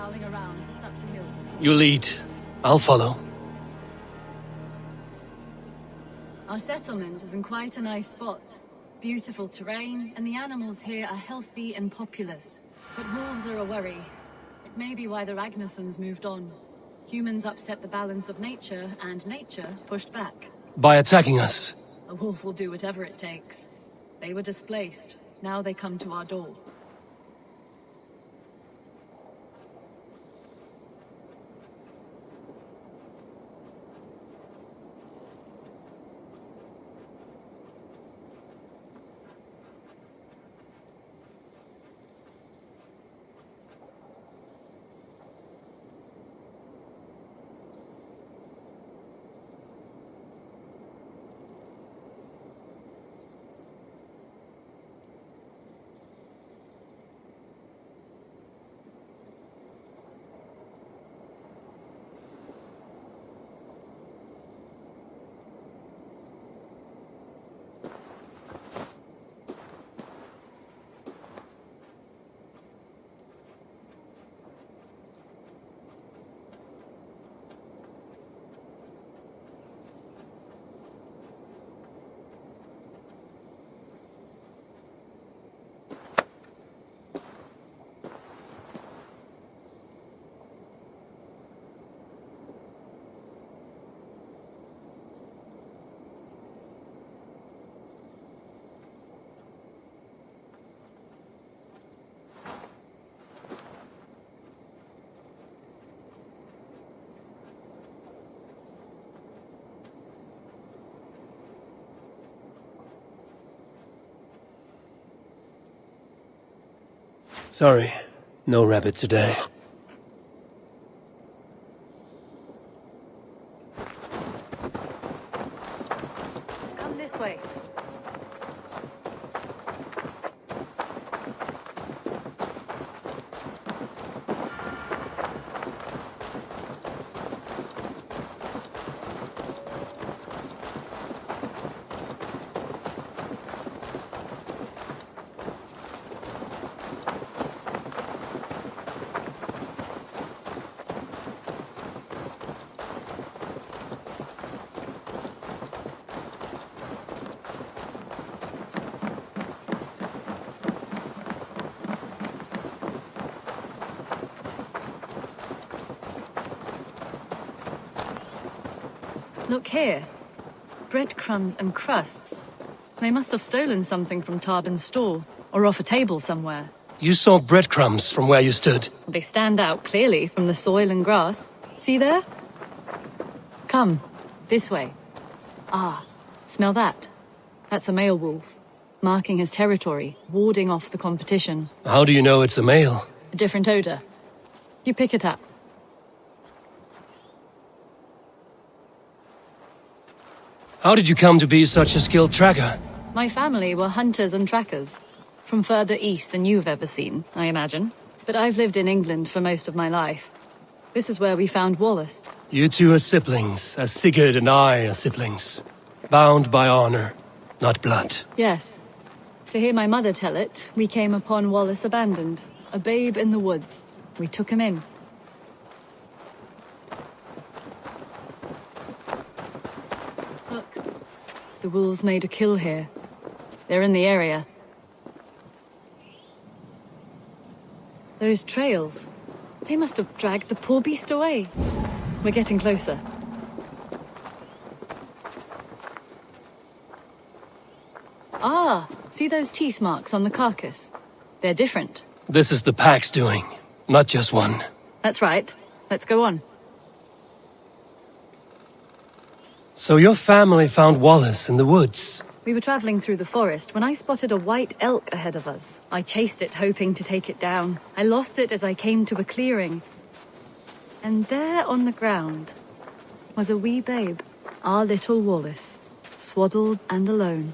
prowling around just up the hill. You lead. I'll follow. Our settlement is in quite a nice spot. Beautiful terrain, and the animals here are healthy and populous. But wolves are a worry. It may be why the Ragnarsons moved on. Humans upset the balance of nature, and nature pushed back. By attacking us. A wolf will do whatever it takes. They were displaced. Now they come to our door. Sorry, no rabbit today. Come this way. Look here. Breadcrumbs and crusts. They must have stolen something from Tarbin's store, or off a table somewhere. You saw breadcrumbs from where you stood. They stand out clearly from the soil and grass. See there? Come, this way. Ah, smell that? That's a male wolf, marking his territory, warding off the competition. How do you know it's a male? A different odor. You pick it up. How did you come to be such a skilled tracker? My family were hunters and trackers. From further east than you've ever seen, I imagine. But I've lived in England for most of my life. This is where we found Wallace. You two are siblings, as Sigurd and I are siblings. Bound by honor, not blood. Yes. To hear my mother tell it, we came upon Wallace abandoned, a babe in the woods. We took him in. Look, the wolves made a kill here. They're in the area. Those trails, they must have dragged the poor beast away. We're getting closer. Ah, see those teeth marks on the carcass? They're different. This is the pack's doing, not just one. That's right. Let's go on. So your family found Wallace in the woods? We were traveling through the forest when I spotted a white elk ahead of us. I chased it, hoping to take it down. I lost it as I came to a clearing. And there on the ground was a wee babe, our little Wallace, swaddled and alone.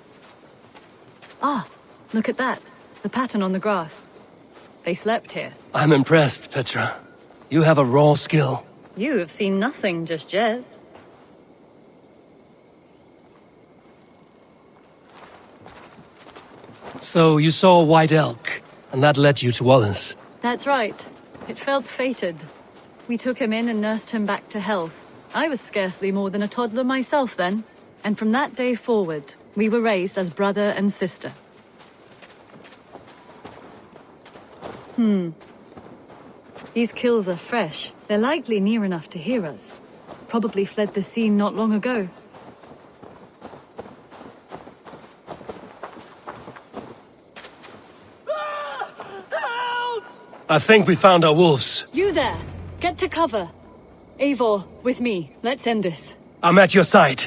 Ah, look at that. The pattern on the grass. They slept here. I'm impressed, Petra. You have a raw skill. You have seen nothing just yet. So you saw a white elk, and that led you to Wallace. That's right. It felt fated. We took him in and nursed him back to health. I was scarcely more than a toddler myself then. And from that day forward, we were raised as brother and sister. These kills are fresh. They're likely near enough to hear us. Probably fled the scene not long ago. I think we found our wolves. You there! Get to cover! Eivor, with me. Let's end this. I'm at your side.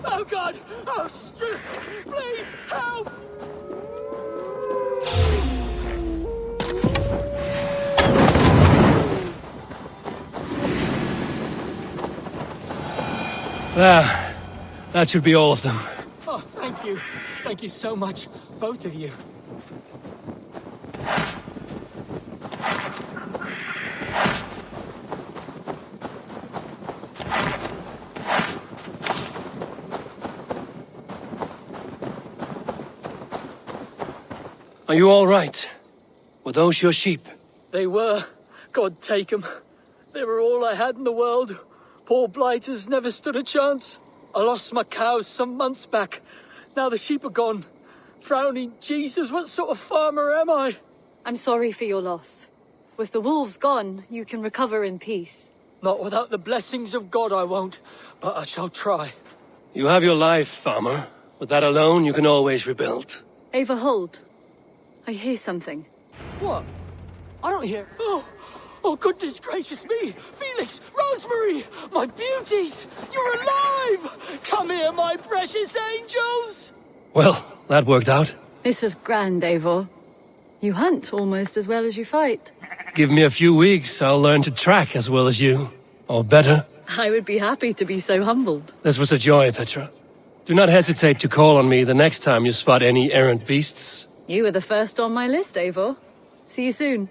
Oh God! Oh, Stu! Please, help! Ah, that should be all of them. Oh, thank you. Thank you so much, both of you. Are you all right? Were those your sheep? They were. God take them. They were all I had in the world. Poor blighters never stood a chance. I lost my cows some months back. Now the sheep are gone. Frowning Jesus, what sort of farmer am I? I'm sorry for your loss. With the wolves gone, you can recover in peace. Not without the blessings of God I won't, but I shall try. You have your life, farmer. With that alone, you can always rebuild. Ava, hold. I hear something. What? I don't hear... Oh, goodness gracious me! Felix! Rosemary! My beauties! You're alive! Come here, my precious angels! Well, that worked out. This was grand, Eivor. You hunt almost as well as you fight. Give me a few weeks, I'll learn to track as well as you. Or better. I would be happy to be so humbled. This was a joy, Petra. Do not hesitate to call on me the next time you spot any errant beasts. You were the first on my list, Eivor. See you soon.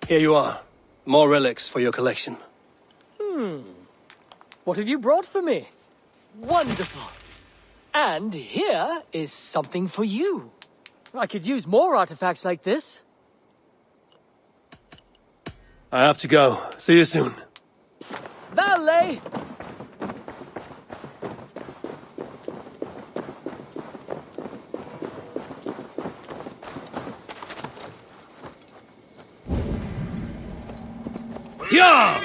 Here you are. More relics for your collection. What have you brought for me? Wonderful. And here is something for you. I could use more artifacts like this. I have to go. See you soon. Valet! Yeah!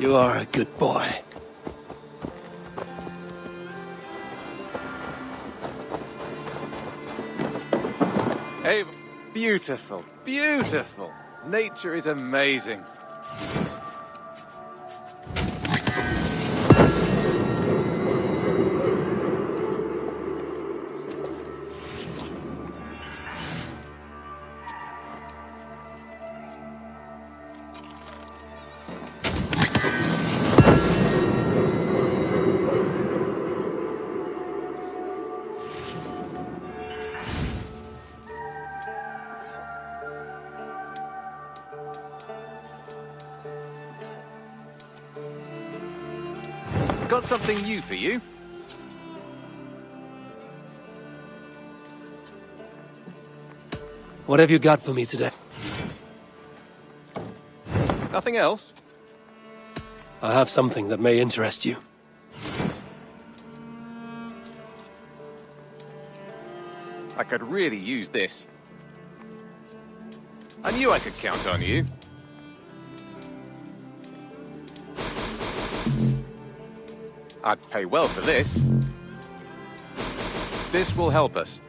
You are a good boy. Hey, beautiful, beautiful. Nature is amazing. Got something new for you. What have you got for me today? Nothing else? I have something that may interest you. I could really use this. I knew I could count on you. I'd pay well for this. This will help us.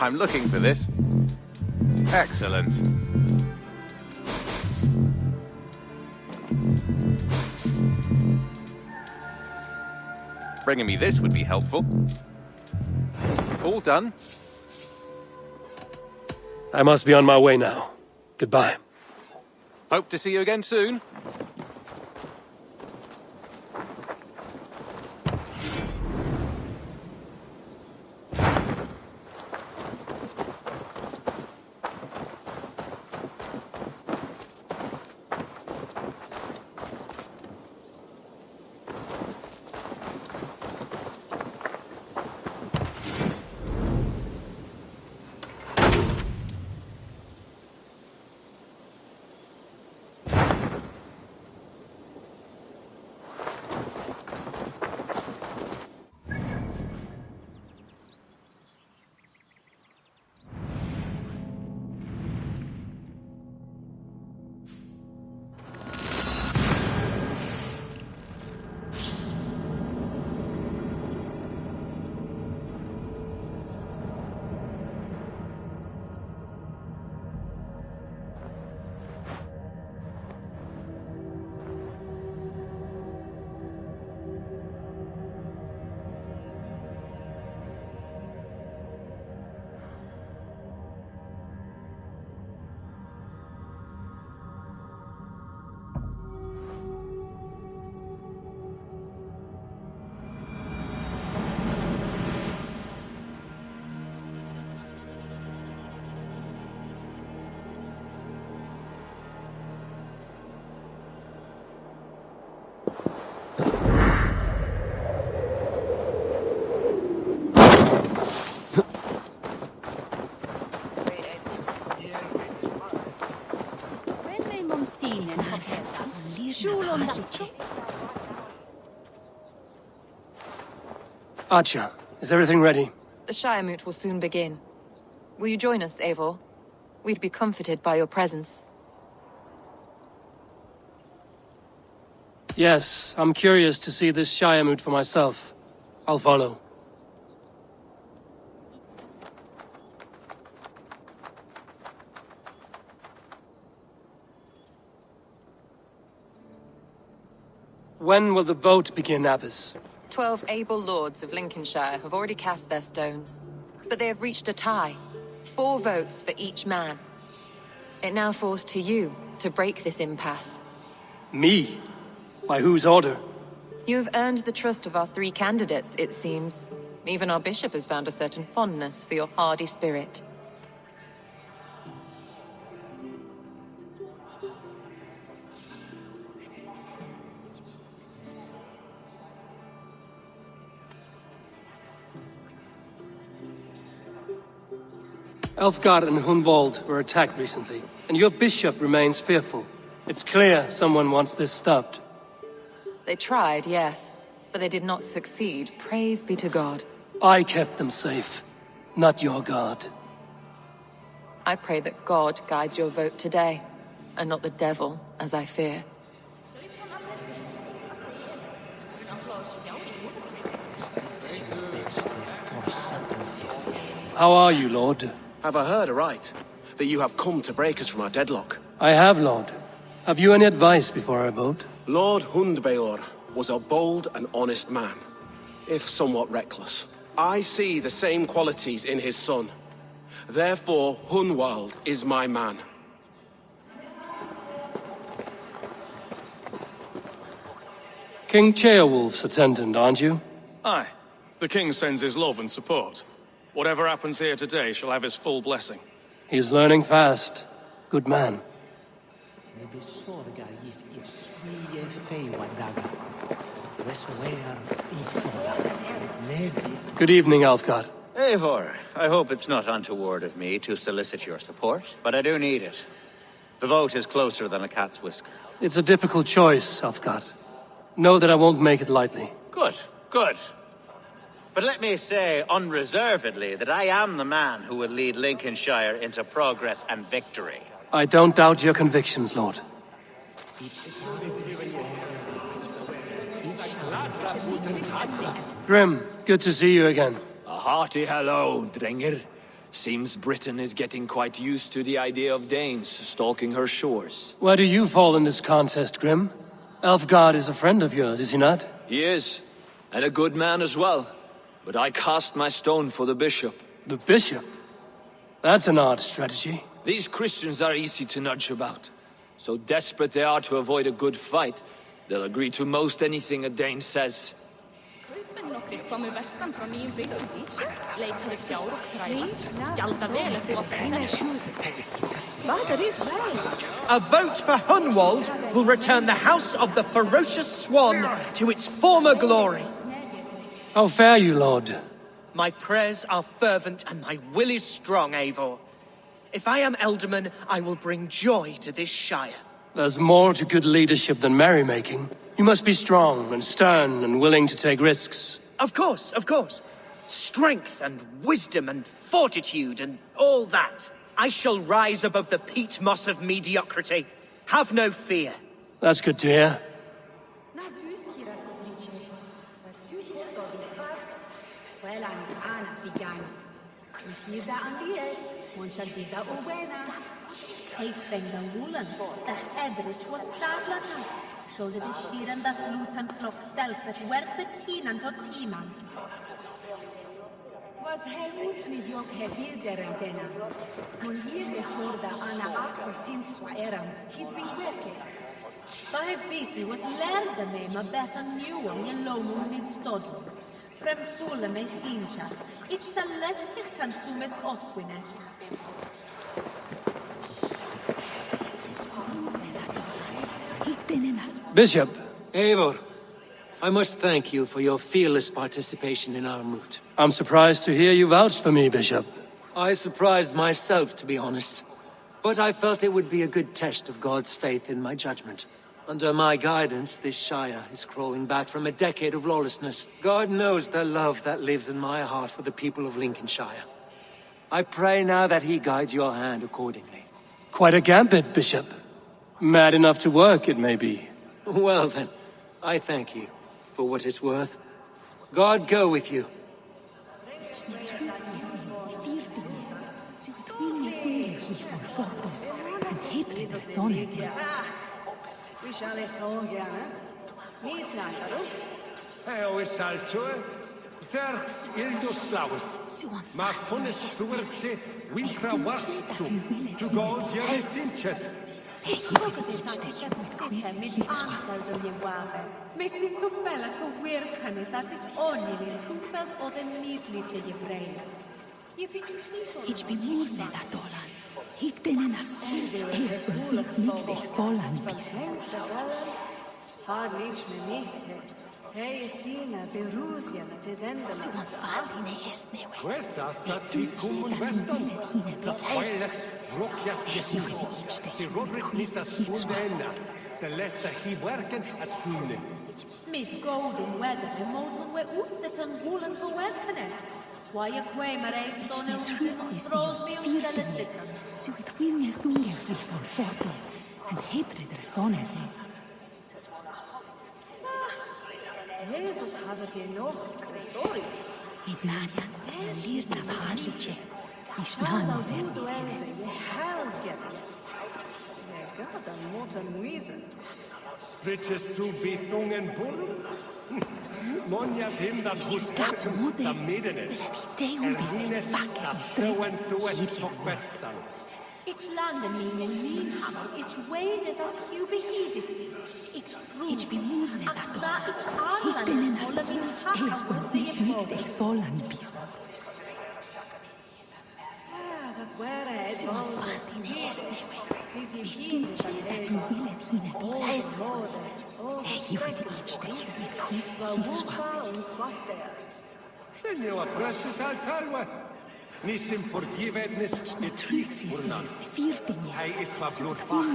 I'm looking for this. Excellent. Bringing me this would be helpful. All done. I must be on my way now. Goodbye. Hope to see you again soon. Archer, is everything ready? The Shiremoot will soon begin. Will you join us, Eivor? We'd be comforted by your presence. Yes, I'm curious to see this Shiremoot for myself. I'll follow. When will the vote begin, Abbess? 12 able lords of Lincolnshire have already cast their stones, but they have reached a tie. 4 votes for each man. It now falls to you to break this impasse. Me? By whose order? You have earned the trust of our 3 candidates, it seems. Even our bishop has found a certain fondness for your hardy spirit. Elfgard and Hunwald were attacked recently, and your bishop remains fearful. It's clear someone wants this stopped. They tried, yes, but they did not succeed. Praise be to God. I kept them safe, not your god. I pray that God guides your vote today, and not the devil, as I fear. How are you, Lord? Have I heard aright? That you have come to break us from our deadlock? I have, Lord. Have you any advice before our vote? Lord Hundbeor was a bold and honest man, if somewhat reckless. I see the same qualities in his son. Therefore, Hunwald is my man. King Ceolwulf's attendant, aren't you? Aye. The king sends his love and support. Whatever happens here today shall have his full blessing. He's learning fast. Good man. Good evening, Alfgard. Eivor, I hope it's not untoward of me to solicit your support, but I do need it. The vote is closer than a cat's whisker. It's a difficult choice, Alfgard. Know that I won't make it lightly. Good, good. But let me say unreservedly that I am the man who will lead Lincolnshire into progress and victory. I don't doubt your convictions, Lord. Grim, good to see you again. A hearty hello, Drenger. Seems Britain is getting quite used to the idea of Danes stalking her shores. Where do you fall in this contest, Grim? Alfgard is a friend of yours, is he not? He is, and a good man as well. But I cast my stone for the bishop. The bishop? That's an odd strategy. These Christians are easy to nudge about. So desperate they are to avoid a good fight, they'll agree to most anything a Dane says. A vote for Hunwald will return the House of the Ferocious Swan to its former glory. How fare you, Lord? My prayers are fervent and my will is strong, Eivor. If I am Elderman, I will bring joy to this shire. There's more to good leadership than merrymaking. You must be strong and stern and willing to take risks. Of course, of course. Strength and wisdom and fortitude and all that. I shall rise above the peat moss of mediocrity. Have no fear. That's good to hear. Was Helmut mit Jok Hebilderen Bena. Mon jede forda ana aqua sinswa eram, hid be werke. By busy was lärde mig med bättre njuom i lomon min stodlom. Frem fulla med hincha. Ich celestir kan sumes oswine. Bishop. Eivor, I must thank you for your fearless participation in our moot. I'm surprised to hear you vouch for me, Bishop. I surprised myself, to be honest. But I felt it would be a good test of God's faith in my judgment. Under my guidance, this shire is crawling back from a decade of lawlessness. God knows the love that lives in my heart for the people of Lincolnshire. I pray now that he guides your hand accordingly. Quite a gambit, Bishop. Mad enough to work, it may be. Well then, I thank you for what it's worth. God go with you. Vi shall så gärna. Ni snackar då. Heo is saltue. Therch ildoslawt. Ma funnet suerte wintra wastum. To go jeretinchet. Messin så fälla så werkanet att det onjevin tufelt och det misliche jevrein. Ich bin murne da dolan. Higdenen av svit esbel nikde folan bismen. Har lich med mich. Hej sina berusjana till ända. Så faldine esnewe. Questa tati kumun vestan. La oiles rokja jesuo. Si rodris nista sundena. The lesta he werken as sune. Miss golden weather the motor we utset on woolen for werkanet. Swaya Quaimare, It's son the of truth is Rose me fear to me. Celestican. So it will me thunger will fall forward, and hatred retoned. Jesus had it enough. Sorry. It nanya, and lirna vahadliche. Is nano vermitine. Hells get it. God, and what a reason. Spritjes tu bitungen burm? Monja vinda hos herken da middenen. Ermines astrauen tues tokbetstan. Ich lande min min hammer, ich wade that you be heeded. Ich be moved that ich Hittenen Arland, har svult äsbund mycket dig follan bismo. That were it. Så fan din hästne. Vilken tid att hon ville hinna biläsa. Nej, jag vill inte ställa mitt kort. Senjova prestis altalva. Nissim forgivednis et fixburnan. Hei isva blodbach.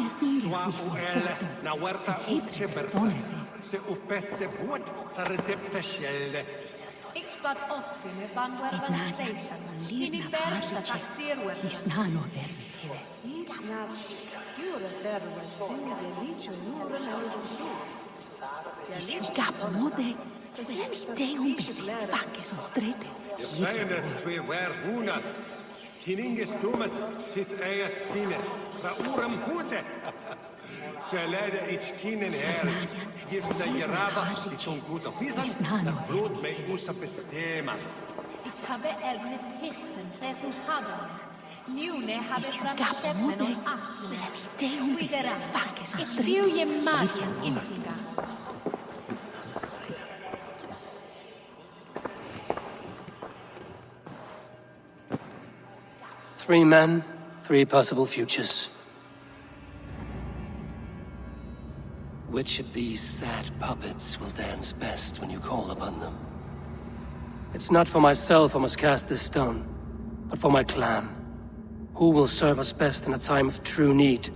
Sua uelle na huerta uce berta. Se upeste buot redepte sjelde. Ich bad Osfine bangwervan station. Ini berta tastirwer. Is nano vermitine. Each night, you're a better Sinja Licho, you're an elder. Is ju capo mode. Quella di te un bebe facche son strette. Kleine zwei wer huna. Kininges Thomas sit eiert sine. Va urem huse. Se leider ich kinen her. Gif se jeraba die son gut auf Pisan. Dat Blut me usa bestema. Ich habe elgne Pichten, Zetus haben. Njune habe Is ju fram capo Steppen mode. und Achsen. Quella di te un bebe facche son Ich strette. will je Magier Isiga. Three men, three possible futures. Which of these sad puppets will dance best when you call upon them? It's not for myself I must cast this stone, but for my clan. Who will serve us best in a time of true need?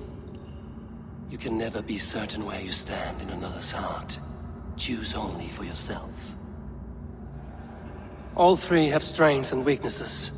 You can never be certain where you stand in another's heart. Choose only for yourself. All three have strengths and weaknesses.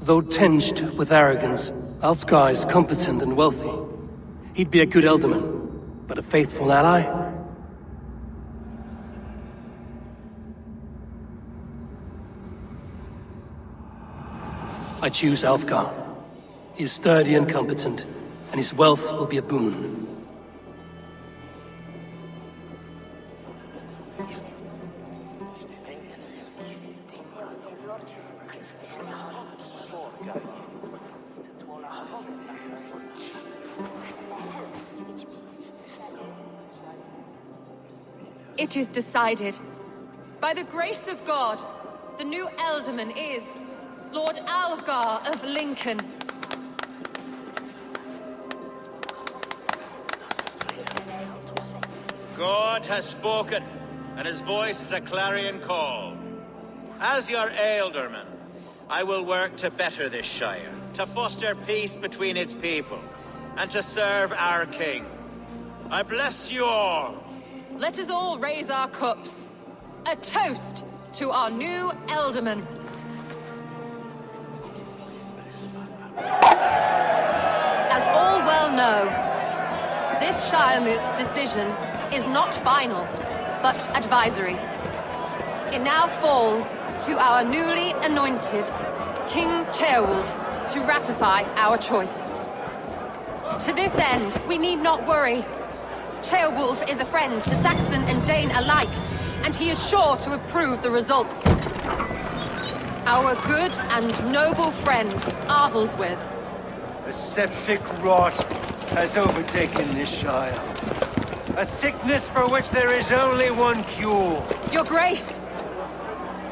Though tinged with arrogance, Alfgar is competent and wealthy. He'd be a good Elderman, but a faithful ally? I choose Alfgar. He is sturdy and competent, and his wealth will be a boon. It is decided. By the grace of God, the new Elderman is Lord Alfgar of Lincoln. God has spoken, and his voice is a clarion call. As your Ealdorman, I will work to better this Shire, to foster peace between its people, and to serve our king. I bless you all. Let us all raise our cups. A toast to our new Elderman. As all well know, this Shiremoot's decision is not final, but advisory. It now falls to our newly anointed King Ceolwulf to ratify our choice. To this end, we need not worry. Ceolwulf is a friend to Saxon and Dane alike, and he is sure to approve the results. Our good and noble friend, Arthelswith. A septic rot has overtaken this Shire. A sickness for which there is only one cure. Your Grace!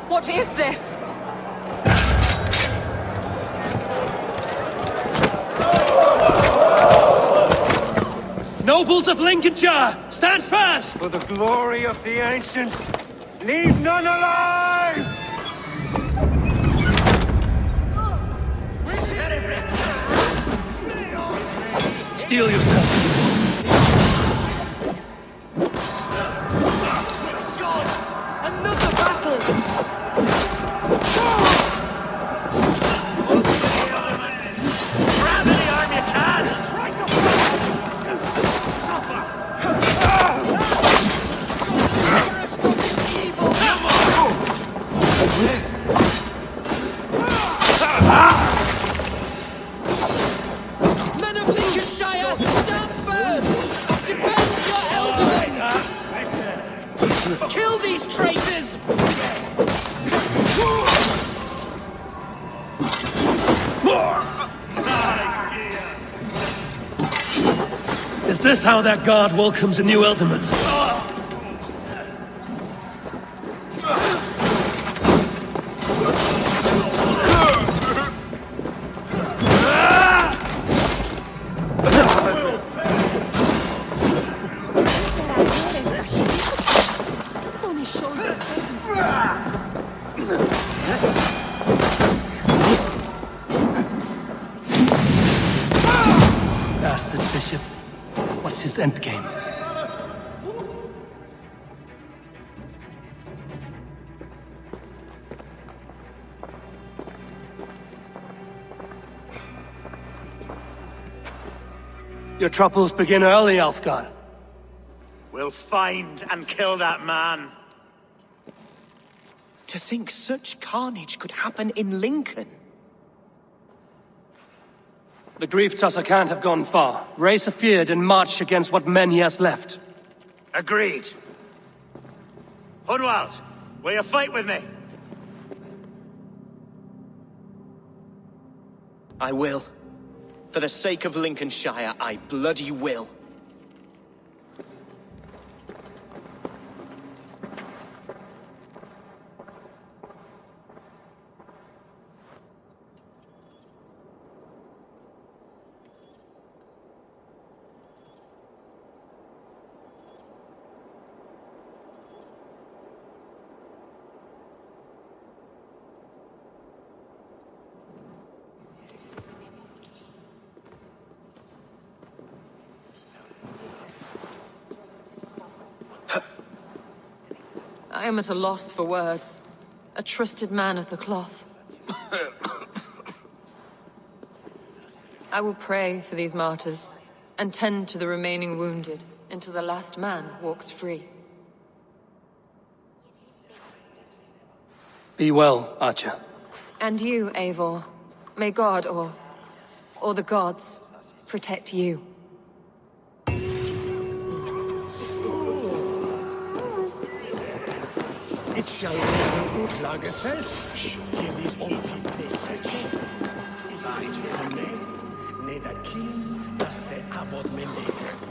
What is this? Nobles of Lincolnshire, stand fast! For the glory of the ancients Leave none alive! Steel yourself. Another battle! Grab any arm you can! Men of Lincolnshire, stand firm! Defend your elders! Kill these traitors! Is this how that guard welcomes a new Elderman? Bastard bishop. What's his endgame? Your troubles begin early, Alfgar. We'll find and kill that man. To think such carnage could happen in Lincoln. The grief tosser can't have gone far. Raise a feared and march against what men he has left. Agreed. Hunwald, will you fight with me? I will. For the sake of Lincolnshire, I bloody will. I am at a loss for words. A trusted man of the cloth. I will pray for these martyrs, and tend to the remaining wounded, until the last man walks free. Be well, Archer. And you, Eivor. May God, or the gods, protect you. It shall be Utlagerfest. Hier dies Opti Desech. Ne that king, das the Abbot Mendes.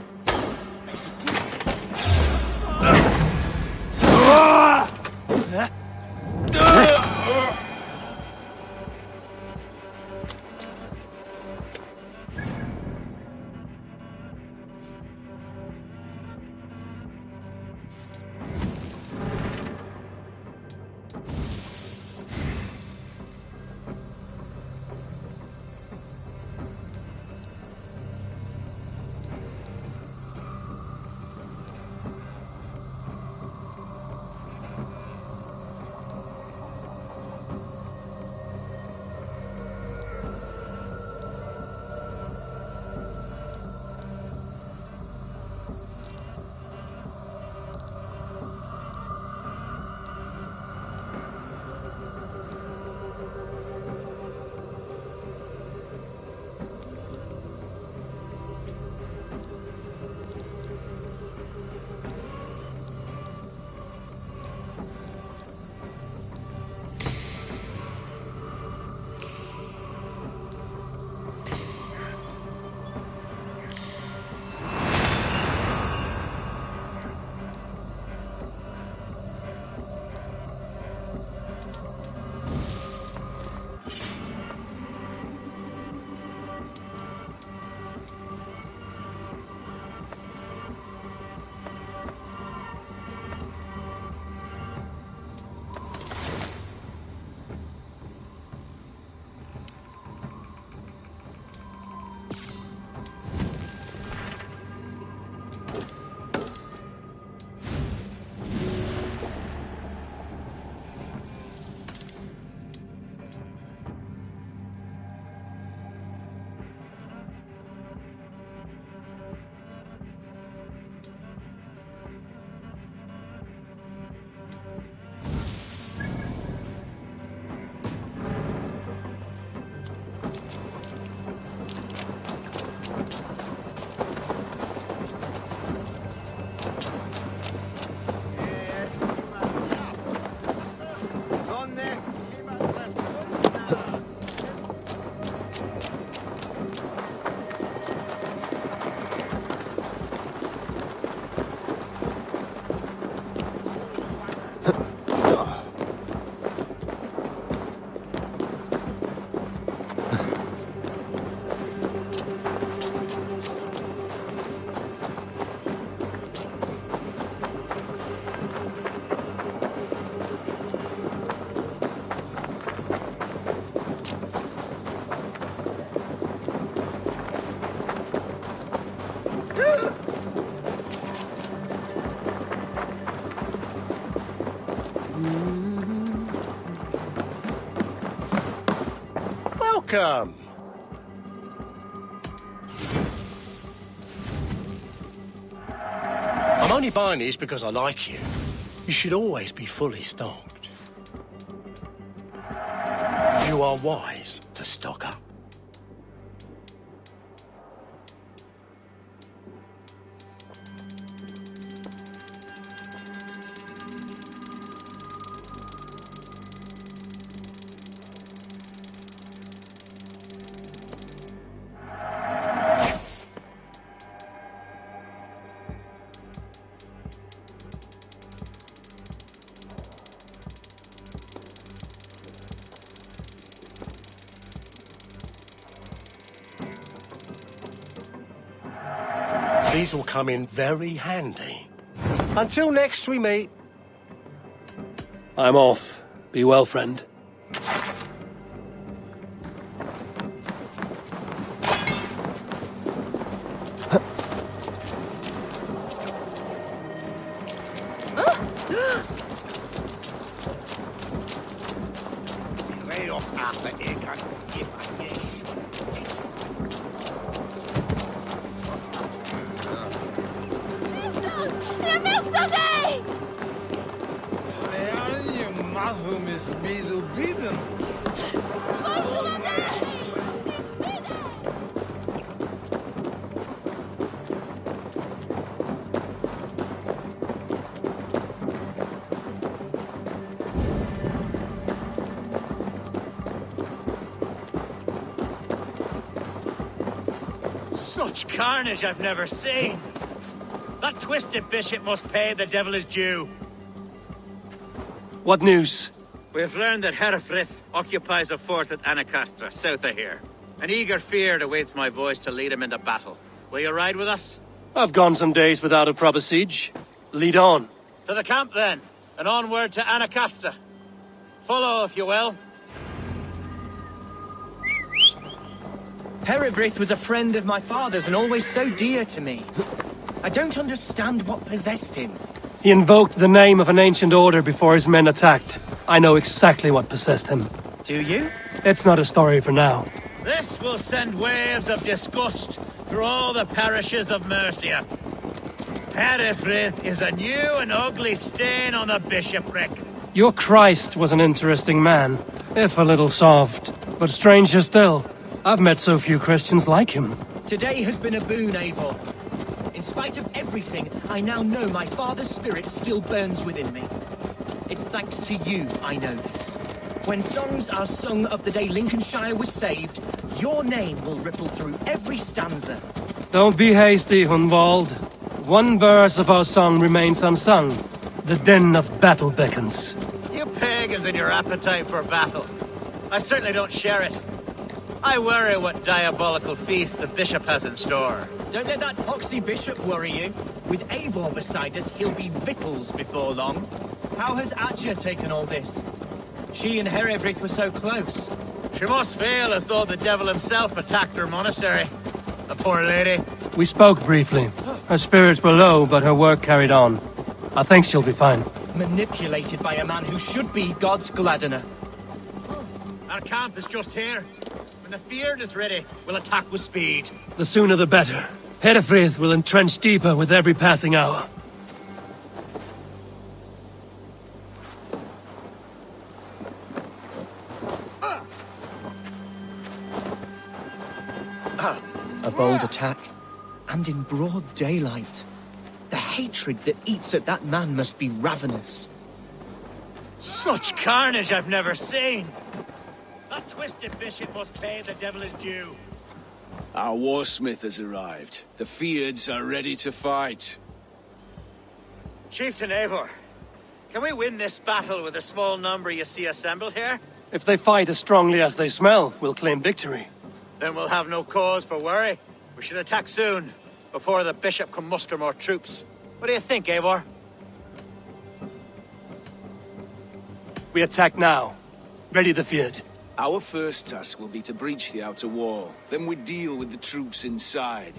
Welcome. I'm only buying these because I like you. You should always be fully stocked. You are wise to stock up. These will come in very handy. Until next we meet. I'm off. Be well, friend. Such carnage I've never seen. That twisted bishop must pay the devil his due. What news? We have learned that Herefrith occupies a fort at Anacastra, south of here. An eager fear awaits my voice to lead him into battle. Will you ride with us? I've gone some days without a proper siege. Lead on. To the camp, then, and onward to Anacastra. Follow, if you will. Herefrith was a friend of my father's and always so dear to me. I don't understand what possessed him. He invoked the name of an ancient order before his men attacked. I know exactly what possessed him. Do you? It's not a story for now. This will send waves of disgust through all the parishes of Mercia. Herefrith is a new and ugly stain on the bishopric. Your Christ was an interesting man, if a little soft. But stranger still, I've met so few Christians like him. Today has been a boon, Eivor. In spite of everything, I now know my father's spirit still burns within me. It's thanks to you I know this. When songs are sung of the day Lincolnshire was saved, your name will ripple through every stanza. Don't be hasty, Hunwald. One verse of our song remains unsung. The din of battle beckons. You pagans and your appetite for battle. I certainly don't share it. I worry what diabolical feast the bishop has in store. Don't let that poxy bishop worry you. With Eivor beside us, he'll be victuals before long. How has Atja taken all this? She and Herefrith were so close. She must feel as though the devil himself attacked her monastery. The poor lady. We spoke briefly. Her spirits were low, but her work carried on. I think she'll be fine. Manipulated by a man who should be God's gladdener. Our camp is just here. When the Fjord is ready, we'll attack with speed. The sooner the better. Herefrith will entrench deeper with every passing hour. A bold attack, and in broad daylight. The hatred that eats at that man must be ravenous. Such carnage I've never seen. That twisted bishop must pay the devil his due. Our warsmith has arrived. The Fyrds are ready to fight. Chieftain Eivor, can we win this battle with the small number you see assembled here? If they fight as strongly as they smell, we'll claim victory. Then we'll have no cause for worry. We should attack soon, before the bishop can muster more troops. What do you think, Eivor? We attack now. Ready the Fjord. Our first task will be to breach the outer wall. Then we deal with the troops inside.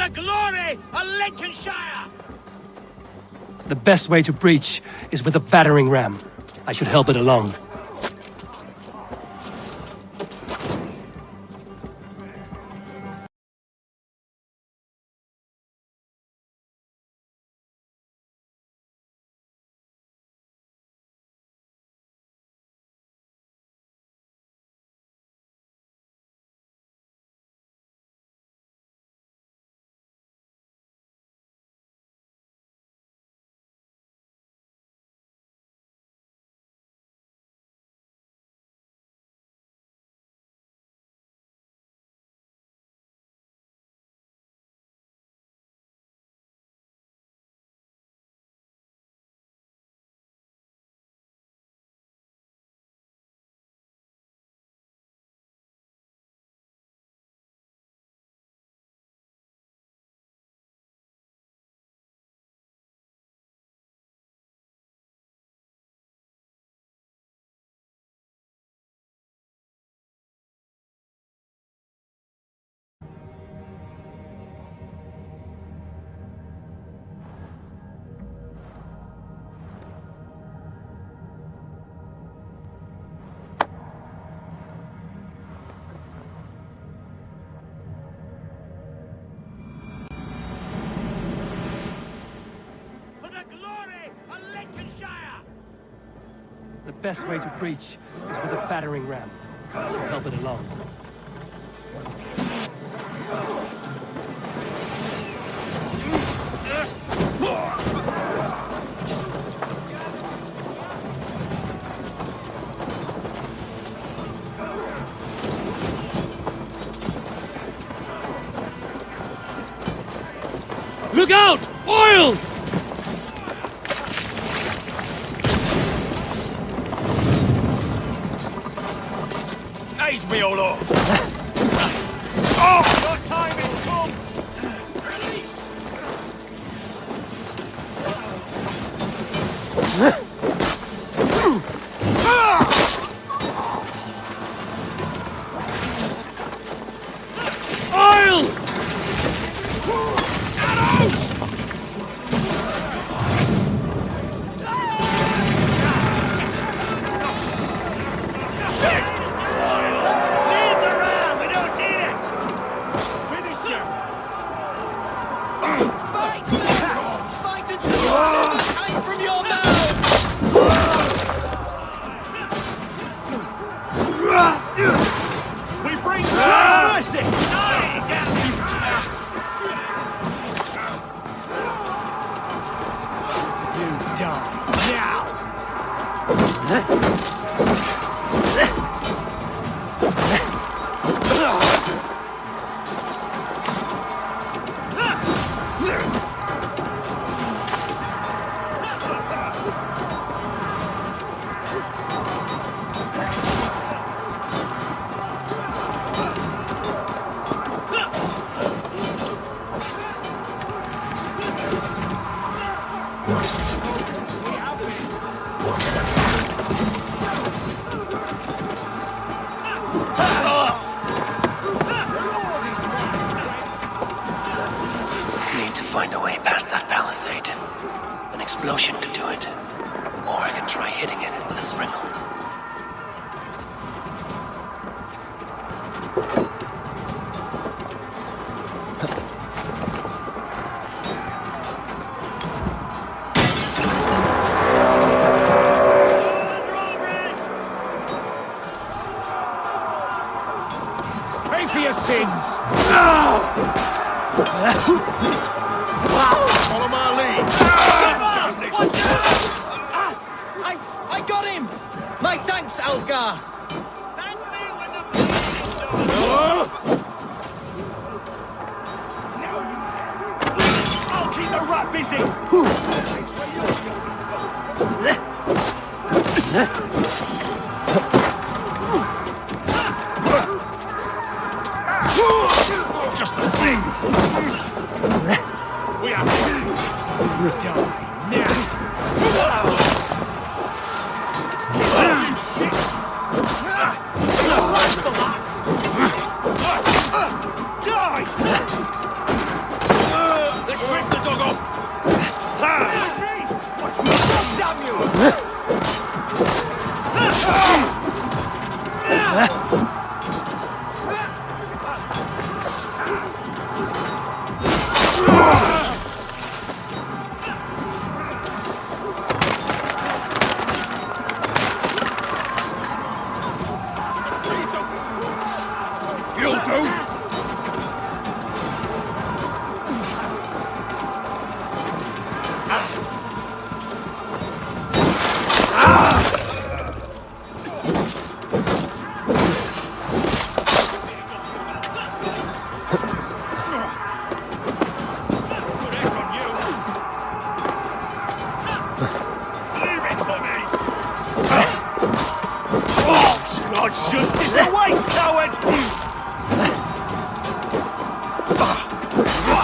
the glory of Lincolnshire! The best way to breach is with a battering ram. I should help it along. The best way to breach is with a battering ram. I should help it along. Look out! Oil! Aid me, O Lord! Oh! Your time is come! Release! Oil! Need to find a way past that palisade. An explosion could do it. Or I can try hitting it with a springhold. Pay for your sins! Follow my lead! I got him! My thanks, Alfgar! I'll keep the rat busy! Just the thing! We have to die now! Die!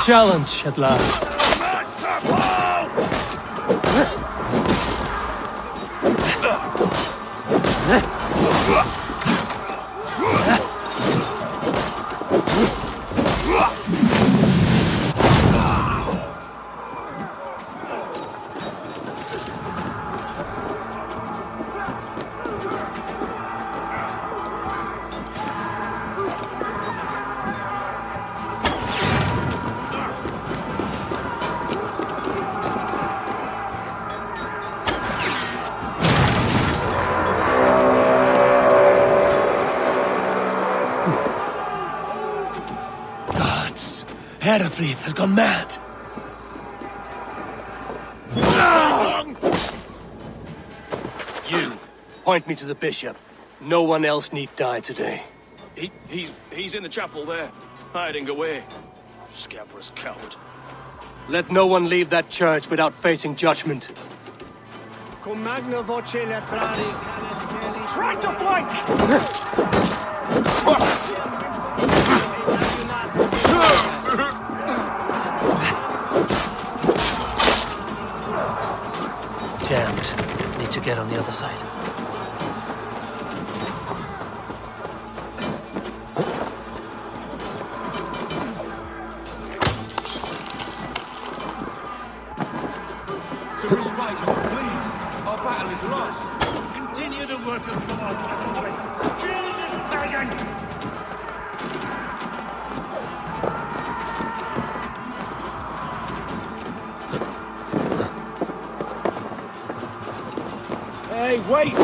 challenge at last. Herefried has gone mad. You, point me to the bishop. No one else need die today. He's in the chapel there, hiding away. Scabrous coward. Let no one leave that church without facing judgment. Try to flank! Jammed. Need to get on the other side. To respite, Lord, please. Our battle is lost. Continue the work of God, my boy. Kill this pagan! Hey, wait!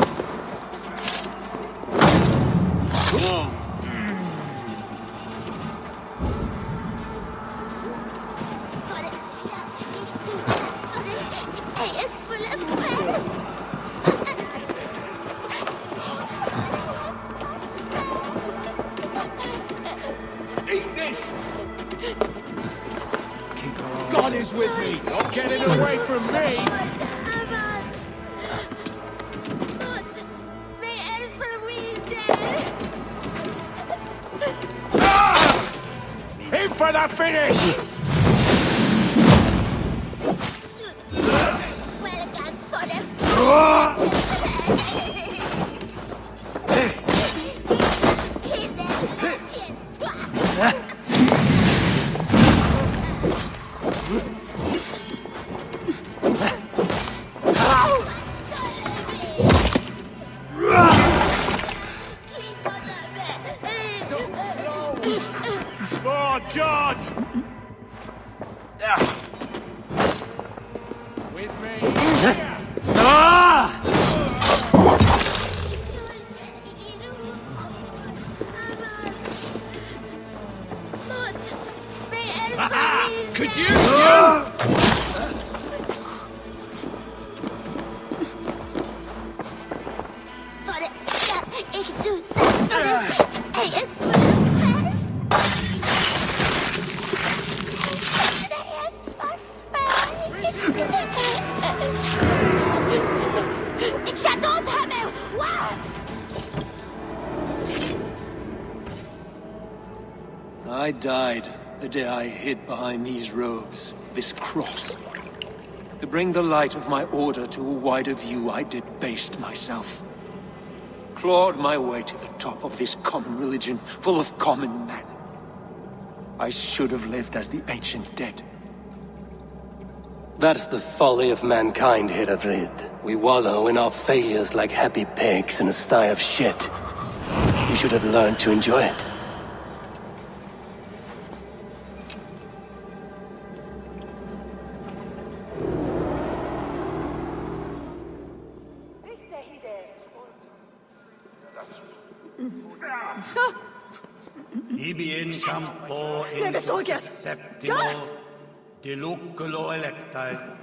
Eat this! God is with me! Not getting away from me! In for the finish! Oh, God! With me! Could you? I died the day I hid behind these robes, this cross. To bring the light of my order to a wider view, I debased myself. Clawed my way to the top of this common religion, full of common men. I should have lived as the ancient dead. That's the folly of mankind, Herefried. We wallow in our failures like happy pigs in a sty of shit. You should have learned to enjoy it. Ibi in campo in septimo diluculo electae.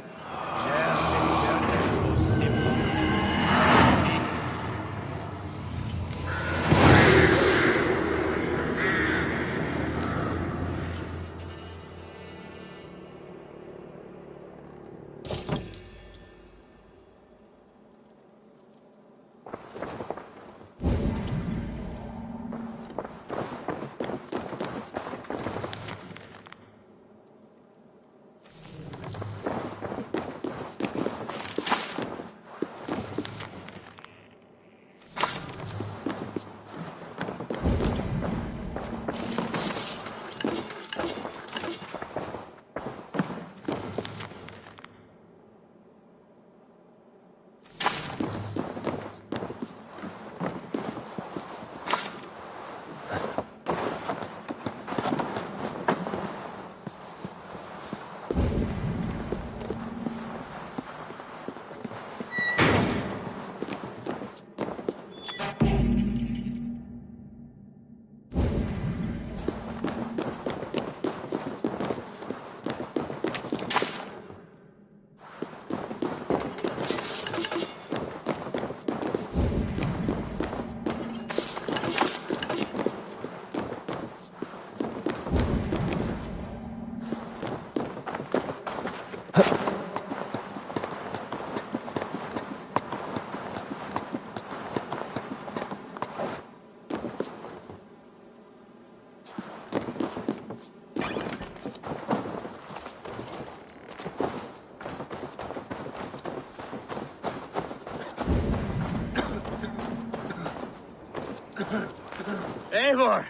Eivor!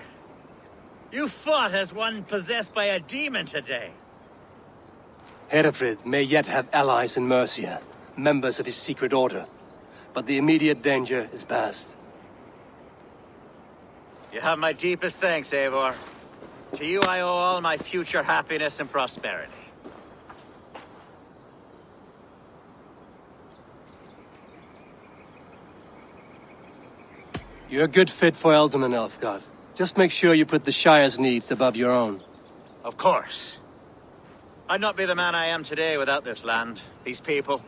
You fought as one possessed by a demon today. Herefrid may yet have allies in Mercia, members of his secret order. But the immediate danger is past. You have my deepest thanks, Eivor. To you I owe all my future happiness and prosperity. You're a good fit for Eldon, Elfgard. Just make sure you put the Shire's needs above your own. Of course. I'd not be the man I am today without this land, these people.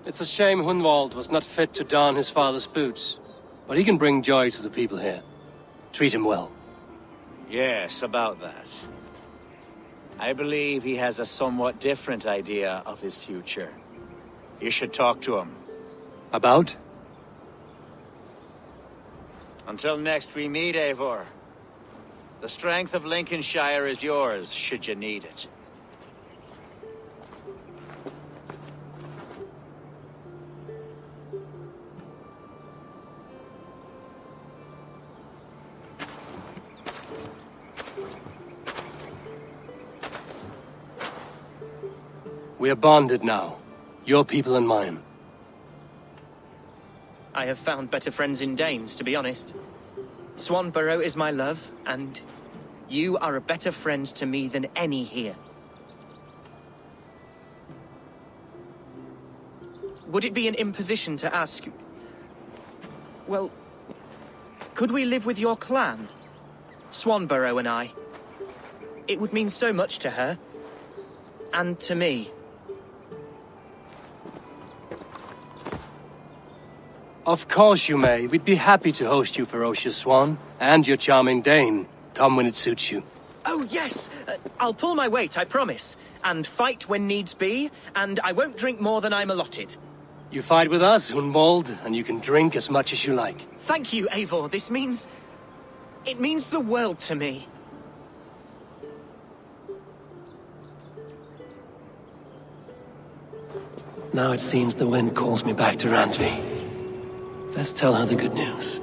It's a shame Hunwald was not fit to don his father's boots. But he can bring joy to the people here. Treat him well. Yes, about that. I believe he has a somewhat different idea of his future. You should talk to him. About? Until next we meet, Eivor. The strength of Lincolnshire is yours, should you need it. We are bonded now. Your people and mine. I have found better friends in Danes, to be honest. Swanborough is my love, and you are a better friend to me than any here. Would it be an imposition to ask... Well, could we live with your clan? Swanborough and I. It would mean so much to her. And to me. Of course you may. We'd be happy to host you, ferocious Swan. And your charming Dane. Come when it suits you. Oh, yes! I'll pull my weight, I promise. And fight when needs be, and I won't drink more than I'm allotted. You fight with us, Hunwald, and you can drink as much as you like. Thank you, Eivor. This means... it means the world to me. Now it seems the wind calls me back to Randvi. Let's tell her the good news.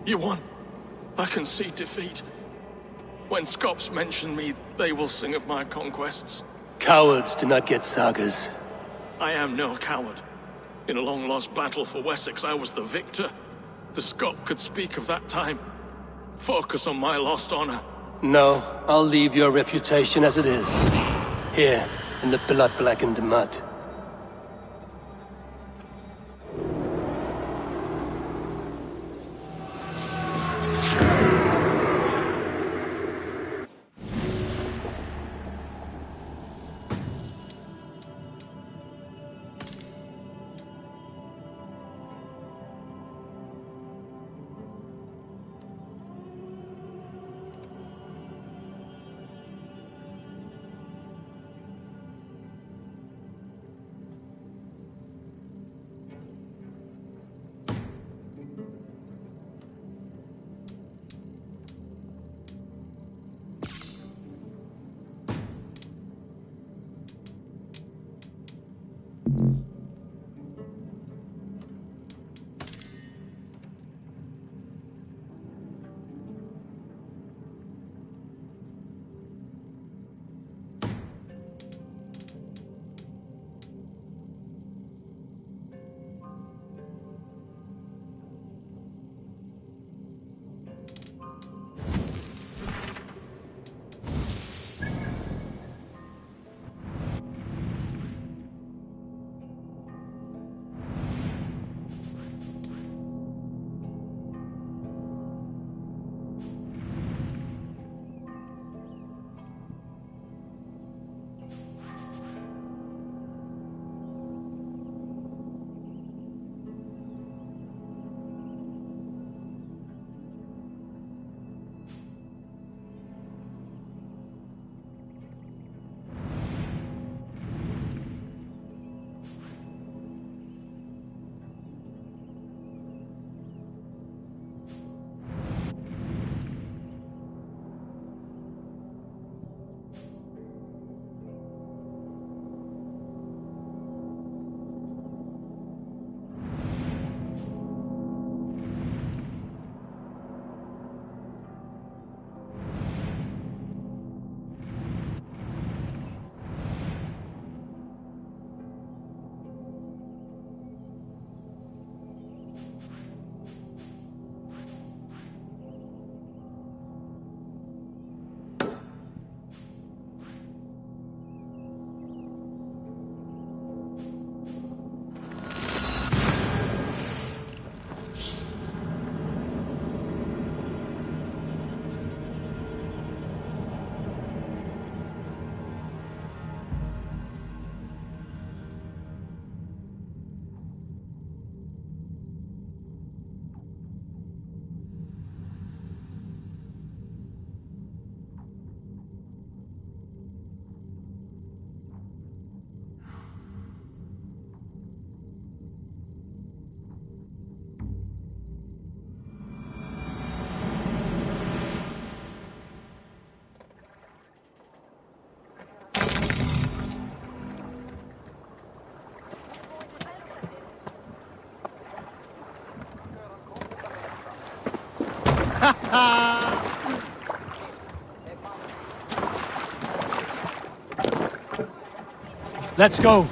You won. I can see defeat. When Scops mention me, they will sing of my conquests. Cowards do not get sagas. I am no coward. In a long-lost battle for Wessex, I was the victor. The Scop could speak of that time. Focus on my lost honor. No, I'll leave your reputation as it is. Here, in the blood-blackened mud. Let's go.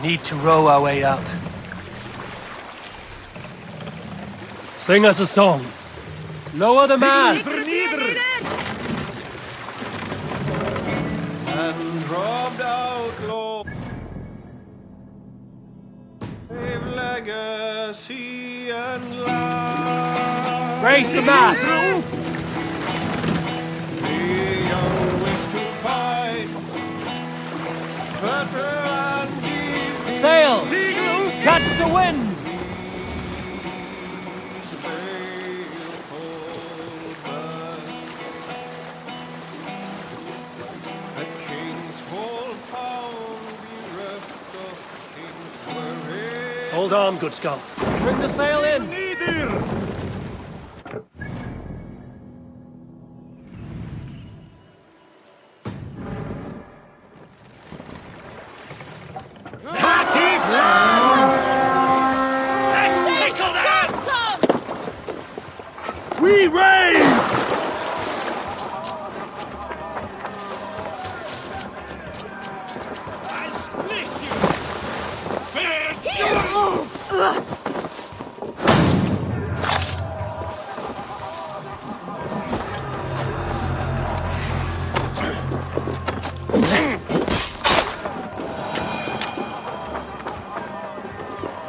We need to row our way out. Sing us a song. Lower the mast. And robbed outlaw. Save legacy and life. Raise the mast. The young wish to fight. Veteran defeat. Sail. Catch the wind. Hold on, good Scot. Bring the sail in. We raid! I split you! Bear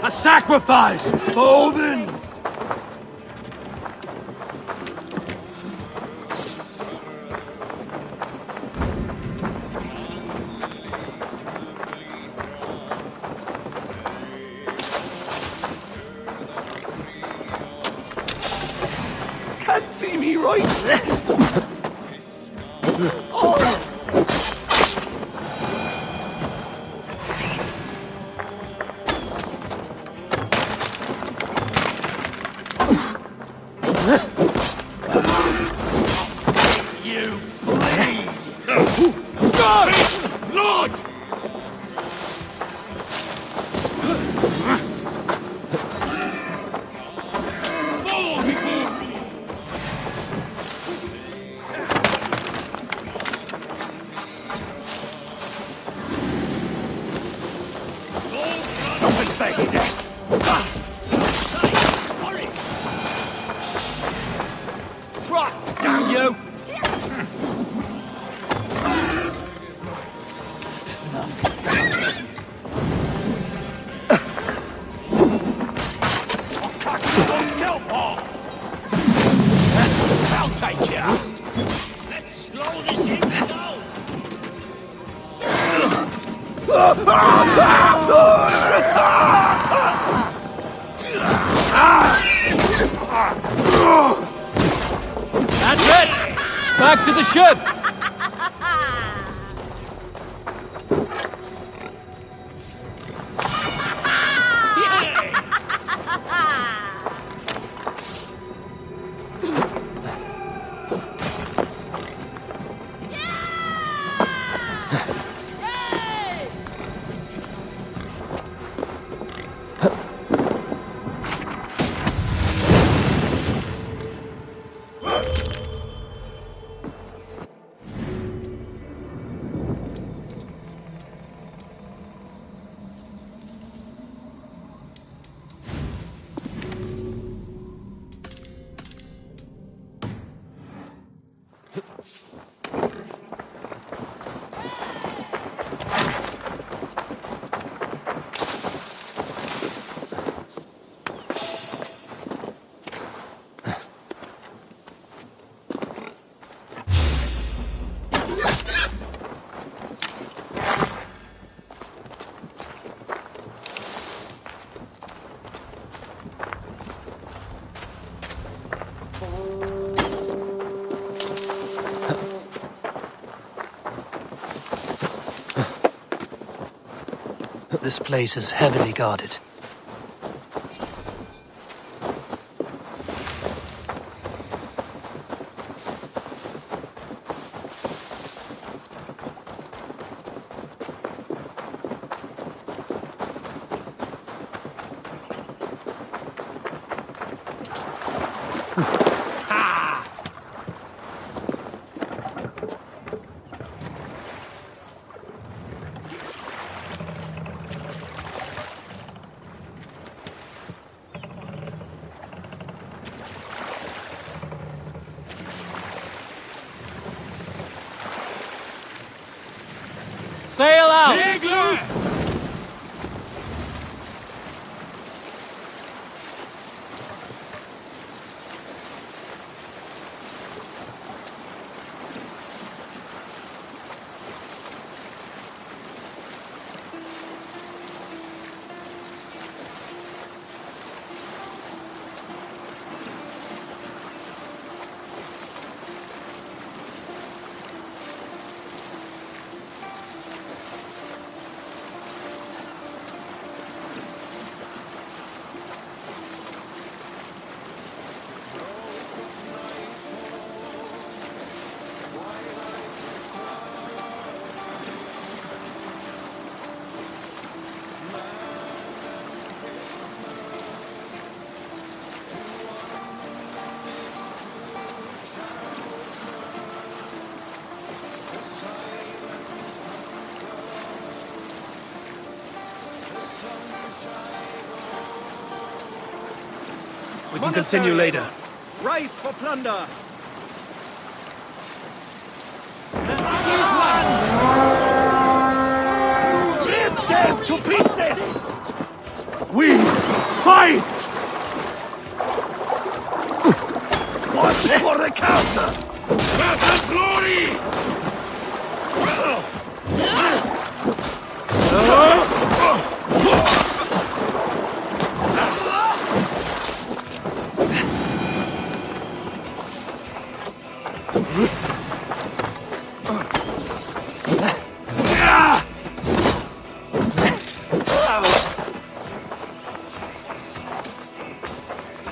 A sacrifice for Odin! Can't see me right. Oh. You bleed! God! Lord! Fall before me! Stop and face death! Right, damn you! I'll take you out. Let's slow this in down. That's it! Back to the ship! This place is heavily guarded. Sail out! We can continue later. Right for plunder! Rip them to pieces! We fight! Watch for the counter! Wrath and glory!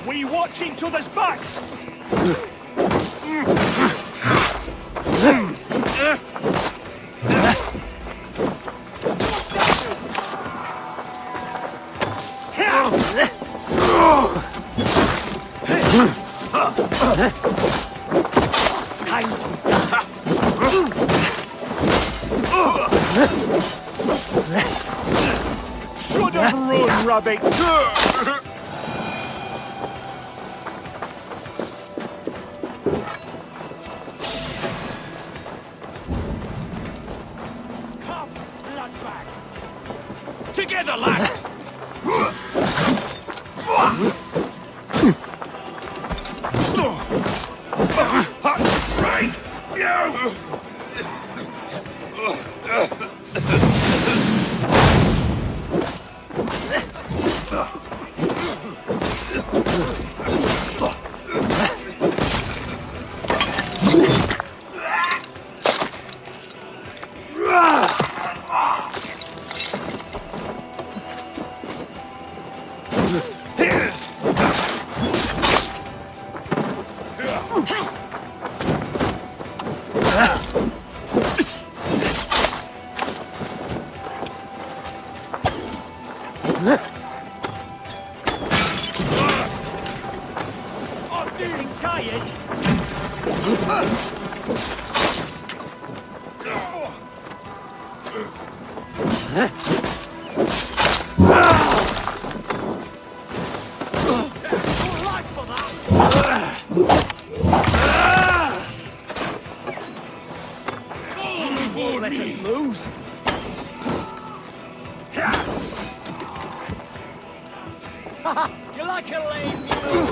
We watch each other's backs! Should have run, rabbit! Together, lad! Right! I'm getting tired. Let us lose. You like a lame mule?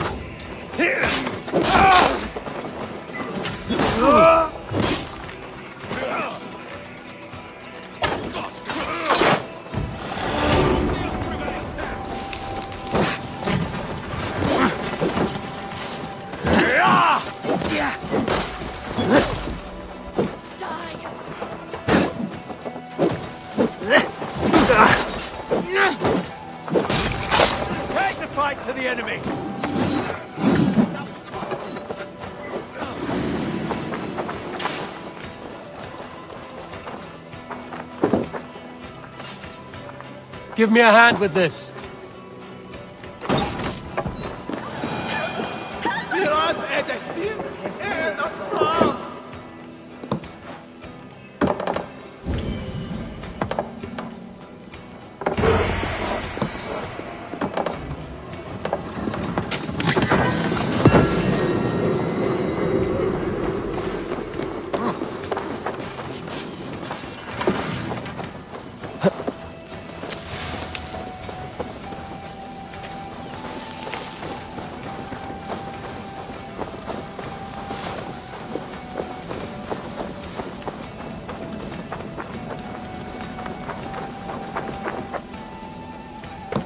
Take the fight to the enemy! Give me a hand with this.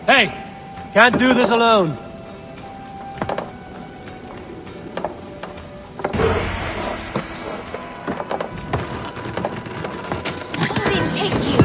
Hey! Can't do this alone. Then take you.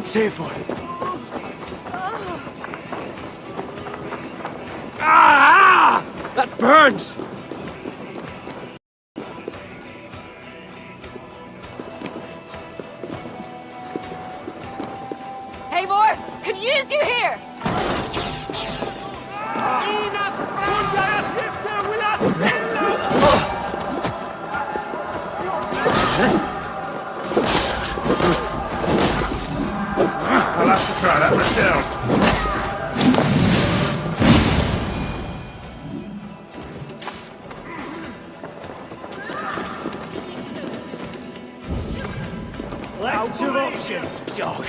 Thanks, Eivor. Ah! That burns! Eivor, could use you here! I'll have to try that myself. Out of options, dog.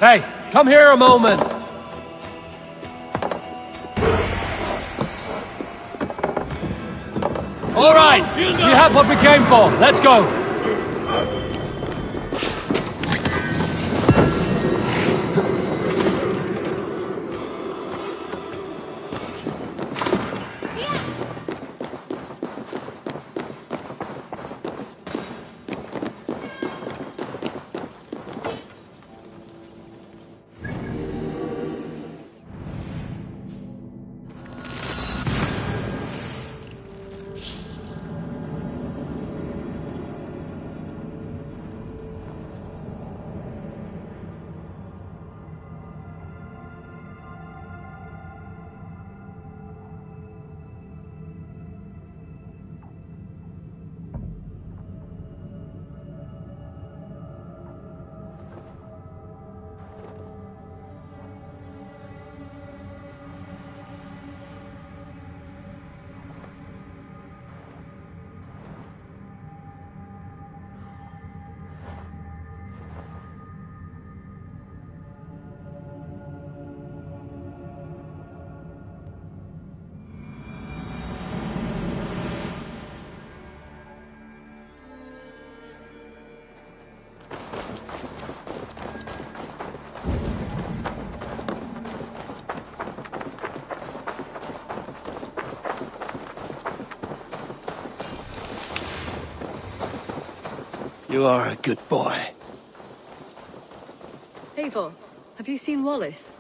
Hey, come here a moment. All right, we have what we came for. Let's go. You are a good boy. Eivor, have you seen Wallace?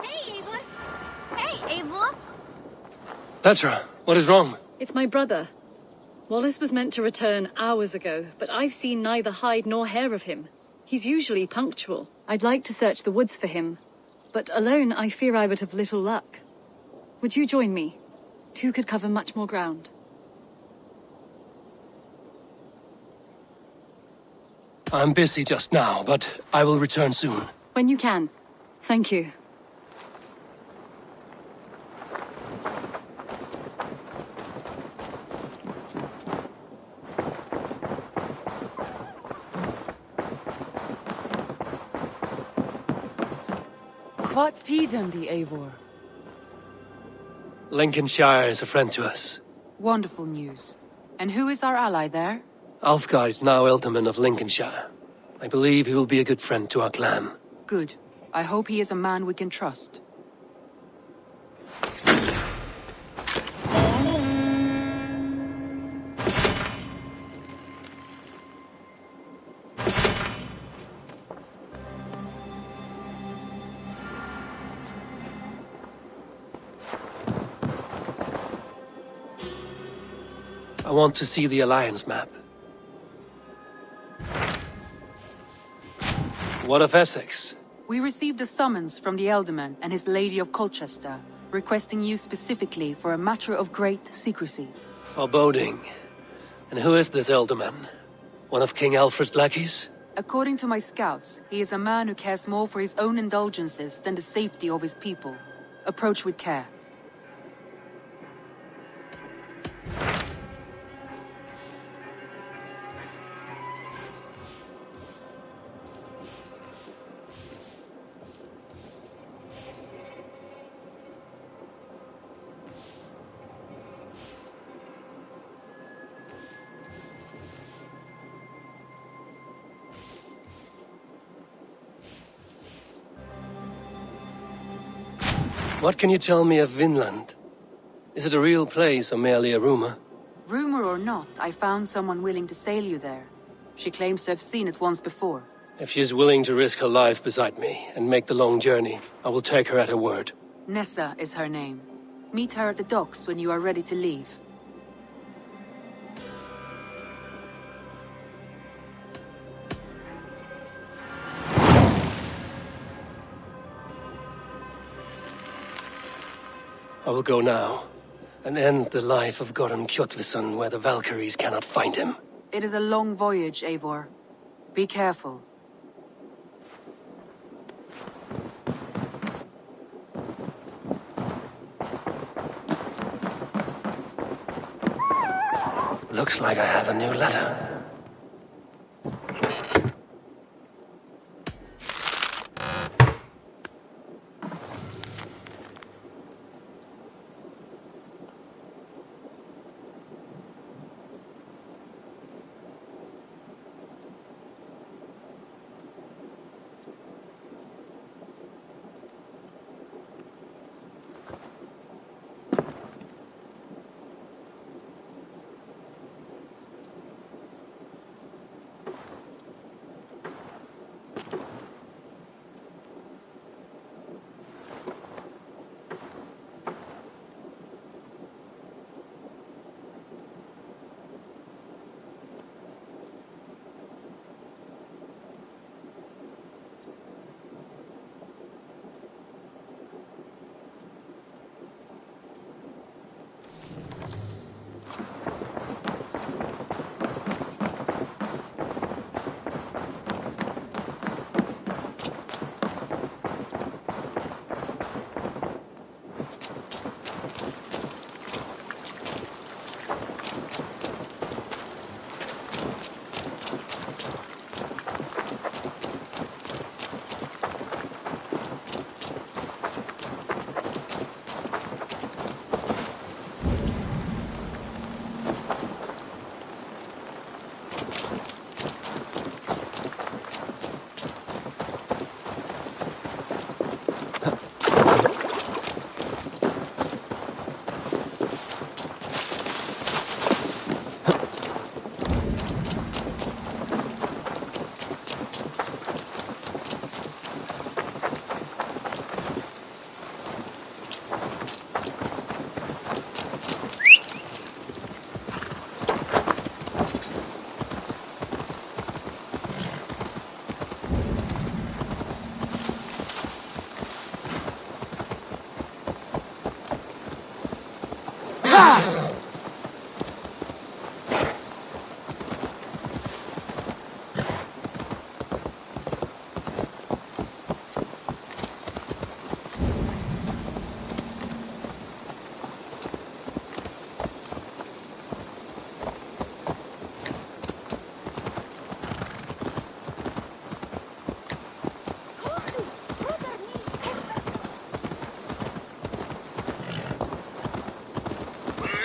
Hey, Eivor! Hey, Eivor! Petra, what is wrong? It's my brother. Wallace was meant to return hours ago, but I've seen neither hide nor hair of him. He's usually punctual. I'd like to search the woods for him, but alone I fear I would have little luck. Would you join me? Two could cover much more ground. I'm busy just now, but I will return soon. When you can. Thank you. What tiden the Eivor? Lincolnshire is a friend to us. Wonderful news. And who is our ally there? Alfgar is now Ealdorman of Lincolnshire. I believe he will be a good friend to our clan. Good. I hope he is a man we can trust. I want to see the Alliance map. What of Essex? We received a summons from the Ealdorman and his Lady of Colchester, requesting you specifically for a matter of great secrecy. Foreboding. And who is this Ealdorman? One of King Alfred's lackeys? According to my scouts, he is a man who cares more for his own indulgences than the safety of his people. Approach with care. What can you tell me of Vinland? Is it a real place or merely a rumor? Rumor or not, I found someone willing to sail you there. She claims to have seen it once before. If she's willing to risk her life beside me and make the long journey, I will take her at her word. Nessa is her name. Meet her at the docks when you are ready to leave. I will go now, and end the life of Goran Kjotveson where the Valkyries cannot find him. It is a long voyage, Eivor. Be careful. Looks like I have a new letter.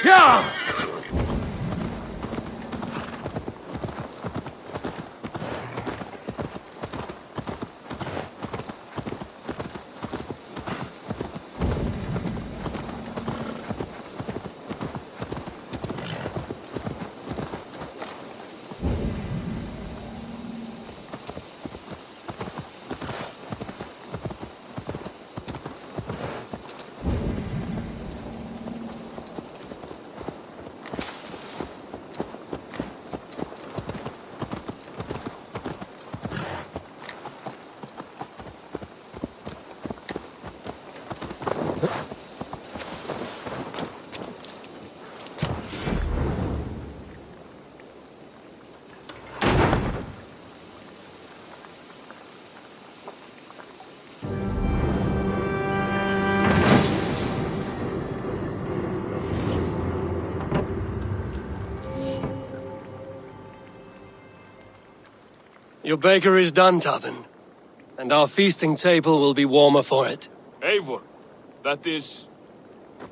Yeah! Your baker is done, Tavin. And our feasting table will be warmer for it. Eivor, that is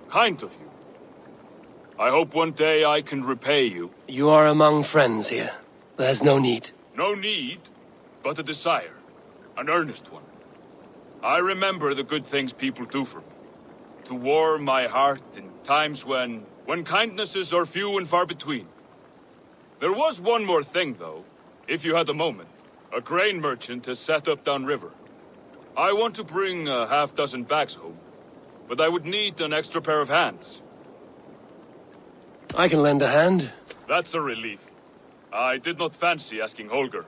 kind of you. I hope one day I can repay you. You are among friends here. There's no need. No need, but a desire. An earnest one. I remember the good things people do for me. to warm my heart in times when kindnesses are few and far between. There was one more thing, though, if you had a moment. A grain merchant has set up downriver. I want to bring a half-dozen bags home, but I would need an extra pair of hands. I can lend a hand. That's a relief. I did not fancy asking Holger.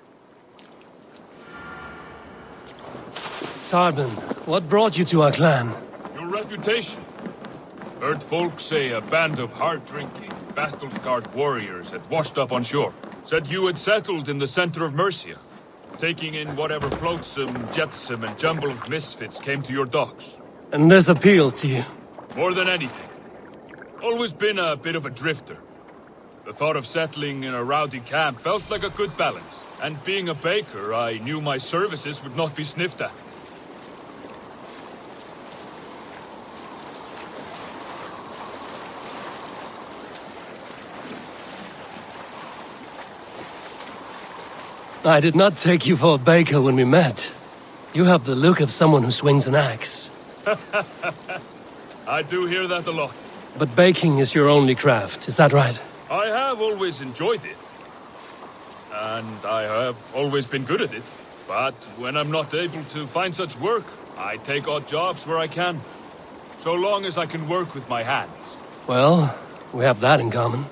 Tardman, what brought you to our clan? Your reputation. Heard folks say a band of hard-drinking, battle-scarred warriors had washed up on shore. Said you had settled in the center of Mercia, taking in whatever flotsam, jetsam, and jumble of misfits came to your docks. And this appealed to you? More than anything. Always been a bit of a drifter. The thought of settling in a rowdy camp felt like a good balance. And being a baker, I knew my services would not be sniffed at. I did not take you for a baker when we met. You have the look of someone who swings an axe. I do hear that a lot. But baking is your only craft, is that right? I have always enjoyed it. And I have always been good at it. But when I'm not able to find such work, I take odd jobs where I can. So long as I can work with my hands. Well, we have that in common.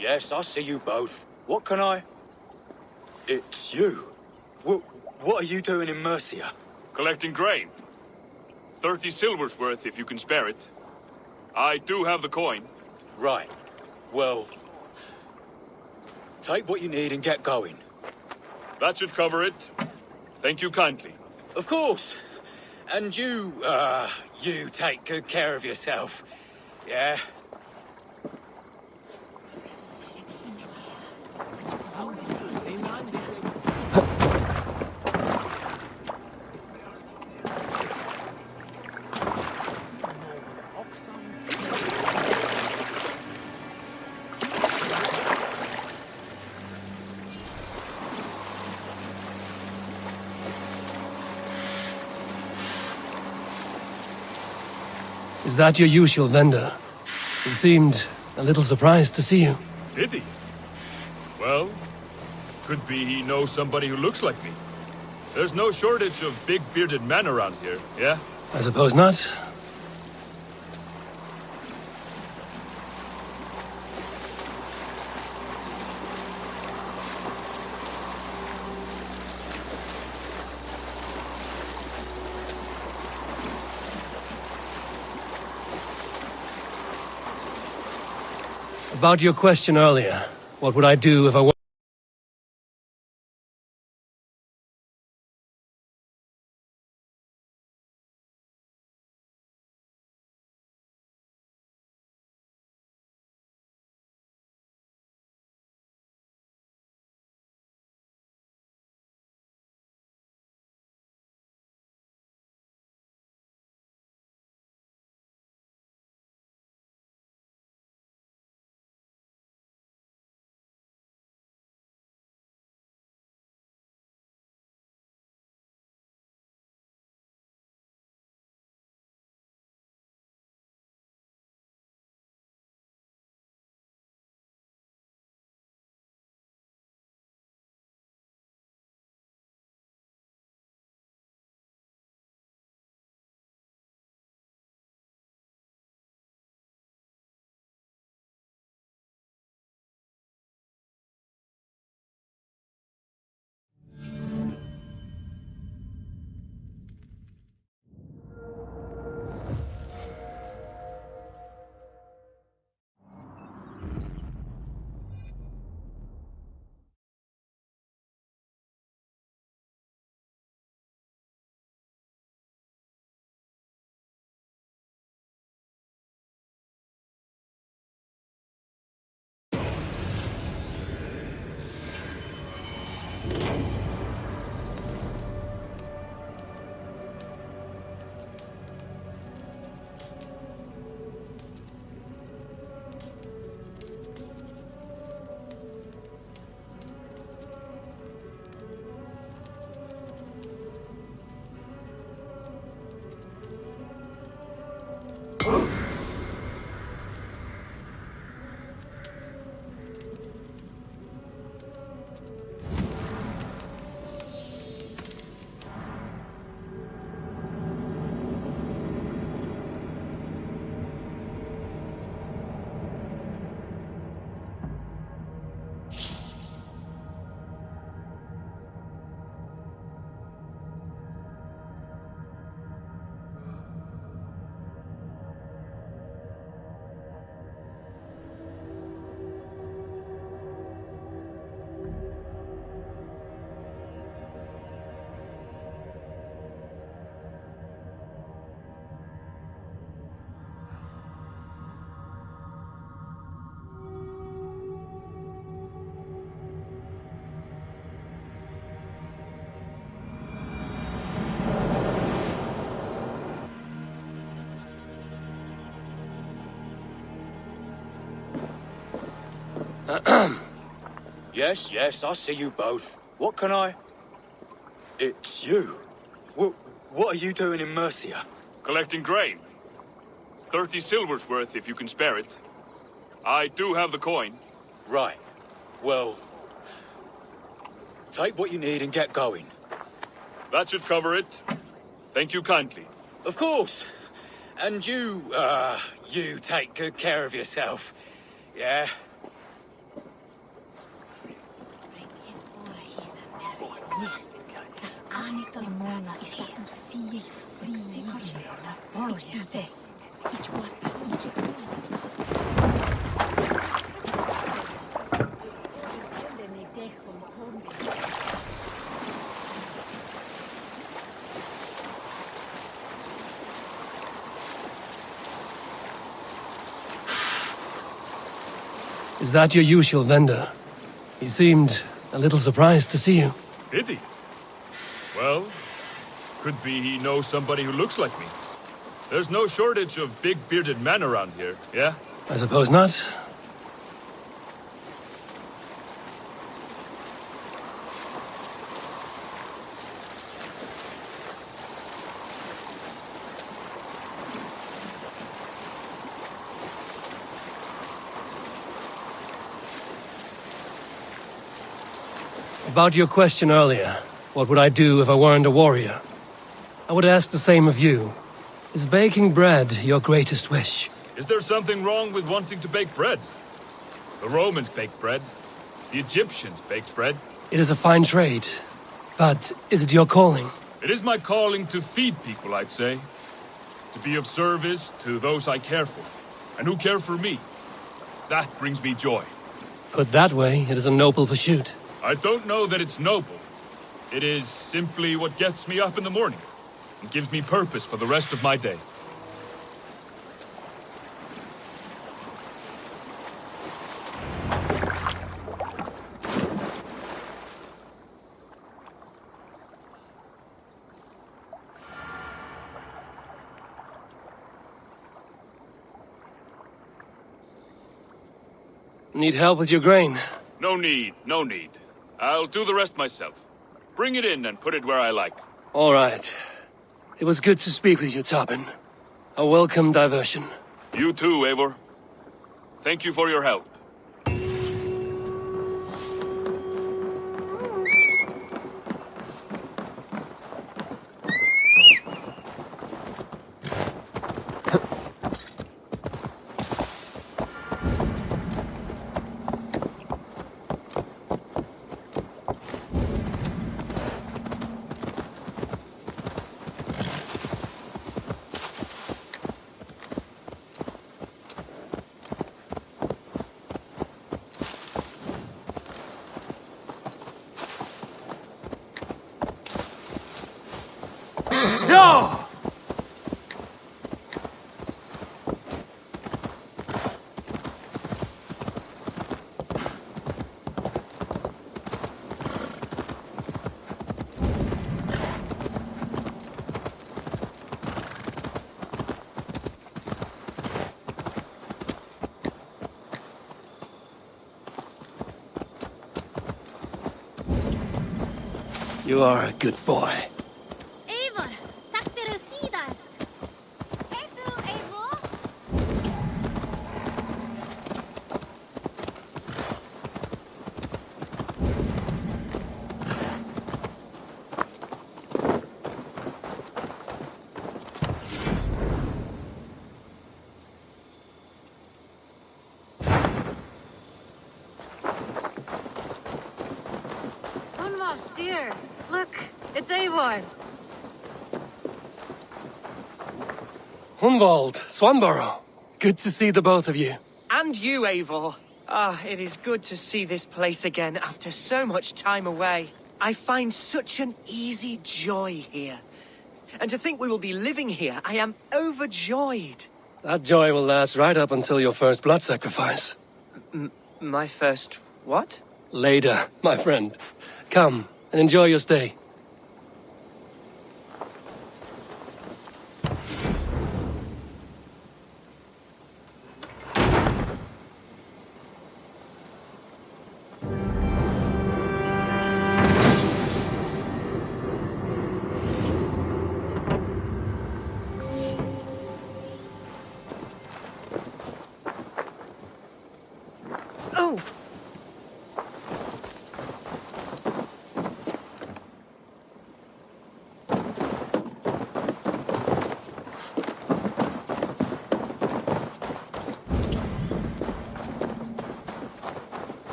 Yes, I see you both. What can I... It's you. What are you doing in Mercia? Collecting grain. 30 silver's worth if you can spare it. I do have the coin. Right. Well... take what you need and get going. That should cover it. Thank you kindly. Of course. And you take good care of yourself. Yeah? Is that your usual vendor? He seemed a little surprised to see you. Did he? Well, could be he knows somebody who looks like me. There's no shortage of big bearded men around here, yeah? I suppose not. About your question earlier, what would I do if I were... Yes, yes, I see you both. What can I... It's you. What are you doing in Mercia? Collecting grain. 30 silver's worth, if you can spare it. I do have the coin. Right. Well... take what you need and get going. That should cover it. Thank you kindly. Of course. And you take good care of yourself. Yeah? Is that your usual vendor? He seemed a little surprised to see you. Did he? Well, could be he knows somebody who looks like me. There's no shortage of big bearded men around here, yeah? I suppose not. About your question earlier, what would I do if I weren't a warrior? I would ask the same of you. Is baking bread your greatest wish? Is there something wrong with wanting to bake bread? The Romans baked bread. The Egyptians baked bread. It is a fine trade, but is it your calling? It is my calling to feed people, I'd say. To be of service to those I care for, and who care for me. That brings me joy. Put that way, it is a noble pursuit. I don't know that it's noble. It is simply what gets me up in the morning and gives me purpose for the rest of my day. Need help with your grain? No need, no need. I'll do the rest myself. Bring it in and put it where I like. All right. It was good to speak with you, Tobin. A welcome diversion. You too, Eivor. Thank you for your help. No! You are a good boy. Eivor, takk fyrir síðast. Hey þú, Eivor. Hunwald, dear. Look, it's Eivor. Hunwald, Swanborough. Good to see the both of you. And you, Eivor. Ah, it is good to see this place again after so much time away. I find such an easy joy here. And to think we will be living here, I am overjoyed. That joy will last right up until your first blood sacrifice. My first what? Later, my friend. Come and enjoy your stay.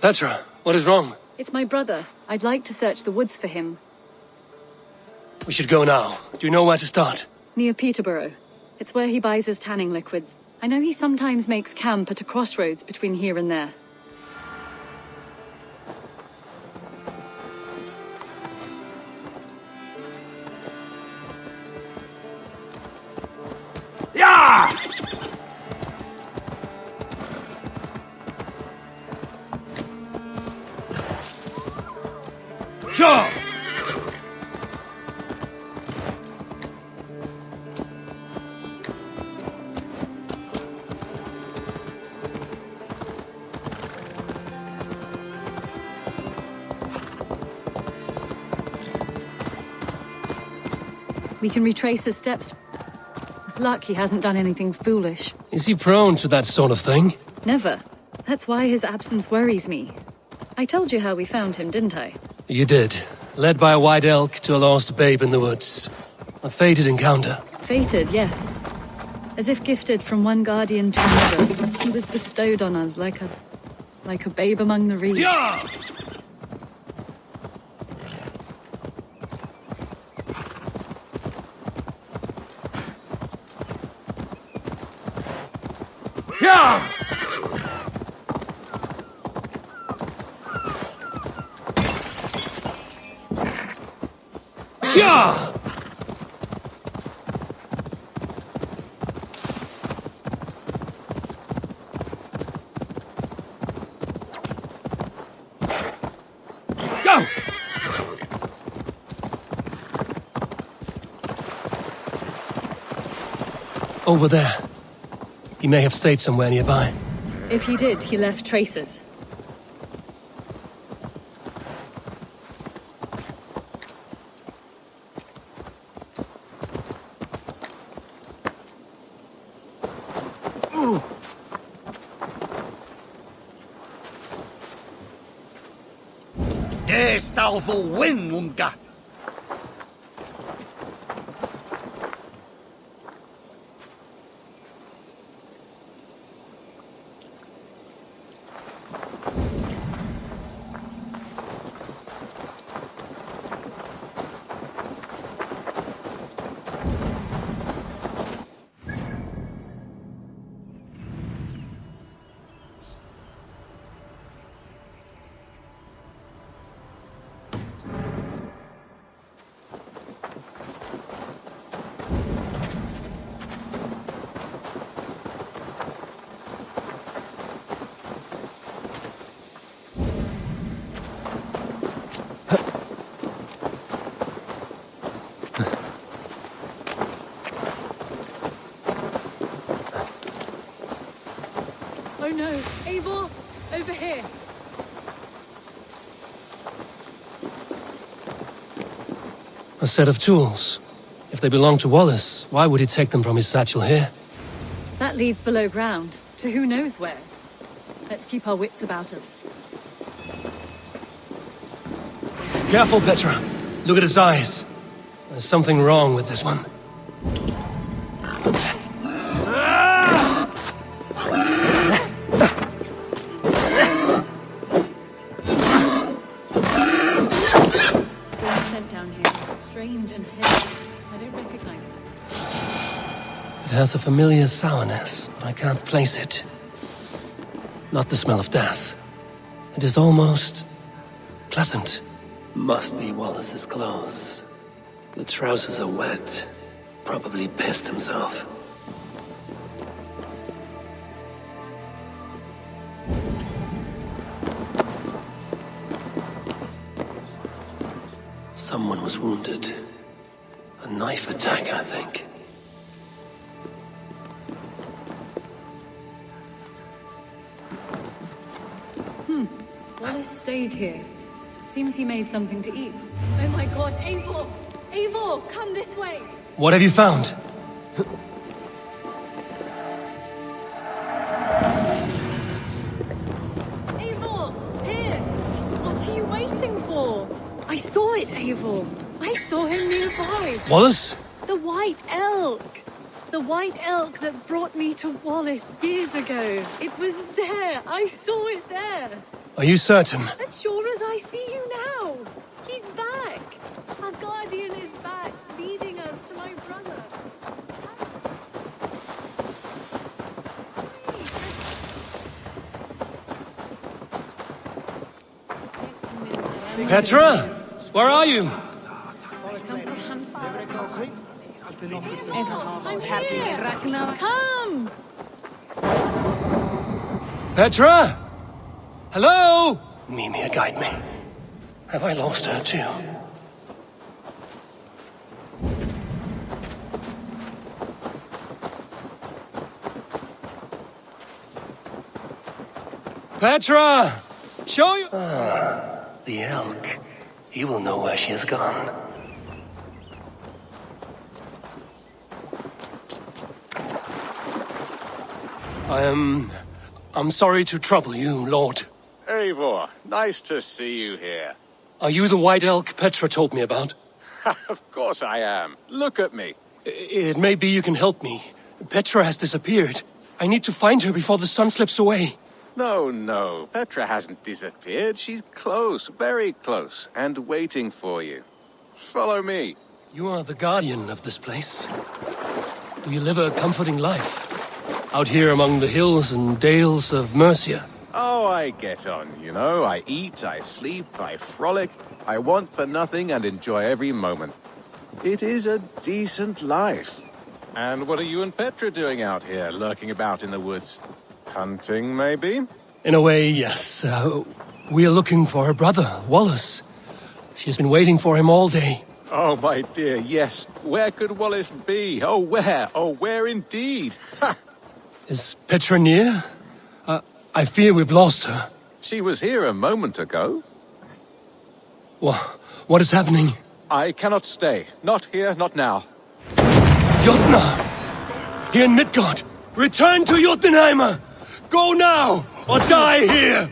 Petra, what is wrong? It's my brother. I'd like to search the woods for him. We should go now. Do you know where to start? Near Peterborough. It's where he buys his tanning liquids. I know he sometimes makes camp at a crossroads between here and there. Yeah! Sure! We can retrace his steps. With luck, he hasn't done anything foolish. Is he prone to that sort of thing? Never. That's why his absence worries me. I told you how we found him, didn't I? You did. Led by a white elk to a lost babe in the woods. A fated encounter. Fated, yes. As if gifted from one guardian to another, he was bestowed on us like a babe among the reeds. Yeah! Yeah! Yeah! Go! Over there. He may have stayed somewhere nearby. If he did, he left traces. Stalvo Winmunga. Oh no! Eivor! Over here! A set of tools. If they belong to Wallace, why would he take them from his satchel here? That leads below ground, to who knows where. Let's keep our wits about us. Careful, Petra. Look at his eyes. There's something wrong with this one. here. Strange and heavy. I don't recognize it. It has a familiar sourness, but I can't place it. Not the smell of death. It is almost pleasant. Must be Wallace's clothes. The trousers are wet. Probably pissed himself. Someone was wounded. A knife attack, I think. Wallace stayed here. Seems he made something to eat. Oh my god, Eivor! Eivor, come this way! What have you found? Eivor! Here! What are you waiting for? I saw it, Eivor. I saw him nearby. Wallace? The white elk! The white elk that brought me to Wallace years ago. It was there. I saw it there. Are you certain? As sure as I see you now. He's back. Our guardian is back, leading us to my brother. Petra? Where are you? I'm here. Come! Petra? Hello? Mimir, guide me. Have I lost her too? Petra! Show you... Ah, the elk. He will know where she has gone. I'm sorry to trouble you, Lord. Eivor, nice to see you here. Are you the white elk Petra told me about? Of course I am. Look at me. It may be you can help me. Petra has disappeared. I need to find her before the sun slips away. No. Petra hasn't disappeared. She's close, very close, and waiting for you. Follow me. You are the guardian of this place. Do you live a comforting life? Out here among the hills and dales of Mercia? Oh, I get on, you know. I eat, I sleep, I frolic. I want for nothing and enjoy every moment. It is a decent life. And what are you and Petra doing out here, lurking about in the woods? Hunting, maybe? In a way, yes. We are looking for her brother, Wallace. She's been waiting for him all day. Oh, my dear, yes. Where could Wallace be? Oh, where? Oh, where indeed? Ha! Is Petra near? I fear we've lost her. She was here a moment ago. What is happening? I cannot stay. Not here, not now. Jotnar! Here in Midgard! Return to Jotunheimer! Go now, or die here!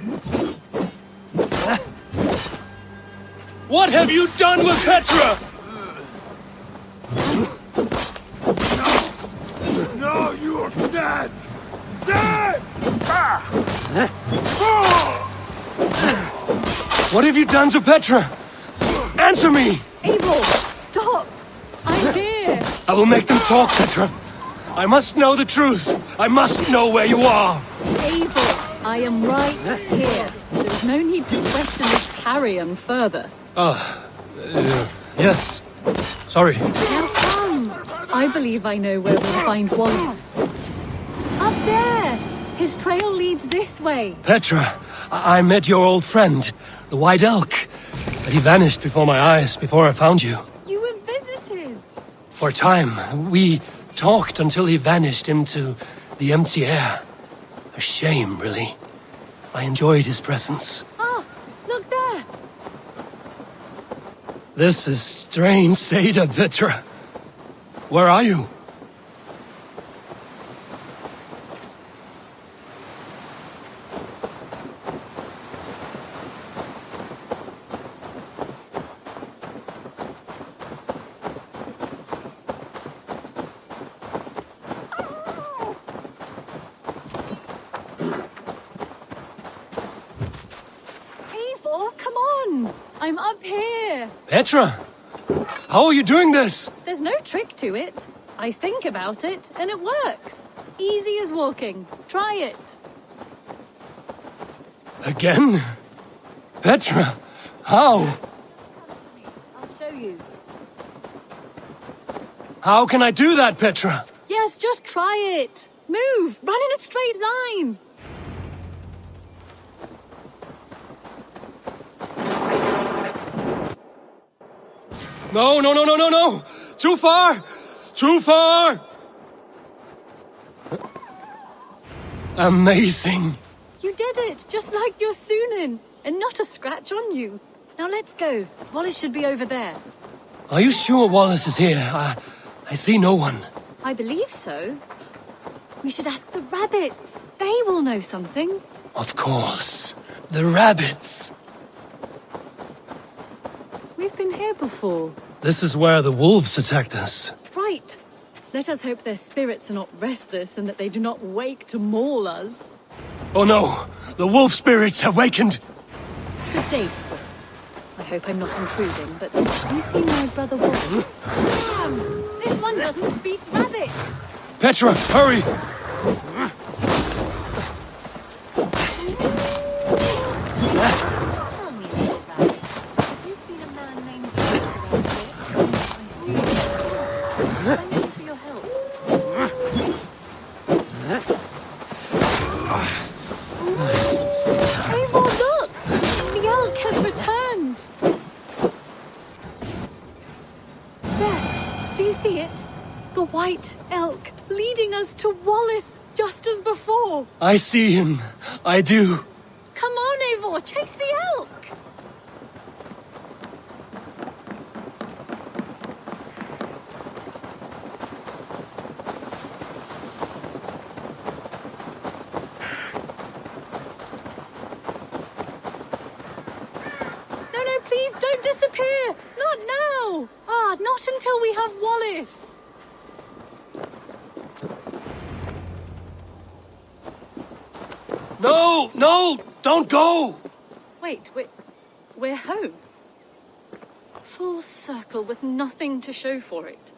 What have you done with Petra? No, you're dead! Dead! What have you done to Petra? Answer me! Eivor, stop! I'm here! I will make them talk, Petra. I must know the truth. I must know where you are. Eivor, I am right here. There's no need to question this carrion further. Yes. Sorry. Now come. I believe I know where we'll find Wallace. Up there! His trail leads this way. Petra, I met your old friend, the White Elk. But he vanished before my eyes, before I found you. You were visited. For a time, we talked until he vanished into the empty air. A shame, really. I enjoyed his presence. Ah, look there! This is strange, Seda, Petra. Where are you? Eivor, come on! I'm up here! Petra! How are you doing this? There's no trick to it. I think about it, and it works. Easy as walking. Try it. Again? Petra, how? I'll show you. How can I do that, Petra? Yes, just try it. Move. Run in a straight line. No, no, no, no, no, no! Too far! Too far! Amazing. You did it, just like your Sunan. And not a scratch on you. Now let's go. Wallace should be over there. Are you sure Wallace is here? I see no one. I believe so. We should ask the rabbits. They will know something. Of course. The rabbits. We've been here before. This is where the wolves attacked us. Right. Let us hope their spirits are not restless and that they do not wake to maul us. Oh no! The wolf spirits have wakened! Good day, Squid. I hope I'm not intruding, but you see my brother Wallace? Damn! This one doesn't speak rabbit! Petra, hurry! Tell me, little rabbit. Have you seen a man named Wallace around here? I see. Thank you for your help. Eivor, look! The elk has returned! There! Do you see it? The white elk leading us to Wallace, just as before! I see him. I do. Come on, Eivor, chase the elk! No, please don't disappear! Not now! Not until we have Wallace! No! No! Don't go! Wait, we're home. Full circle with nothing to show for it.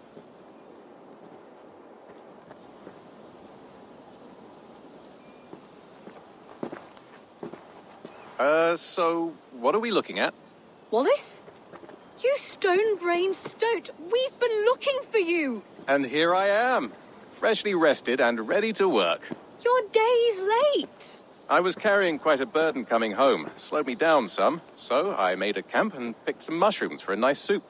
So what are we looking at? Wallace? You stone-brained stoat! We've been looking for you! And here I am, freshly rested and ready to work. You're days late! I was carrying quite a burden coming home. Slowed me down some, so I made a camp and picked some mushrooms for a nice soup.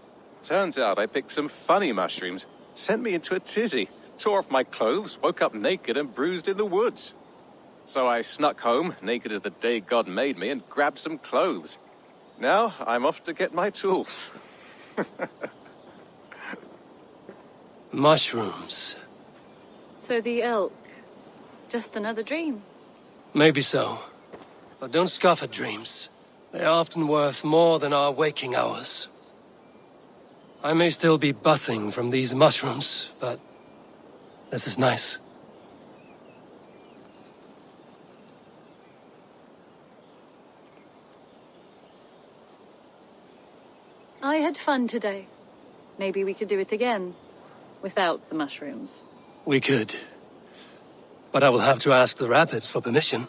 Turns out I picked some funny mushrooms. Sent me into a tizzy. Tore off my clothes, woke up naked and bruised in the woods. So I snuck home, naked as the day God made me, and grabbed some clothes. Now I'm off to get my tools. Mushrooms. So the elk, just another dream? Maybe so. But don't scoff at dreams. They are often worth more than our waking hours. I may still be buzzing from these mushrooms, but this is nice. I had fun today. Maybe we could do it again, without the mushrooms. We could. But I will have to ask the rabbits for permission.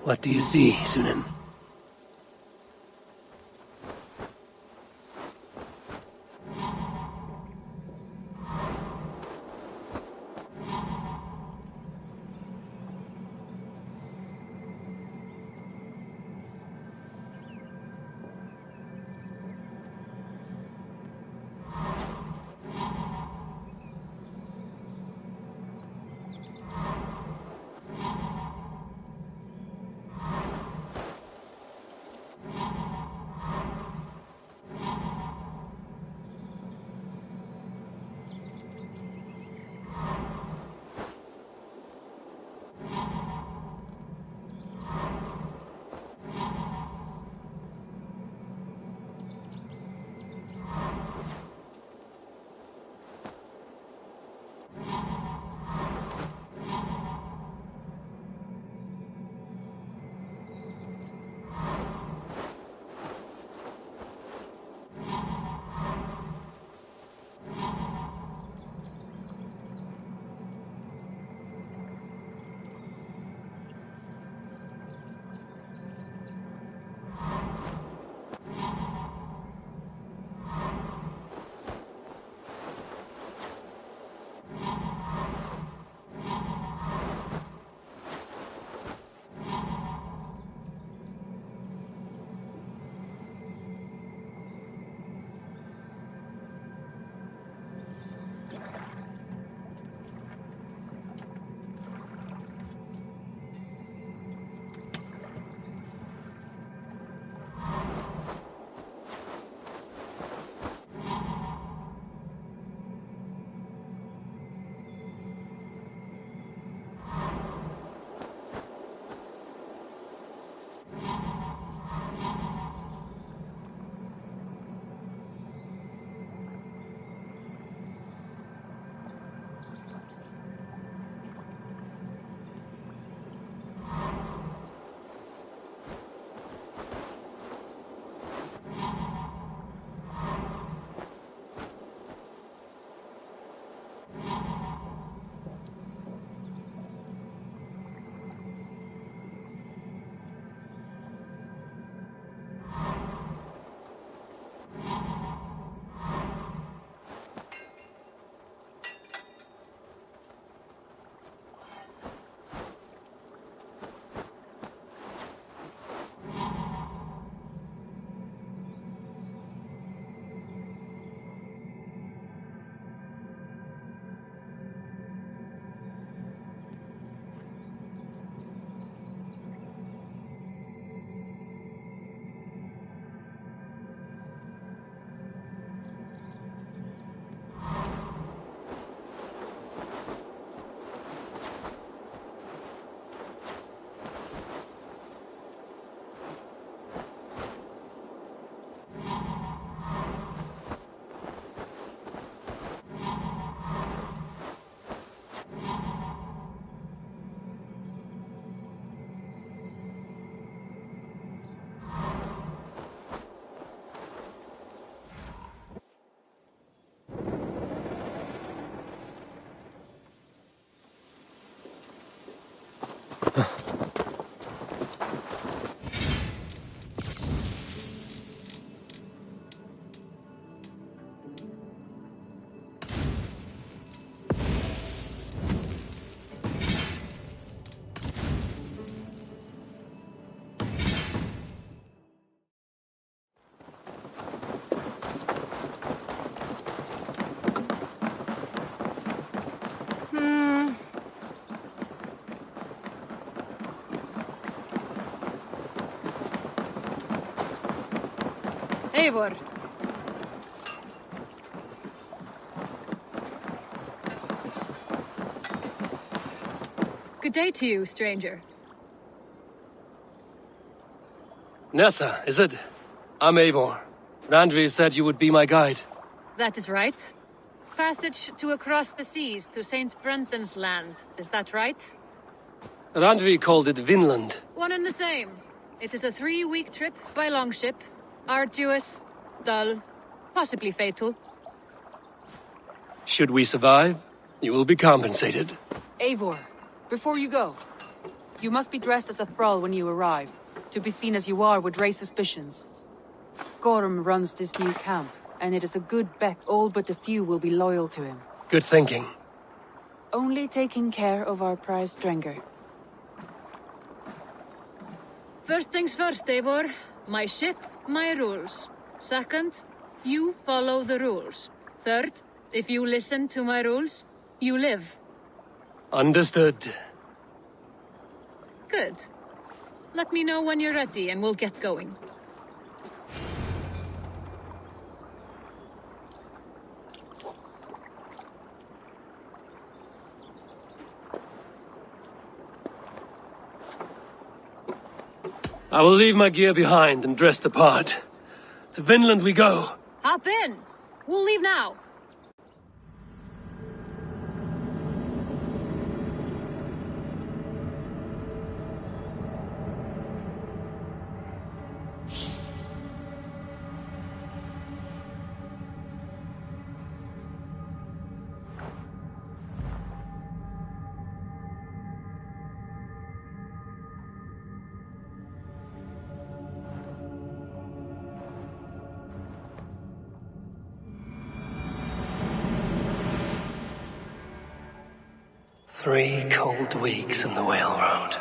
What do you see, Sunan? Eivor. Good day to you, stranger. Nessa, is it? I'm Eivor. Randvi said you would be my guide. That is right. Passage to across the seas to St. Brenton's land, is that right? Randvi called it Vinland. One and the same. It is a 3-week trip by longship. Arduous, dull, possibly fatal. Should we survive, you will be compensated. Eivor, before you go, You must be dressed as a thrall when you arrive. To be seen as you are would raise suspicions. Gorm runs this new camp, and it is a good bet all but a few will be loyal to him. Good thinking. Only taking care of our prize Strenger. First things first, Eivor. My ship, my rules. Second, you follow the rules. Third, if you listen to my rules, you live. Understood. Good. Let me know when you're ready and we'll get going. I will leave my gear behind and dress the part. To Vinland we go. Hop in. We'll leave now. Three cold weeks in the Whale Road.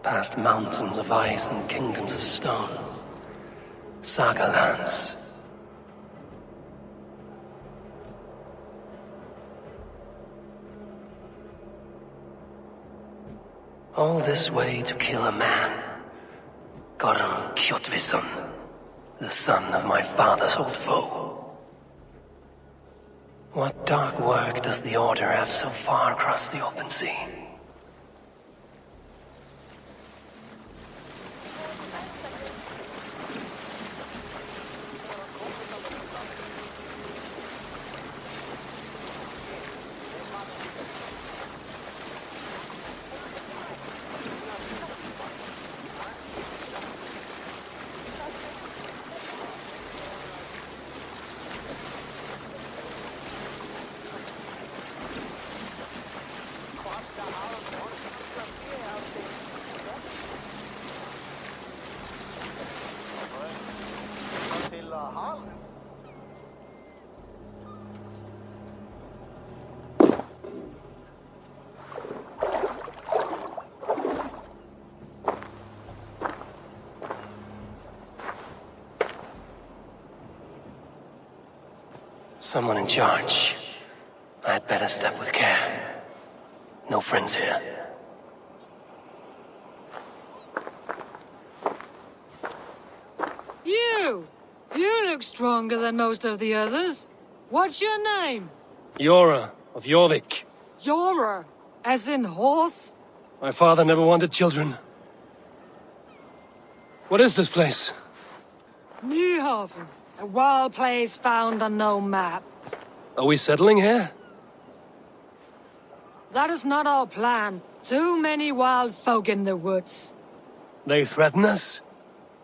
Past mountains of ice and kingdoms of stone. Saga lands. All this way to kill a man. Gorm Kjotvisson, the son of my father's old foe. What dark work does the Order have so far across the open sea? Someone in charge. I had better step with care. No friends here. You! You look stronger than most of the others. What's your name? Yora of Jorvik. Yora, as in horse? My father never wanted children. What is this place? Newhaven, a wild place found on no map. Are we settling here? That is not our plan. Too many wild folk in the woods. They threaten us?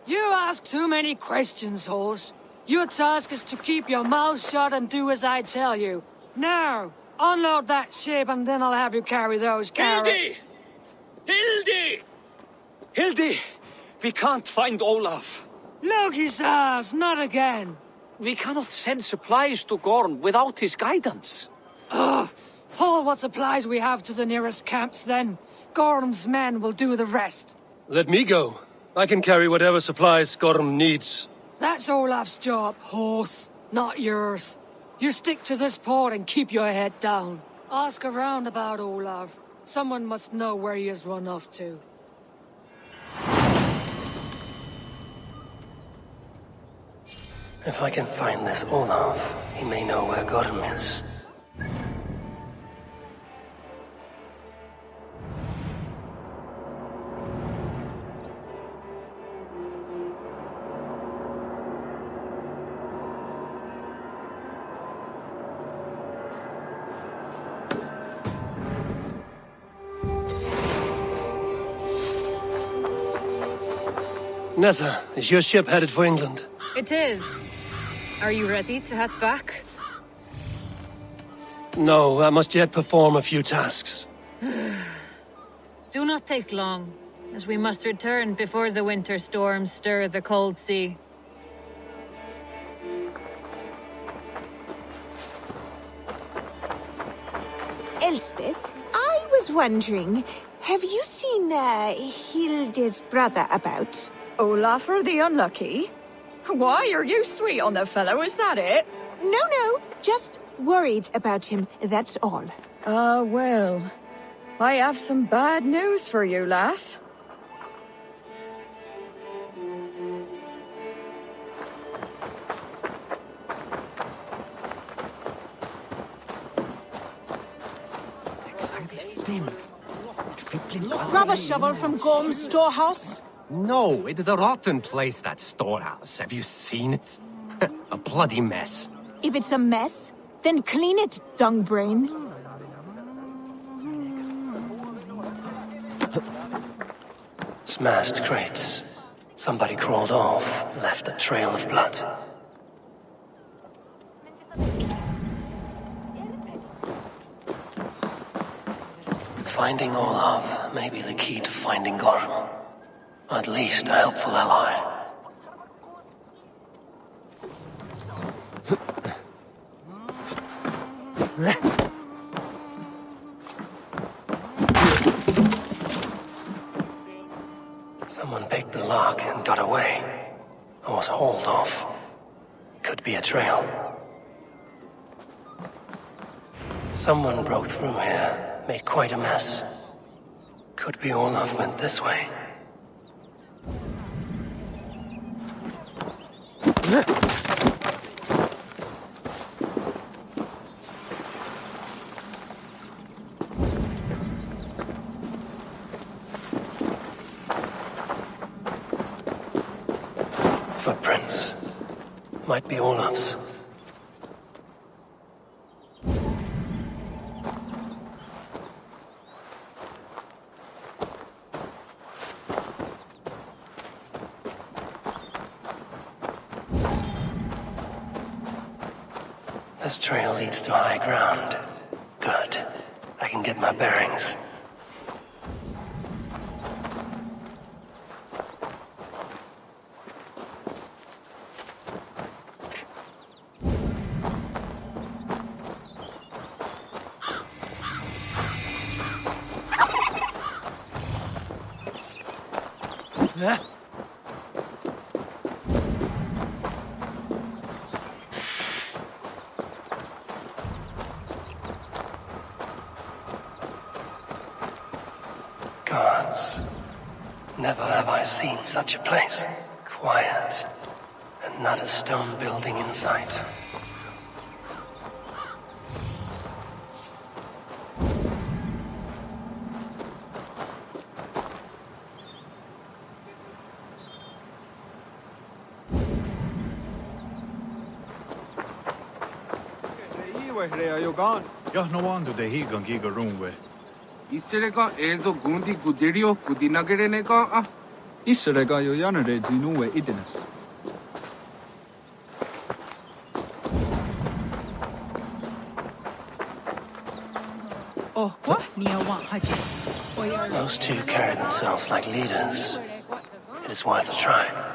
You ask too many questions, horse. Your task is to keep your mouth shut and do as I tell you. Now, unload that ship and then I'll have you carry those carrots. Hildi! Hildi! We can't find Olaf. Look, his ass, not again. We cannot send supplies to Gorm without his guidance. Ugh! Haul what supplies we have to the nearest camps then. Gorm's men will do the rest. Let me go. I can carry whatever supplies Gorm needs. That's Olaf's job, horse, not yours. You stick to this port and keep your head down. Ask around about Olaf. Someone must know where he has run off to. If I can find this Olaf, he may know where Gorm is. Nessa, is your ship headed for England? It is. Are you ready to head back? No, I must yet perform a few tasks. Do not take long, as we must return before the winter storms stir the cold sea. Elspeth, I was wondering, have you seen Hilde's brother about? Olafur the Unlucky? Why are you sweet on the fellow, is that it? No, just worried about him, that's all. Well, I have some bad news for you, lass. Grab a shovel from Gorm's storehouse. No, it is a rotten place, that storehouse. Have you seen it? A bloody mess. If it's a mess, then clean it, dung brain. Smashed crates. Somebody crawled off, left a trail of blood. Finding Olaf may be the key to finding Gorm. At least a helpful ally. Someone picked the lock and got away. I was hauled off. Could be a trail. Someone broke through here, made quite a mess. Could be Olaf went this way. Footprints. Might be Olaf's. This trail leads to high ground. Good. I can get my bearings. Gods. Never have I seen such a place. Quiet. And not a stone building in sight. Ja, no wonder they he gon' giga room with. Isrega ezo gundi gudirio gudinagerenega ah. Isrega jo janere zinue idines. Oh, what? Those two carry themselves like leaders. It is worth a try.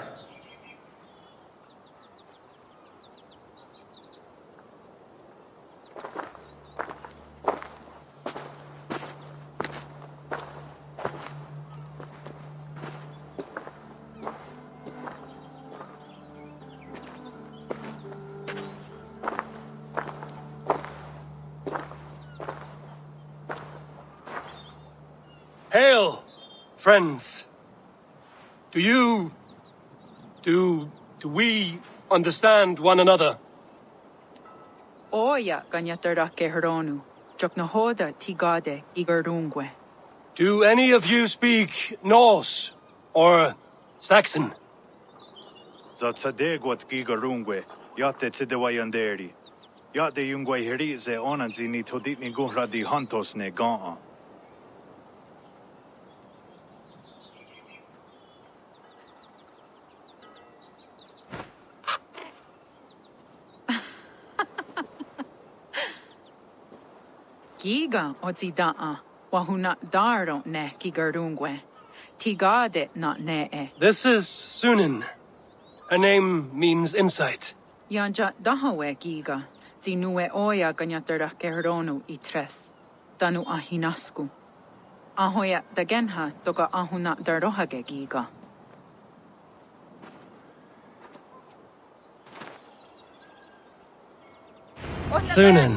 Hail, friends. Do we understand one another? Oya ganyatarda keheronu. Joknahoda tigade igarungwe. Do any of you speak Norse or Saxon? Zatsadegwat giga rungwe. Yate tidewayanderi. Yate yungwe herize onanzini toditni gunradi hantos ne gaa. Giga oti da'a, wahuna daro ne ki gardungwe. Tigade not ne. This is Sunin. Her name means insight. Yanja dahawe giga, zinue oya ganyatera geronu I tres. Danu ahinasku. Ahoya dagenha toga ahuna darohage giga. Sunin,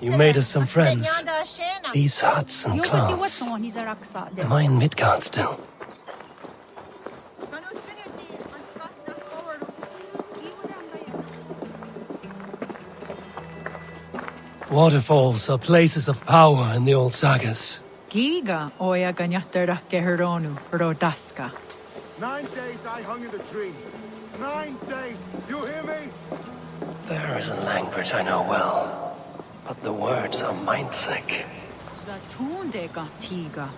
you made us some friends. These huts and clothes. Am I in Midgard still? Waterfalls are places of power in the old sagas. Giga oya ganyatera geronu rodaska. 9 days I hung in the tree. 9 days. You hear me? There is a language I know well, but the words are mind-sick. Zatunde ga tiga,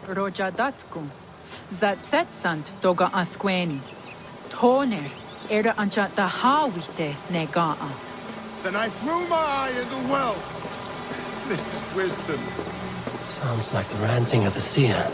rojadatku, zatsetsant doga asqueni, toner, era ancha da hawite negaa. Then I threw my eye in the well. This is wisdom. Sounds like the ranting of the seer.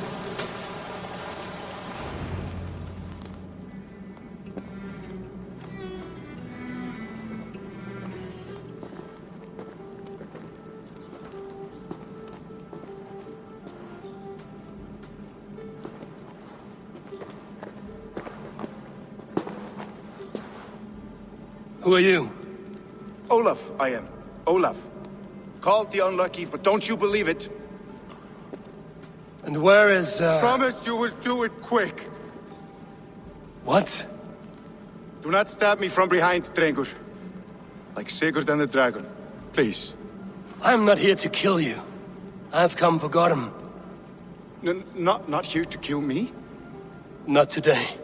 Who are you? Olaf, I am. Olaf. Called the unlucky, but don't you believe it? And where is, Promise you will do it quick. What? Do not stab me from behind, Drengur. Like Sigurd and the dragon. Please. I'm not here to kill you. I've come for Gorm. Not here to kill me? Not today.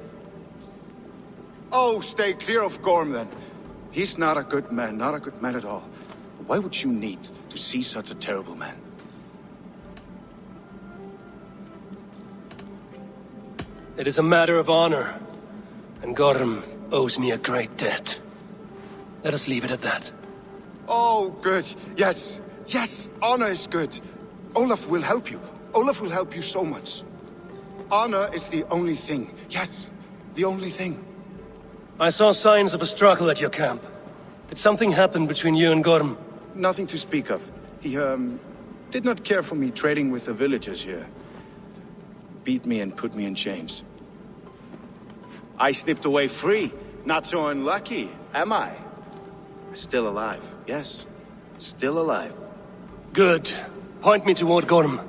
Oh, stay clear of Gorm, then. He's not a good man, not a good man at all. Why would you need to see such a terrible man? It is a matter of honor, and Gorm owes me a great debt. Let us leave it at that. Oh, good. Yes. Yes, honor is good. Olaf will help you. Olaf will help you so much. Honor is the only thing. Yes, the only thing. I saw signs of a struggle at your camp. Did something happen between you and Gorm? Nothing to speak of. He, did not care for me trading with the villagers here. Beat me and put me in chains. I slipped away free. Not so unlucky, am I? Still alive, yes. Still alive. Good. Point me toward Gorm.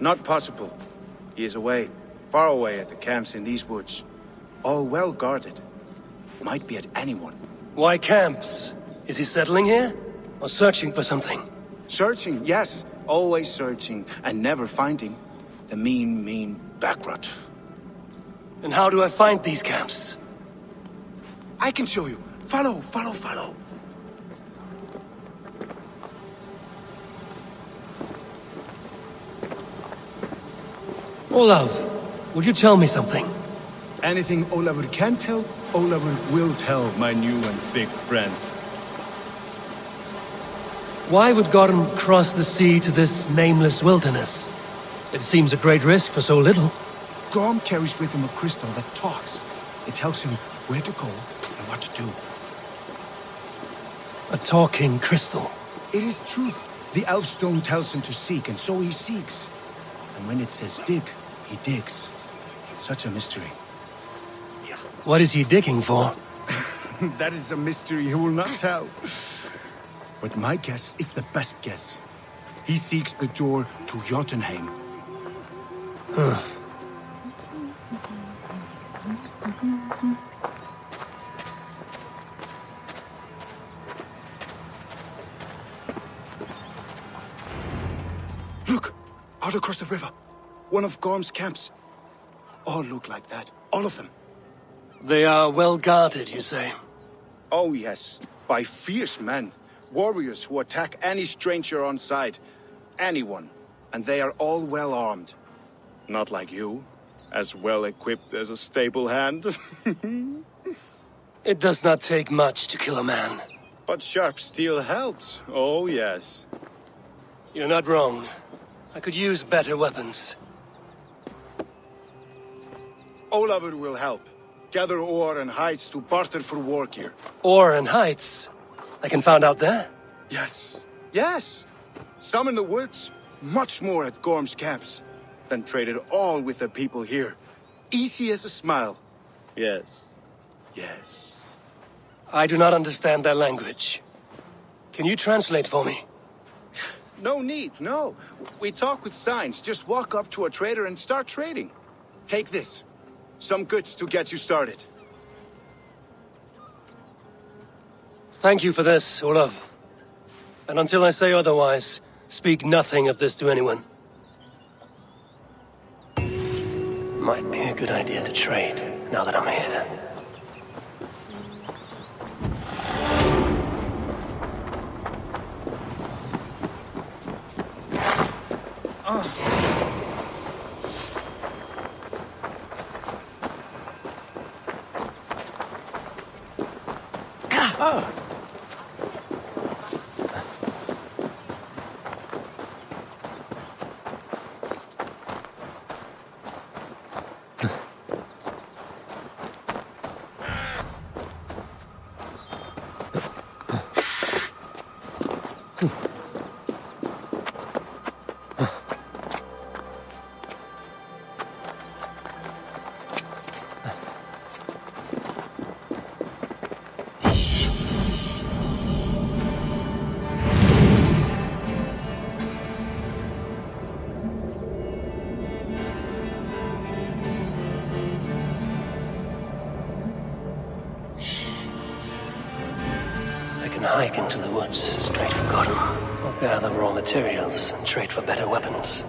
Not possible. He is away. Far away at the camps in these woods. All well guarded. Might be at anyone. Why camps? Is he settling here? Or searching for something? Searching, yes. Always searching, and never finding. The mean backrot. And how do I find these camps? I can show you. Follow, follow, follow. Olav, would you tell me something? Anything Olavur can tell, Olavur will tell, my new and big friend. Why would Gorm cross the sea to this nameless wilderness? It seems a great risk for so little. Gorm carries with him a crystal that talks. It tells him where to go and what to do. A talking crystal. It is truth. The elf stone tells him to seek, and so he seeks. And when it says dig, he digs. Such a mystery. What is he digging for? That is a mystery he will not tell. But my guess is the best guess. He seeks the door to Jotunheim. Look! Out across the river. One of Gorm's camps. All look like that. All of them. They are well guarded, you say? Oh, yes. By fierce men. Warriors who attack any stranger on sight. Anyone. And they are all well armed. Not like you. As well equipped as a stable hand. It does not take much to kill a man. But sharp steel helps. Oh, yes. You're not wrong. I could use better weapons. Olafur will help. Gather ore and hides to barter for war gear. Ore and heights? I can find out there? Yes. Yes! Some in the woods, much more at Gorm's camps. Then traded all with the people here. Easy as a smile. Yes. Yes. I do not understand their language. Can you translate for me? No need, no. We talk with signs. Just walk up to a trader and start trading. Take this. Some goods to get you started. Thank you for this, Olaf. And until I say otherwise, speak nothing of this to anyone. Might be a good idea to trade, now that I'm here. Hike into the woods straight for Gorm, or gather raw materials and trade for better weapons.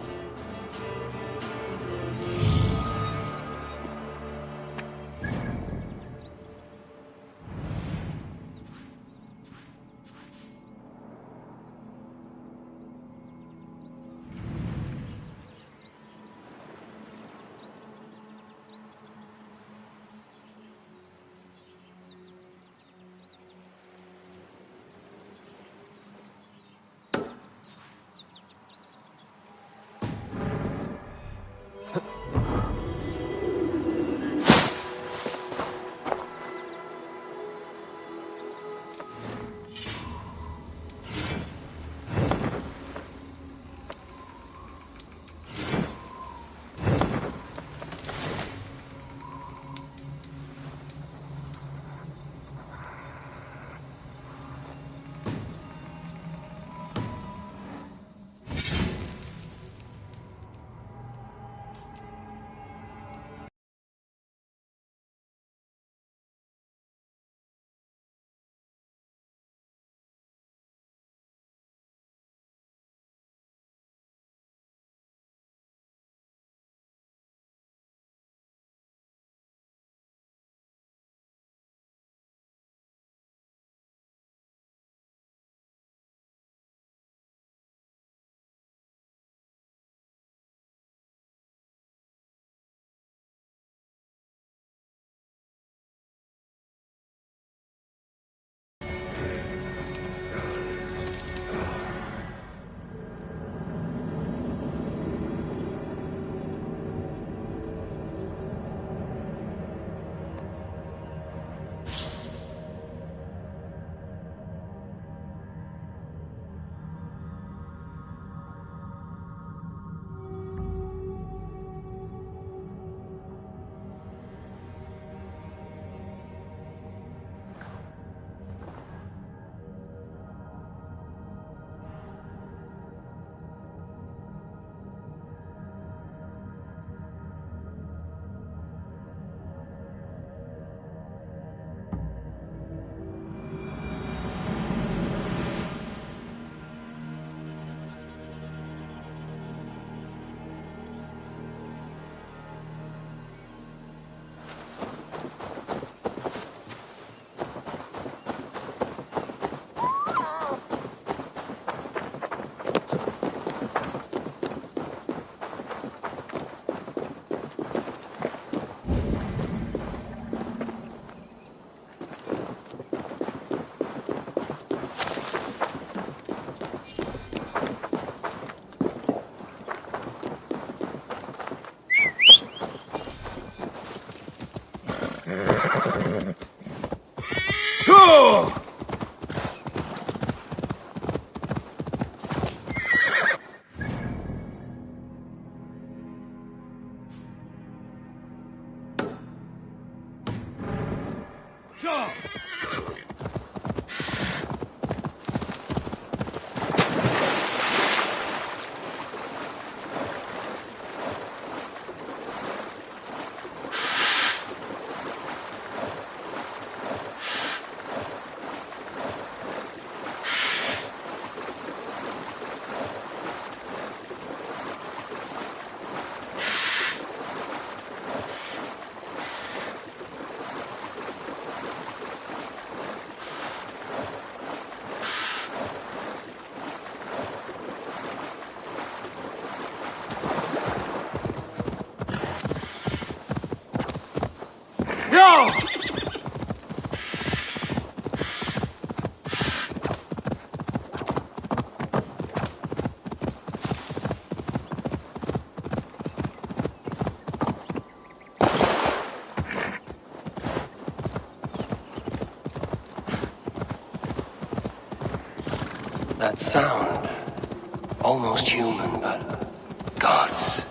That sound. Almost human, but gods.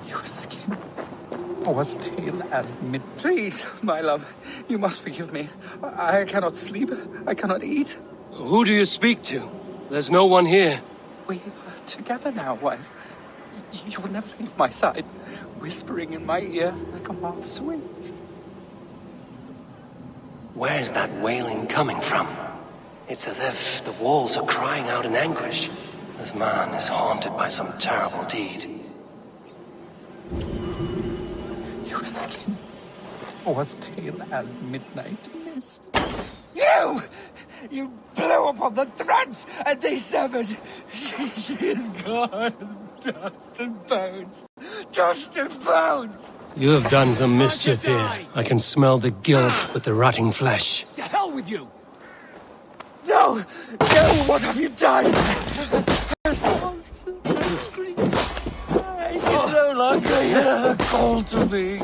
Your skin was pale as mid. Please, my love, you must forgive me. I cannot sleep. I cannot eat. Who do you speak to? There's no one here. We are together now, wife. You will never leave my side, whispering in my ear like a moth's wings. Where's that wailing coming from? It's as if the walls are crying out in anguish. This man is haunted by some terrible deed. Your skin was pale as midnight mist. You! You blew upon the threads, and they severed. She is gone. Dust and bones. Dust and bones! You have done some mischief here. I can smell the guilt with the rotting flesh. To hell with you! No! No! What have you done? Her sobs, her screams. I can no longer hear her call to me.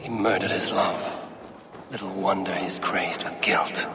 He murdered his love. Little wonder he's crazed with guilt.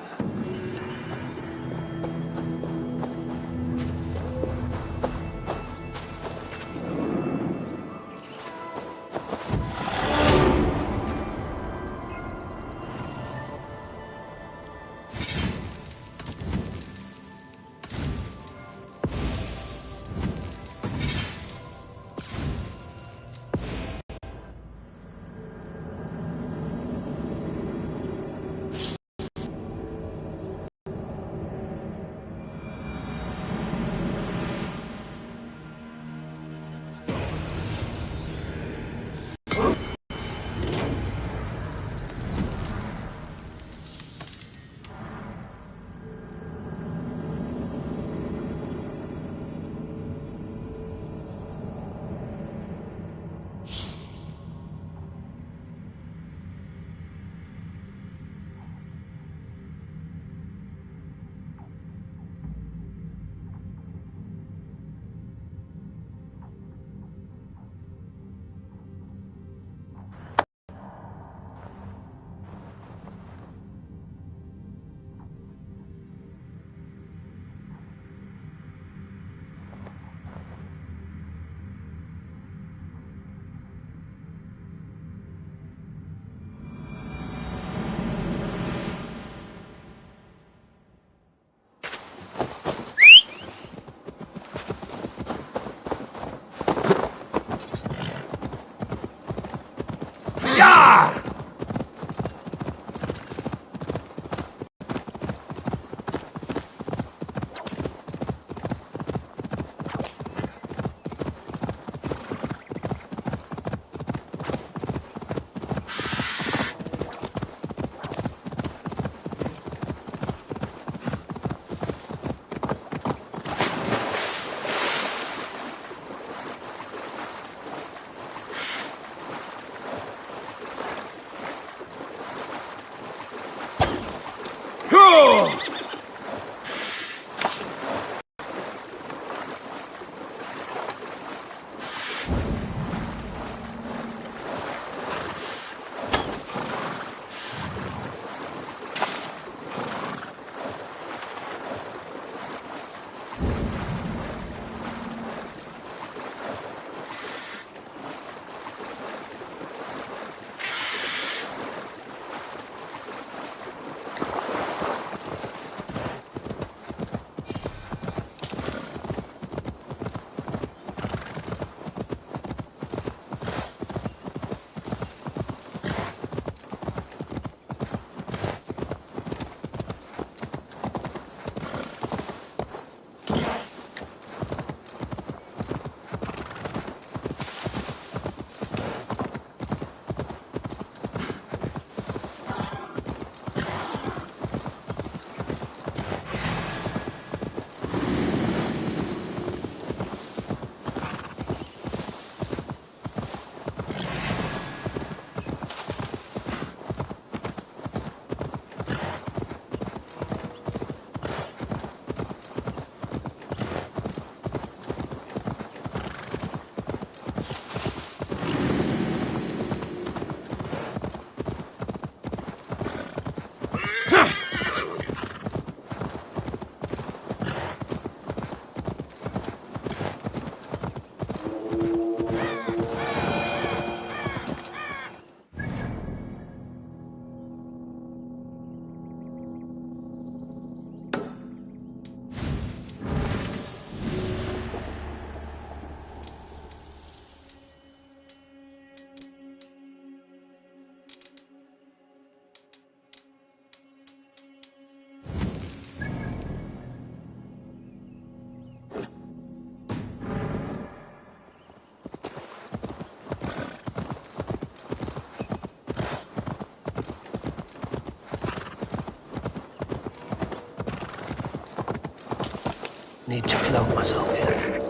need to cloak myself here.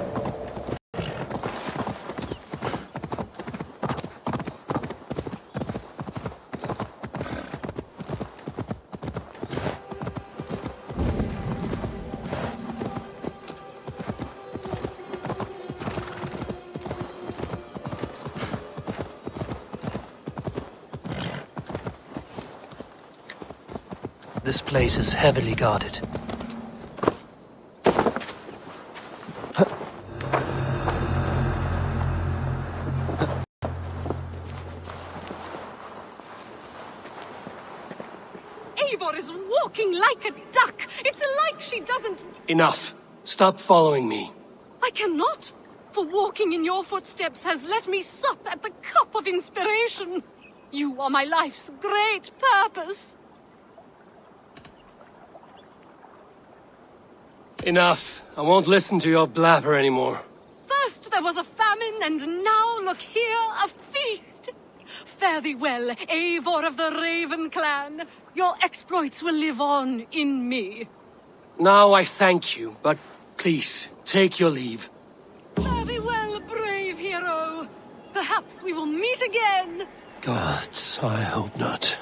This place is heavily guarded. Eivor is walking like a duck. It's like she doesn't... Enough! Stop following me. I cannot. For walking in your footsteps has let me sup at the cup of inspiration. You are my life's great purpose. Enough. I won't listen to your blabber anymore. First there was a famine, and now look here, a feast. Fare thee well, Eivor of the Raven clan. Your exploits will live on in me. Now I thank you, but please, take your leave. Fare thee well, brave hero. Perhaps we will meet again. Gods, I hope not.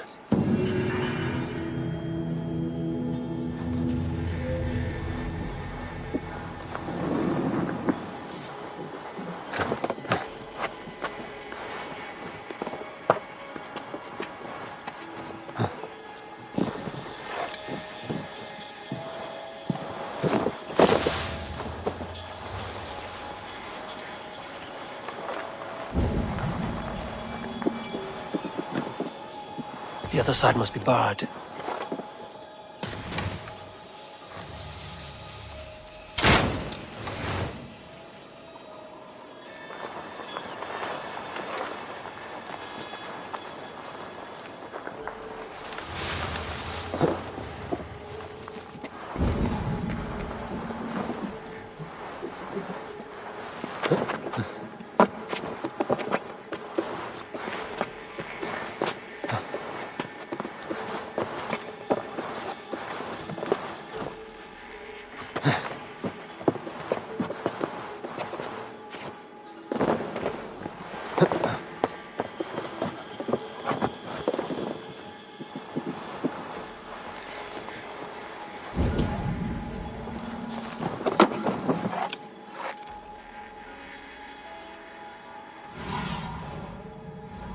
The other side must be barred.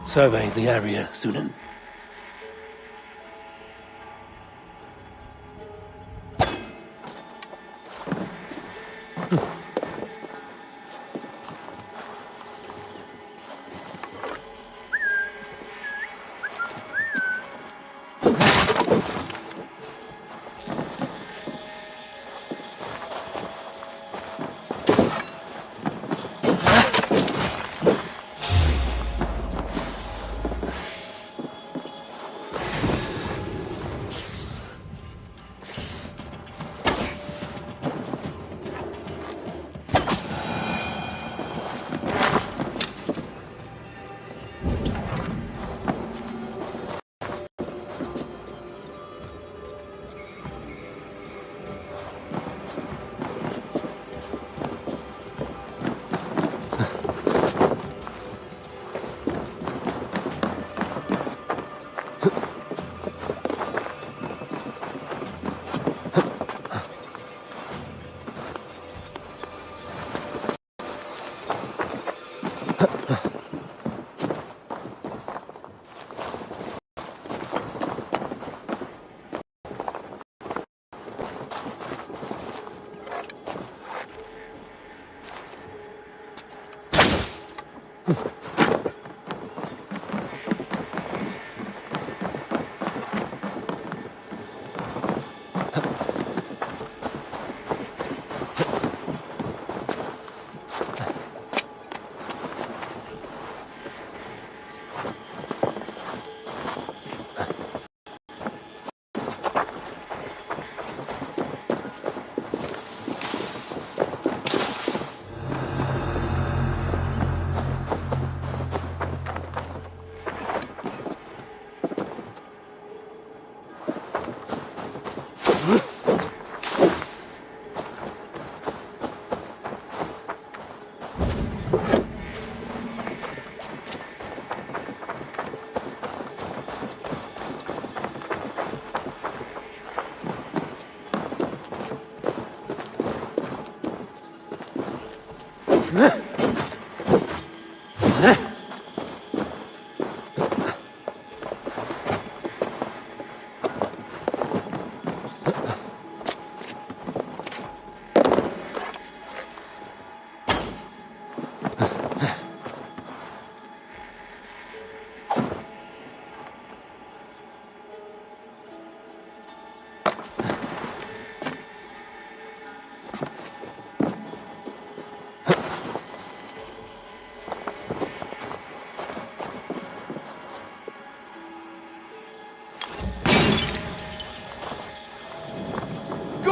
Survey the area, Sunan.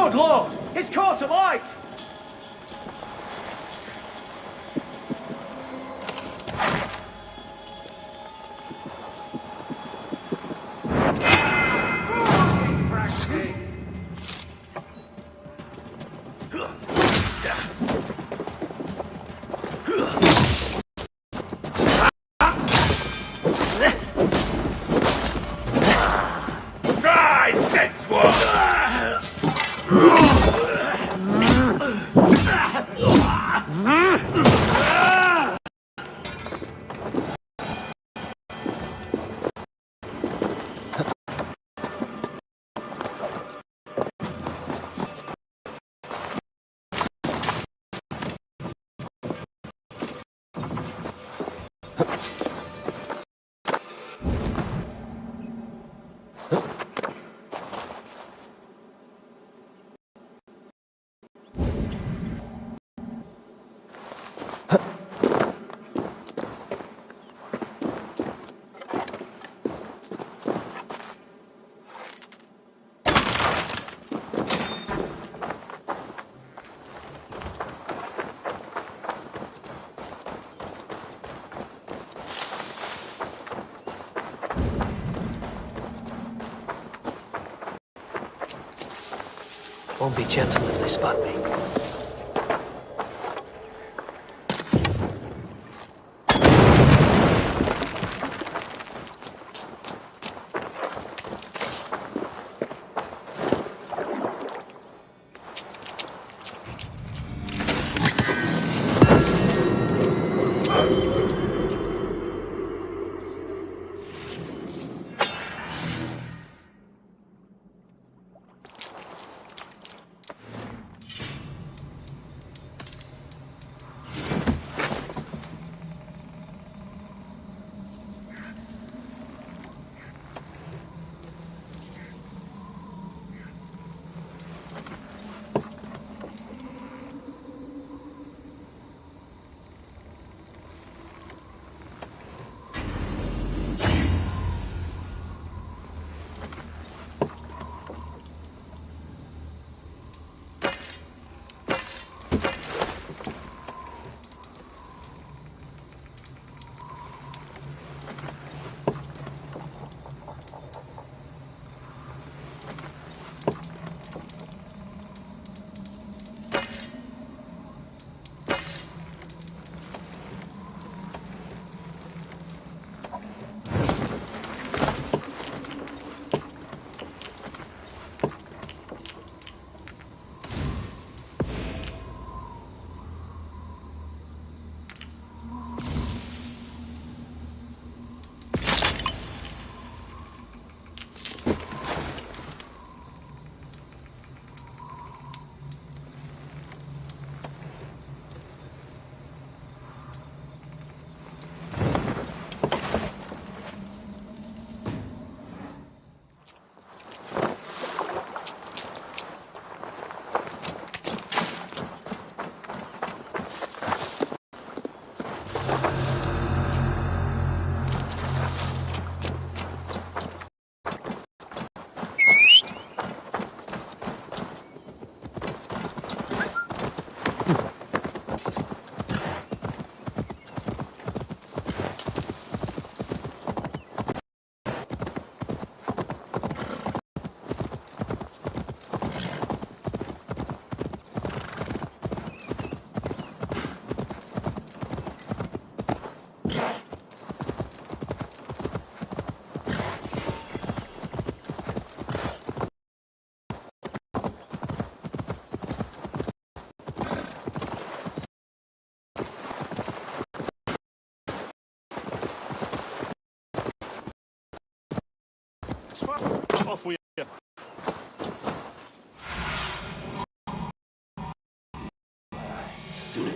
Good lord! It's caught alight! Won't be gentle if they spot me. Off with you. Soon.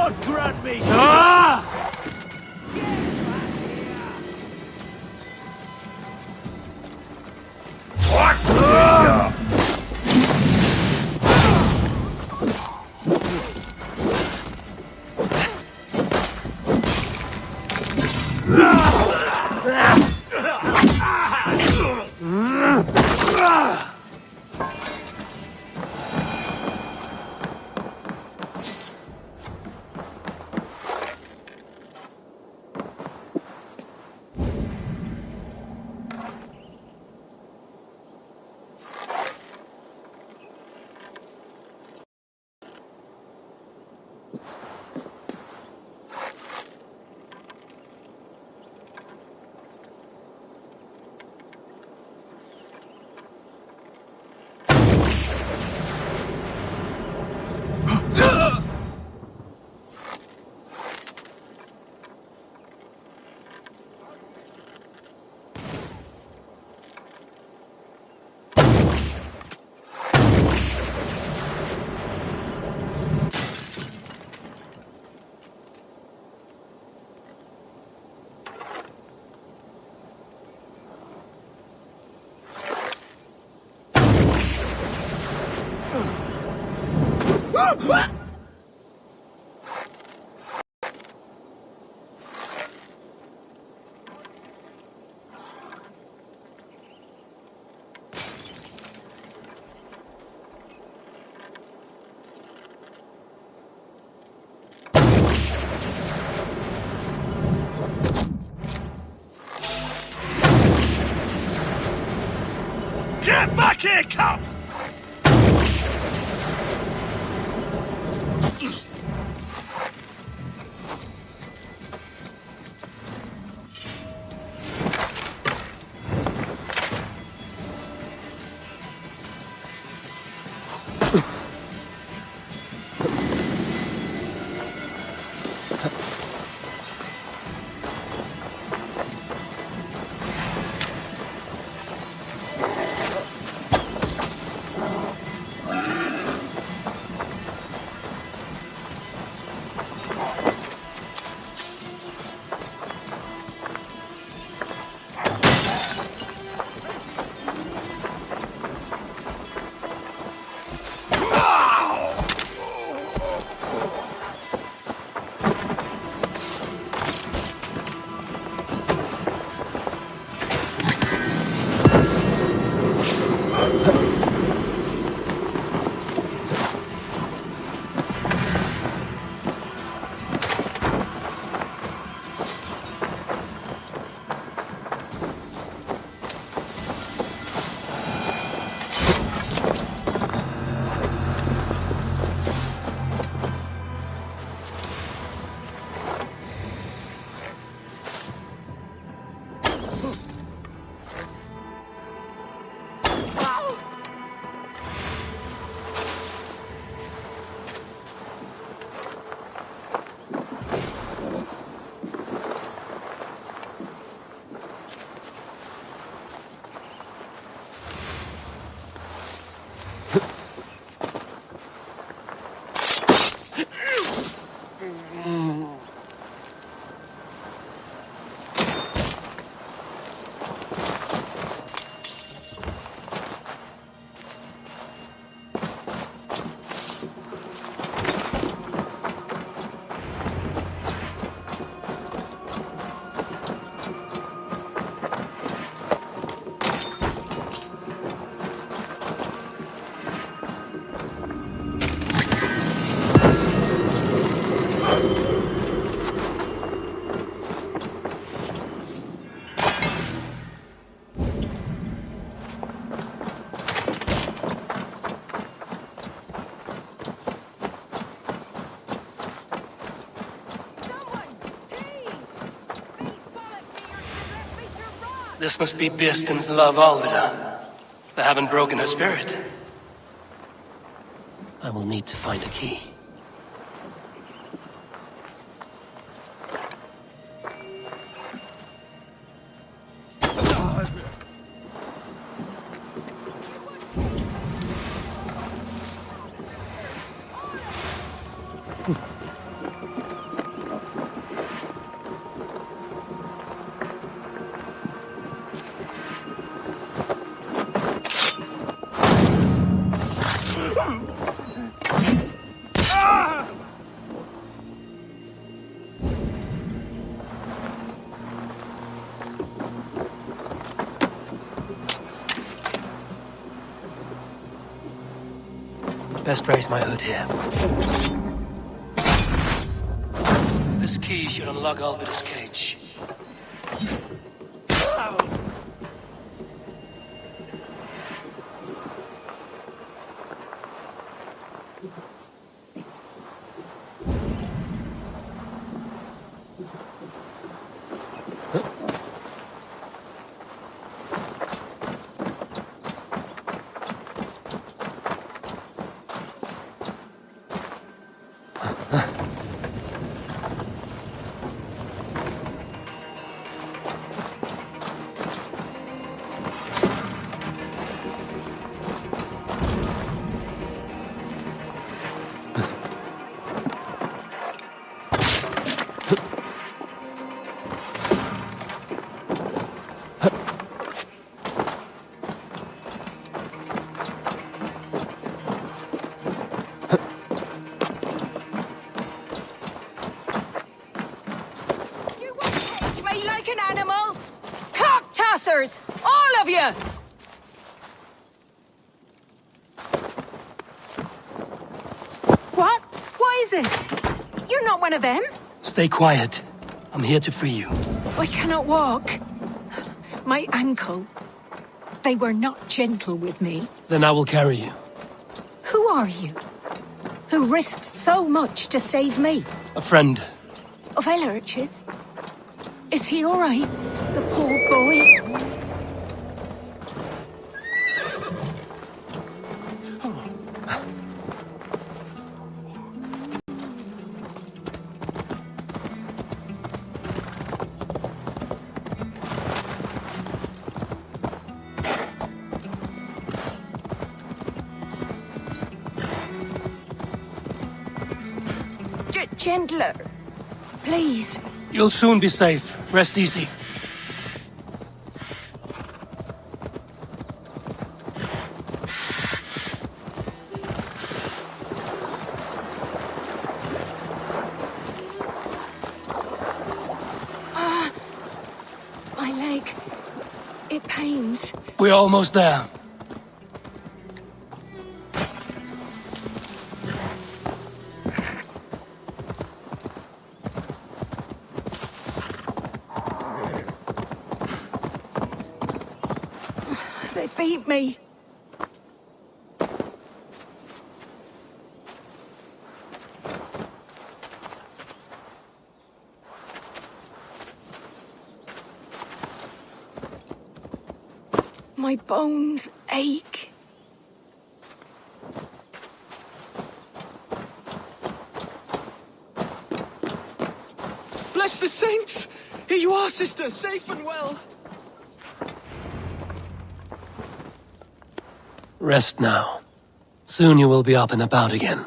God grant me! Get back here, cop! This must be Birston's love Alvida. They haven't broken her spirit. I will need to find a key. Best raise my hood here. This key should unlock Alvida's cage. All of you! What? What is this? You're not one of them? Stay quiet. I'm here to free you. I cannot walk. My ankle. They were not gentle with me. Then I will carry you. Who are you? Who risked so much to save me? A friend. Of Elrich's? Is he all right? The poor boy? Gentler. Please. You'll soon be safe. Rest easy. My leg. It pains. We're almost there. They beat me. My bones ache. Bless the saints! Here you are, sister, safe and well. Rest now. Soon you will be up and about again.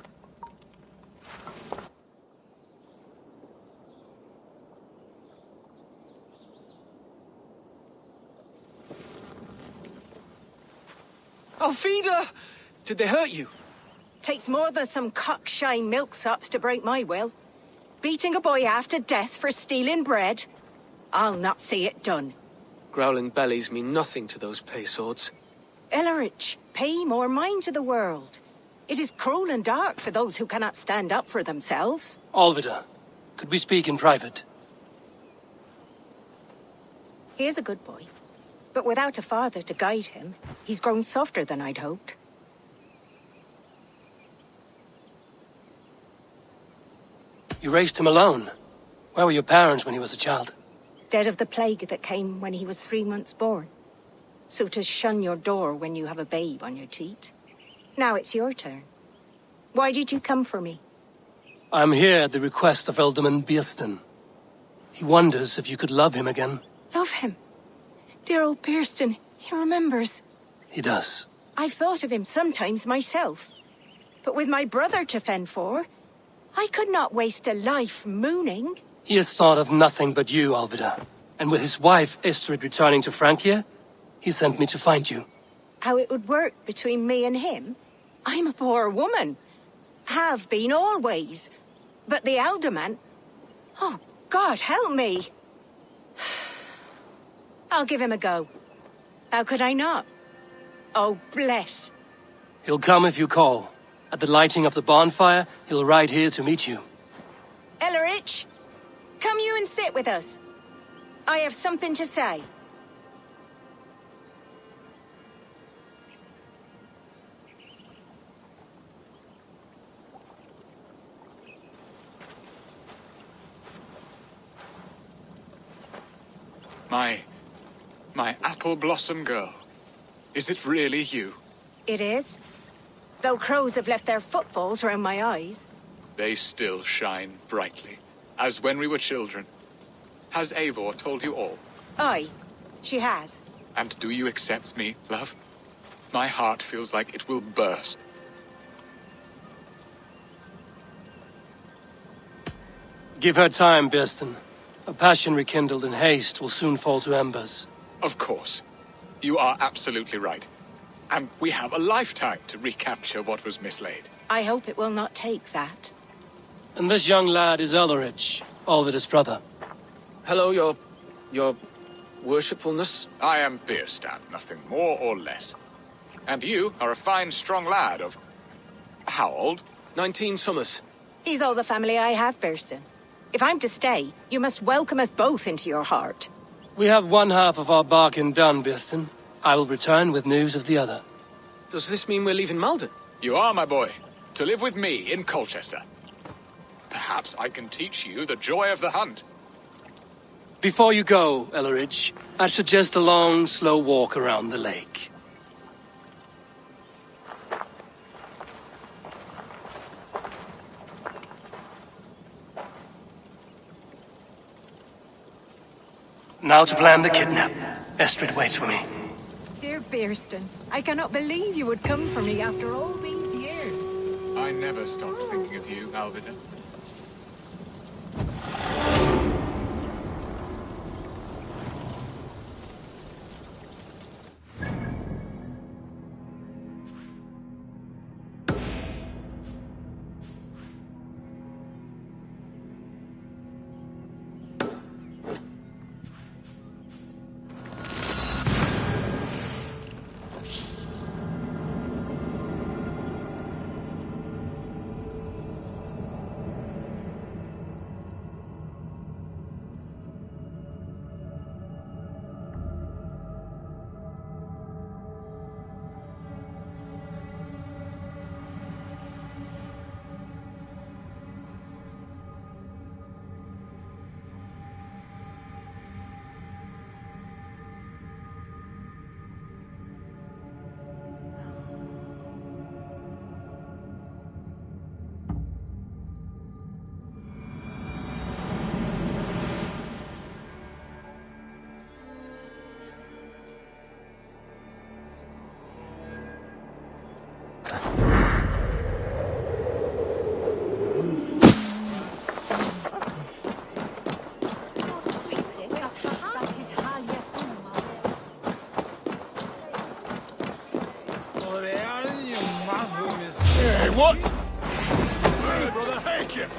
Alfida! Did they hurt you? Takes more than some cockshy milksops to break my will. Beating a boy half to death for stealing bread? I'll not see it done. Growling bellies mean nothing to those pay swords. Ellerich, pay more mind to the world. It is cruel and dark for those who cannot stand up for themselves. Alvida, could we speak in private? He is a good boy. But without a father to guide him, he's grown softer than I'd hoped. You raised him alone. Where were your parents when he was a child? Dead of the plague that came when he was 3 months born. So to shun your door when you have a babe on your teat. Now it's your turn. Why did you come for me? I'm here at the request of Alderman Bierston. He wonders if you could love him again. Love him? Dear old Bierston, he remembers. He does. I've thought of him sometimes myself. But with my brother to fend for, I could not waste a life mooning. He has thought of nothing but you, Alvida. And with his wife, Istrid, returning to Francia, he sent me to find you. How it would work between me and him? I'm a poor woman. Have been always. But the alderman... Oh, God, help me. I'll give him a go. How could I not? Oh, bless. He'll come if you call. At the lighting of the bonfire, he'll ride here to meet you. Ellerich, come you and sit with us. I have something to say. My apple blossom girl. Is it really you? It is. Though crows have left their footfalls round my eyes. They still shine brightly, as when we were children. Has Eivor told you all? Aye, she has. And do you accept me, love? My heart feels like it will burst. Give her time, Birsten. A passion rekindled in haste will soon fall to embers. Of course. You are absolutely right. And we have a lifetime to recapture what was mislaid. I hope it will not take that. And this young lad is Ellerich, Olvid's brother. Hello, your worshipfulness. I am Bierstan, nothing more or less. And you are a fine, strong lad of... how old? 19 summers. He's all the family I have, Burston. If I'm to stay, you must welcome us both into your heart. We have one half of our bargain done, Birsten. I will return with news of the other. Does this mean we're leaving Malden? You are, my boy. To live with me in Colchester. Perhaps I can teach you the joy of the hunt. Before you go, Ellerich, I'd suggest a long, slow walk around the lake. Now to plan the kidnap. Estrid waits for me. Dear Bierston, I cannot believe you would come for me after all these years. I never stopped thinking of you, Alvida. What? Hey, brother, take it!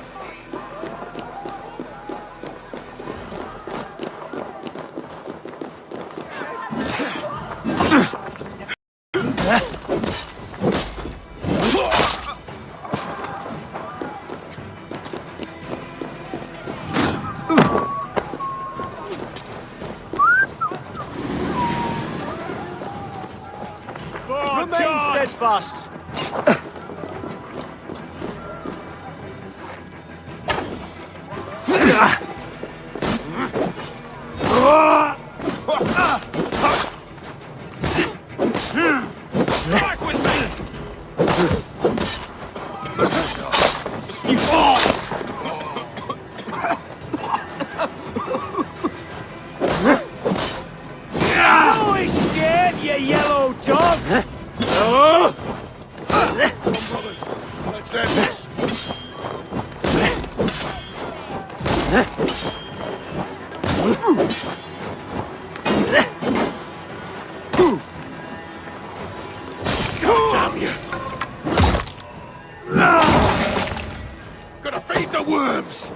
Remain steadfast! Strike with me! Always scared, you yellow dog! Come on, brothers. Let's end this. Damn you! worms!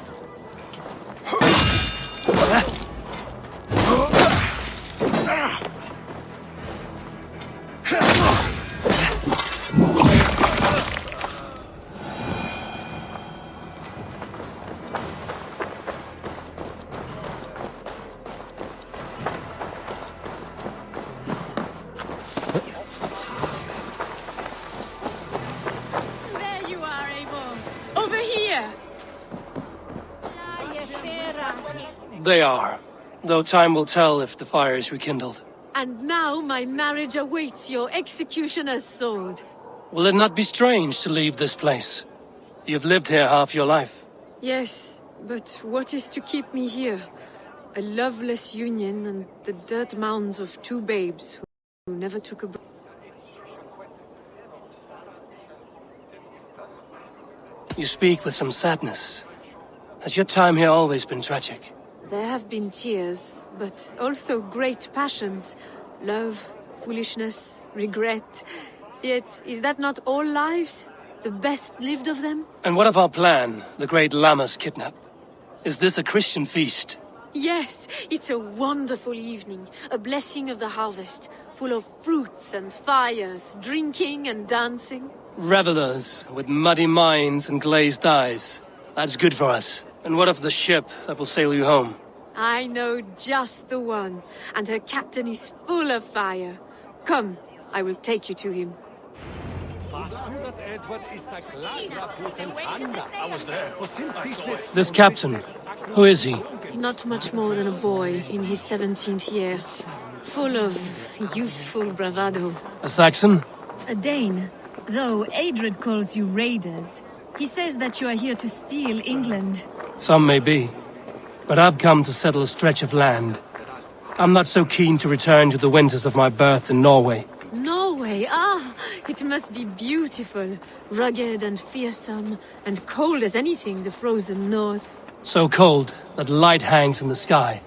There you are, Abel. Over here. They are. Though time will tell if the fire is rekindled. And now my marriage awaits your executioner's sword. Will it not be strange to leave this place? You've lived here half your life. Yes, but what is to keep me here? A loveless union and the dirt mounds of two babes who never took a breath. You speak with some sadness. Has your time here always been tragic? There have been tears, but also great passions. Love, foolishness, regret. Yet, is that not all lives? The best lived of them? And what of our plan, the great Lamma's kidnap? Is this a Christian feast? Yes, it's a wonderful evening. A blessing of the harvest, full of fruits and fires, drinking and dancing. Revelers with muddy minds and glazed eyes. That's good for us. And what of the ship that will sail you home? I know just the one, and her captain is full of fire. Come, I will take you to him. I was there. I saw it. This captain, who is he? Not much more than a boy in his 17th year. Full of youthful bravado. A Saxon? A Dane, though Adred calls you raiders. He says that you are here to steal England. Some may be. But I've come to settle a stretch of land. I'm not so keen to return to the winters of my birth in Norway. Norway, it must be beautiful. Rugged and fearsome, and cold as anything, the frozen north. So cold that light hangs in the sky.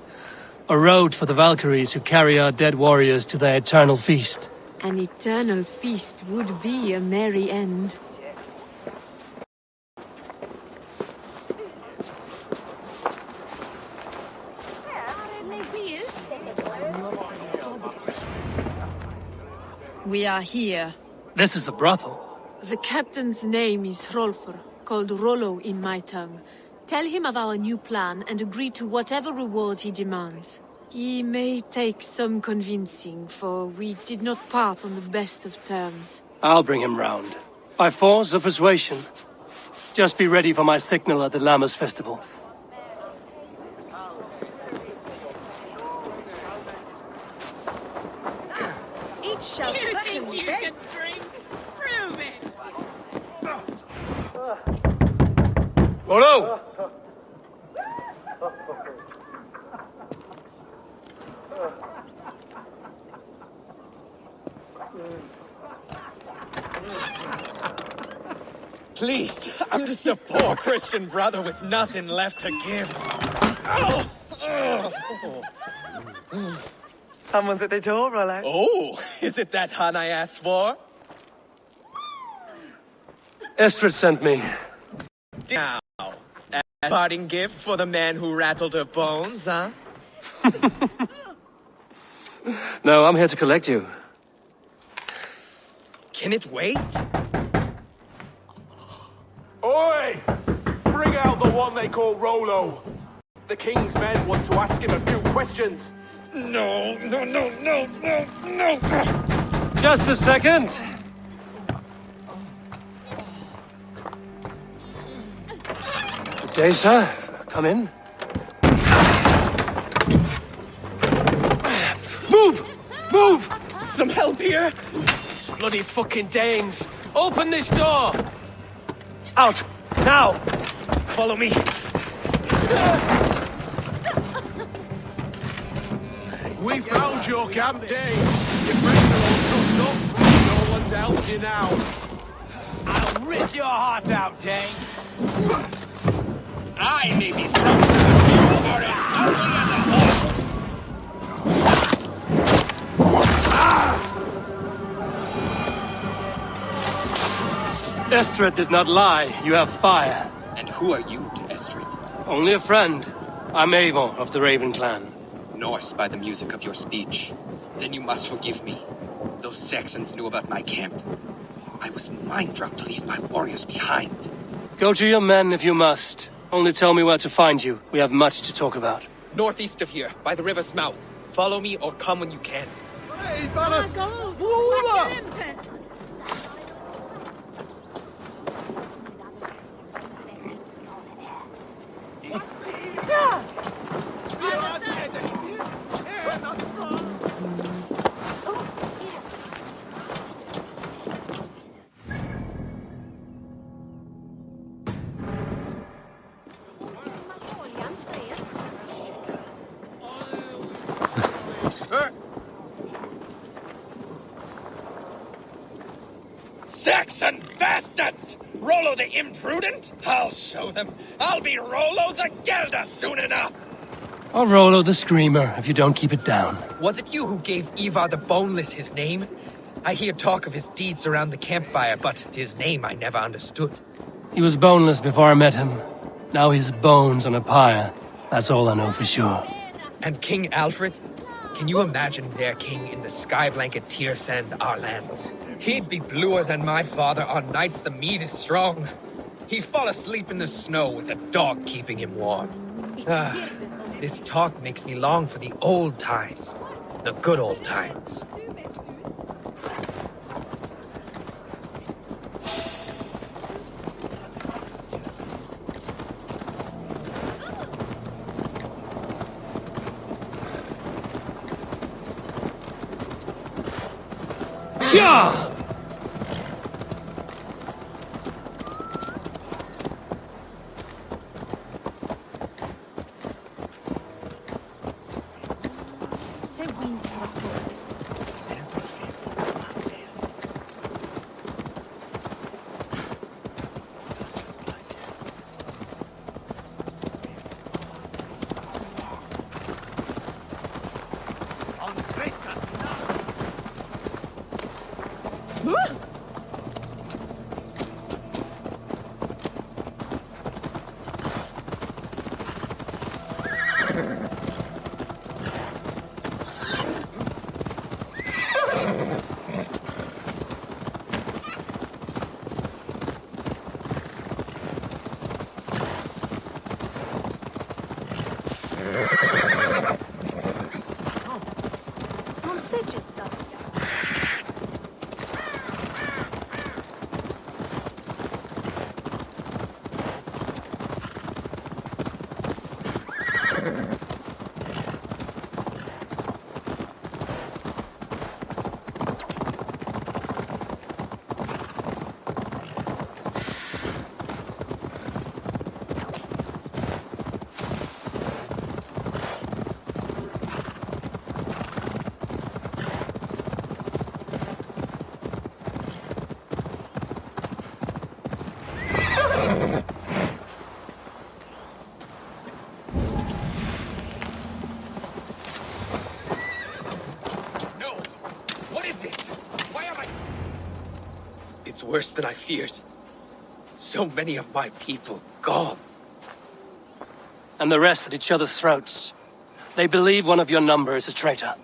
A road for the Valkyries who carry our dead warriors to their eternal feast. An eternal feast would be a merry end. We are here. This is a brothel. The captain's name is Hrolfr, called Rollo in my tongue. Tell him of our new plan and agree to whatever reward he demands. He may take some convincing, for we did not part on the best of terms. I'll bring him round. By force or persuasion. Just be ready for my signal at the Lamma's festival. Each shall you think you can drink? Prove it! Rollo! Please, I'm just a poor Christian brother with nothing left to give. Oh! Someone's at the door, Rollo. Oh, is it that hun I asked for? Estrid sent me. Now, a parting gift for the man who rattled her bones, huh? No, I'm here to collect you. Can it wait? Oi! Bring out the one they call Rollo. The king's men want to ask him a few questions. No. Just a second. Good day, sir. Come in. Move! Some help here? Bloody fucking Danes! Open this door! Out! Now! Follow me. We found your camp, Dane. Your friends are all trussed up. No one's helped you now. I'll rip your heart out, Dane. I may be some, you are as ugly as a horse. Estrid did not lie. You have fire. And who are you to Estrid. Only a friend. I'm Avon of the Raven clan. Norse by the music of your speech. Then you must forgive me. Those Saxons knew about my camp. I was mind-drugged to leave my warriors behind. Go to your men if you must. Only tell me where to find you. We have much to talk about. Northeast of here, by the river's mouth. Follow me or come when you can. Hey, Balas! Saxon bastards! Rollo the imprudent? I'll show them. I'll be Rollo the Gelder soon enough! Or Rollo the Screamer, if you don't keep it down. Was it you who gave Ivar the Boneless his name? I hear talk of his deeds around the campfire, but his name I never understood. He was boneless before I met him. Now he's bones on a pyre. That's all I know for sure. And King Alfred? Can you imagine their king in the sky-blanket Tyr sands our lands? He'd be bluer than my father on nights the mead is strong. He'd fall asleep in the snow with a dog keeping him warm. This talk makes me long for the old times. The good old times. Yeah! It's worse than I feared. So many of my people gone. And the rest at each other's throats. They believe one of your number is a traitor.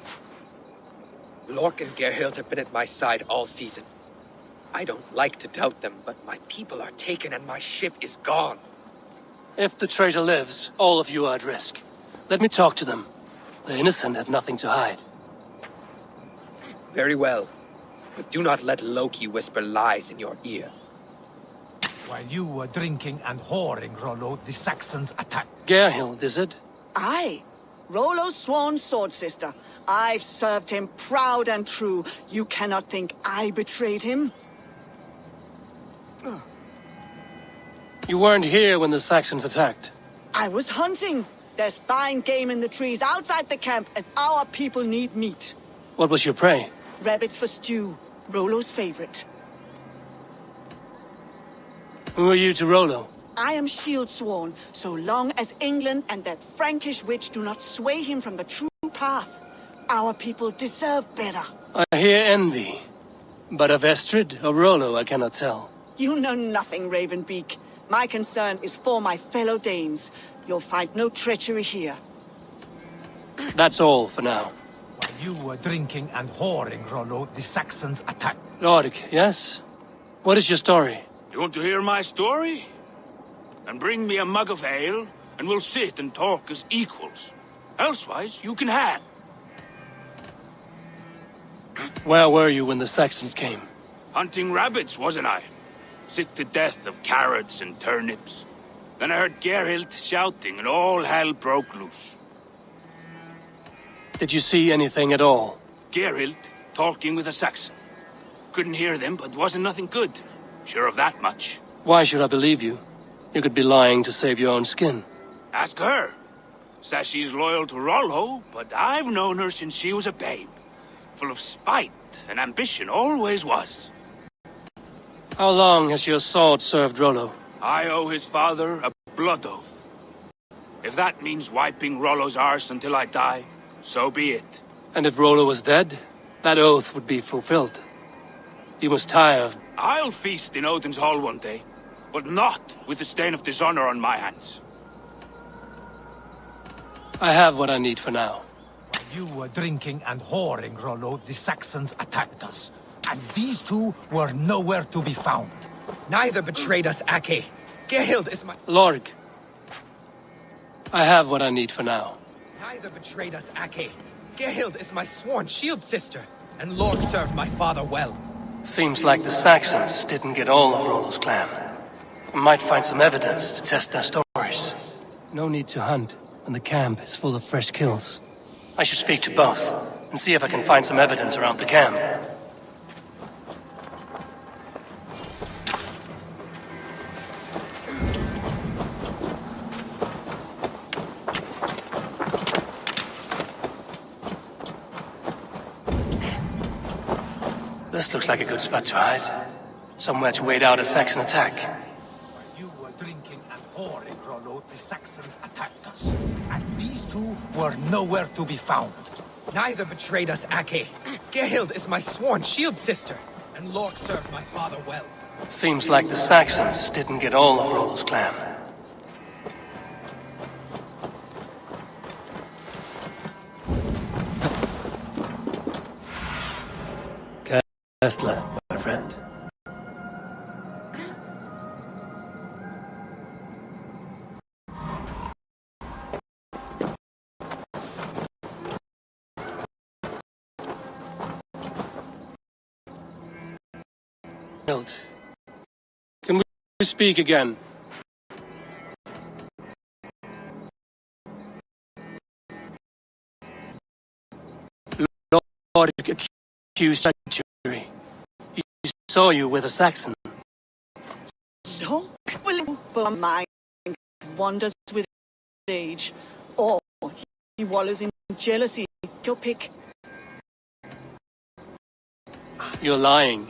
Lork and Gerhild have been at my side all season. I don't like to doubt them, but my people are taken and my ship is gone. If the traitor lives, all of you are at risk. Let me talk to them. The innocent have nothing to hide. Very well. But do not let Loki whisper lies in your ear. While you were drinking and whoring, Rollo, the Saxons attacked. Gerhild, is it? Aye. Rollo's sworn sword sister. I've served him proud and true. You cannot think I betrayed him? You weren't here when the Saxons attacked. I was hunting. There's fine game in the trees outside the camp, and our people need meat. What was your prey? Rabbits for stew. Rollo's favorite. Who are you to Rollo? I am shield sworn, so long as England and that Frankish witch do not sway him from the true path. Our people deserve better. I hear envy. But of Estrid or Rollo, I cannot tell. You know nothing, Ravenbeak. My concern is for my fellow Danes. You'll find no treachery here. That's all for now. While you were drinking and whoring, Rollo, the Saxons attacked. Lord, yes? What is your story? You want to hear my story? Then bring me a mug of ale, and we'll sit and talk as equals. Elsewise, you can have. Where were you when the Saxons came? Hunting rabbits, wasn't I? Sick to death of carrots and turnips. Then I heard Gerhild shouting, and all hell broke loose. Did you see anything at all? Gerhild talking with a Saxon. Couldn't hear them, but wasn't nothing good. Sure of that much. Why should I believe you? You could be lying to save your own skin. Ask her. Says she's loyal to Rollo, but I've known her since she was a babe. Full of spite and ambition, always was. How long has your sword served Rollo? I owe his father a blood oath. If that means wiping Rollo's arse until I die, so be it. And if Rollo was dead, that oath would be fulfilled. You must tire of... I'll feast in Odin's hall one day, but not with the stain of dishonor on my hands. I have what I need for now. While you were drinking and whoring, Rollo, the Saxons attacked us. And these two were nowhere to be found. Neither betrayed us, Ake. Gerhild is my... Lorg. I have what I need for now. Neither betrayed us, Ake. Gerhild is my sworn shield sister, and Lord served my father well. Seems like the Saxons didn't get all of Rollo's clan. We might find some evidence to test their stories. No need to hunt when the camp is full of fresh kills. I should speak to both, and see if I can find some evidence around the camp. This looks like a good spot to hide. Somewhere to wait out a Saxon attack. While you were drinking and whoring, Rollo, the Saxons attacked us. And these two were nowhere to be found. Neither betrayed us, Ake. Gerhild is my sworn shield sister, and Lord served my father well. Seems like the Saxons didn't get all of Rollo's clan. Kessler, my friend. Can we speak again? Lord accused treachery. He saw you with a Saxon. Look, will mind wanders with age, or he wallows in jealousy. Your pick. You're lying.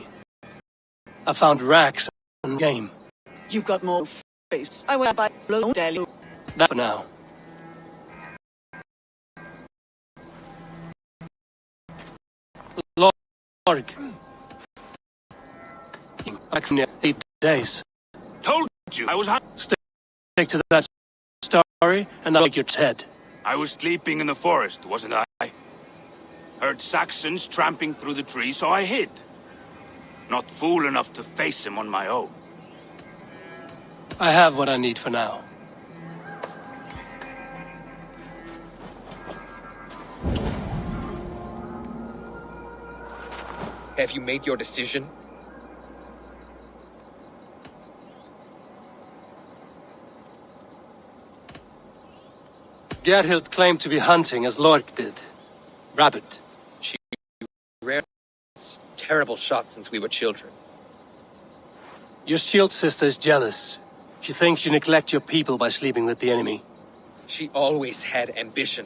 I found racks in the game. You got more face. I will buy blow tell you. That for now. Lord. I can 8 days. Told you I was Stick to that story, and I'll make your head. I was sleeping in the forest, wasn't I? Heard Saxons tramping through the trees, so I hid. Not fool enough to face him on my own. I have what I need for now. Have you made your decision? Gerhild claimed to be hunting as Lork did. Rabbit. She rarely terrible shot since we were children. Your shield sister is jealous. She thinks you neglect your people by sleeping with the enemy. She always had ambition,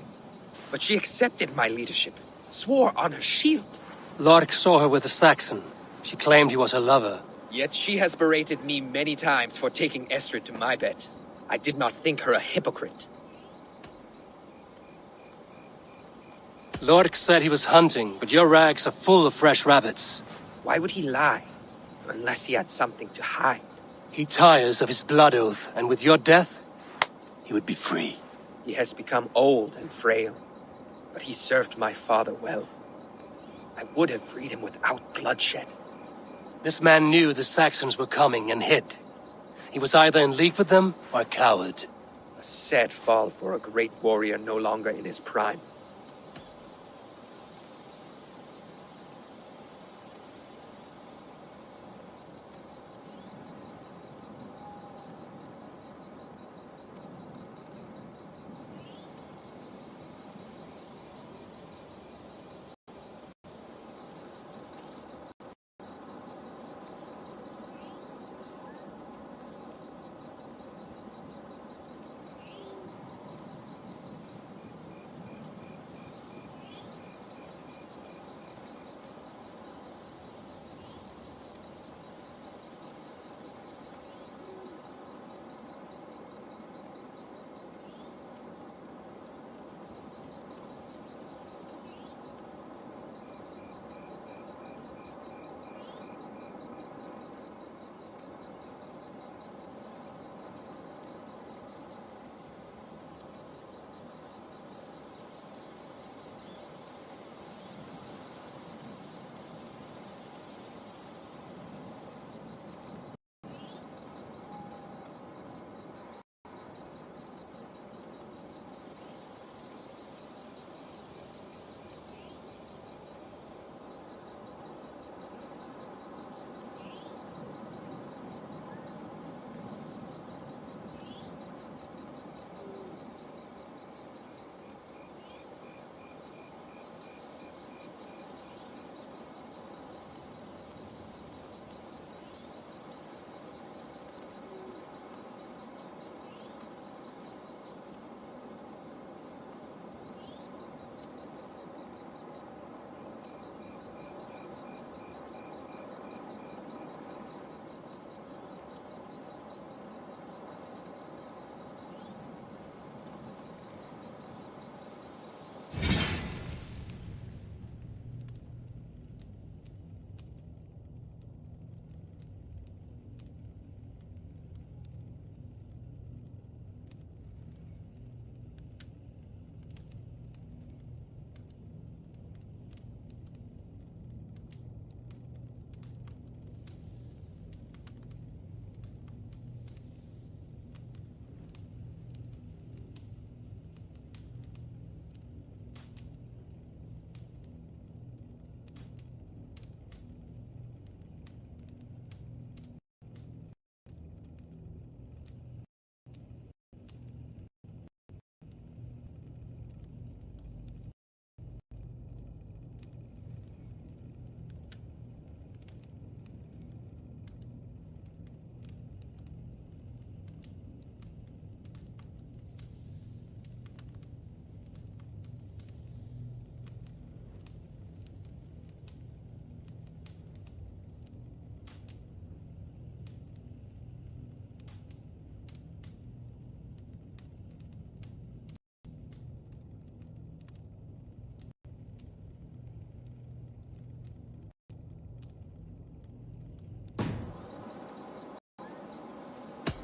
but she accepted my leadership, swore on her shield. Lork saw her with a Saxon. She claimed he was her lover. Yet she has berated me many times for taking Estrid to my bed. I did not think her a hypocrite. Lork said he was hunting, but your rags are full of fresh rabbits. Why would he lie? Unless he had something to hide. He tires of his blood oath, and with your death, he would be free. He has become old and frail, but he served my father well. I would have freed him without bloodshed. This man knew the Saxons were coming and hid. He was either in league with them or a coward. A sad fall for a great warrior no longer in his prime.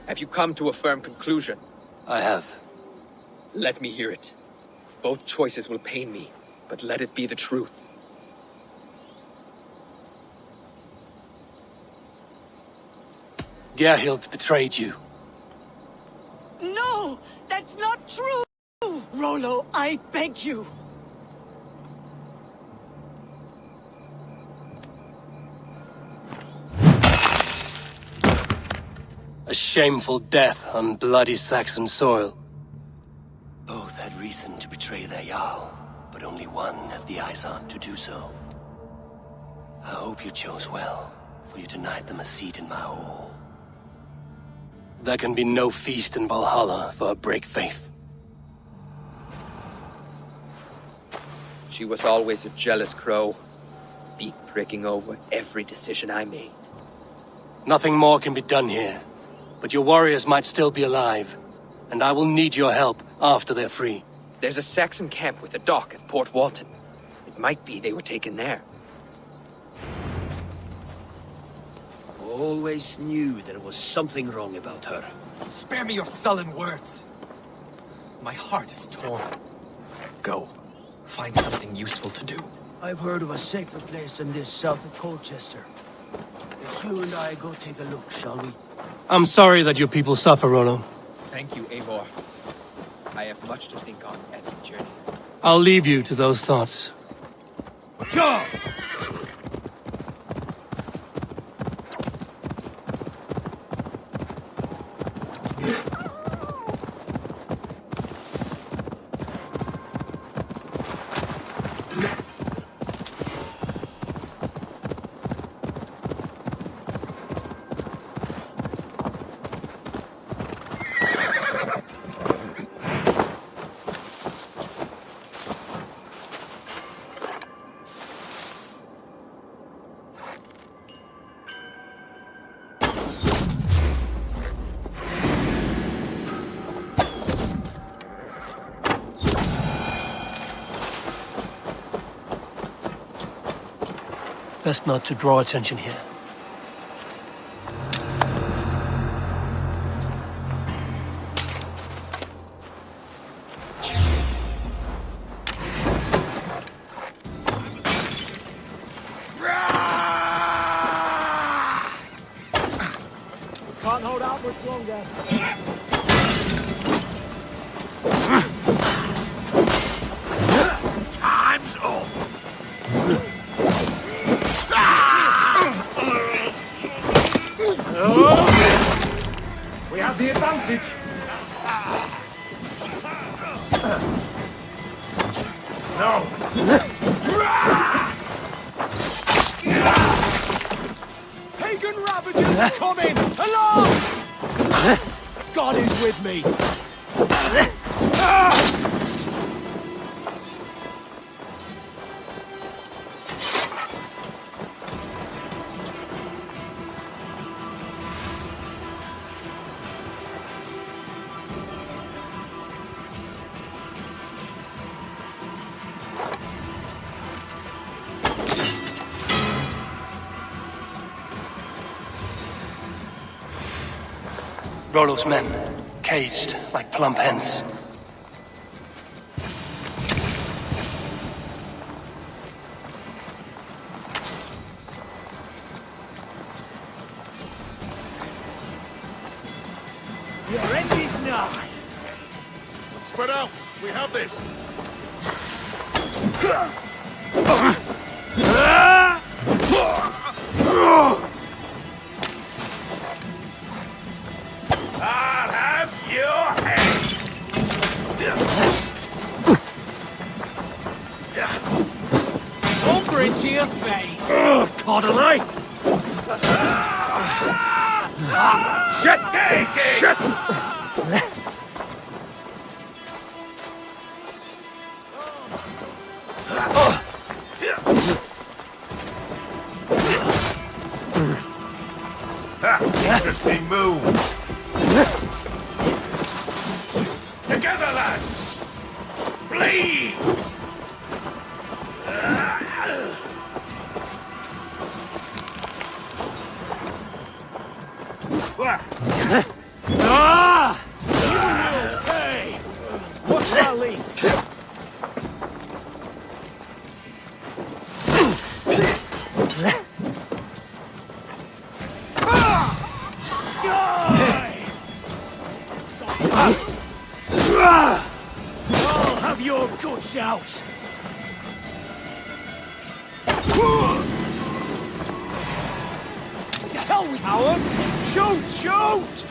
Have you come to a firm conclusion? I have. Let me hear it. Both choices will pain me, but let it be the truth. Gerhild betrayed you. No, that's not true! Rollo, I beg you. A shameful death on bloody Saxon soil. Both had reason to betray their Jarl, but only one had the eyesight to do so. I hope you chose well, for you denied them a seat in my hall. There can be no feast in Valhalla for a break faith. She was always a jealous crow, beak pricking over every decision I made. Nothing more can be done here. But your warriors might still be alive, and I will need your help after they're free. There's a Saxon camp with a dock at Port Walton. It might be they were taken there. always knew there was something wrong about her. Spare me your sullen words. My heart is torn. Go. Find something useful to do. I've heard of a safer place than this south of Colchester. If you and I go take a look, shall we? I'm sorry that your people suffer, Rollo. Thank you, Eivor. I have much to think on as we journey. I'll leave you to those thoughts. John! Best not to draw attention here. Can't hold out much longer. Time's up. We have the advantage. No. Pagan Ravagers are coming! Along! God is with me. Rollo's men, caged like plump hens. Your end is nigh. Spread out. We have this. I'll have your head. Over into your face. Caught a light. Shit! Shit! Interesting move. Together, lads! Bleed! Hey! What's our lead? I'll have your guts out! To hell with Howard! Shoot! Shoot!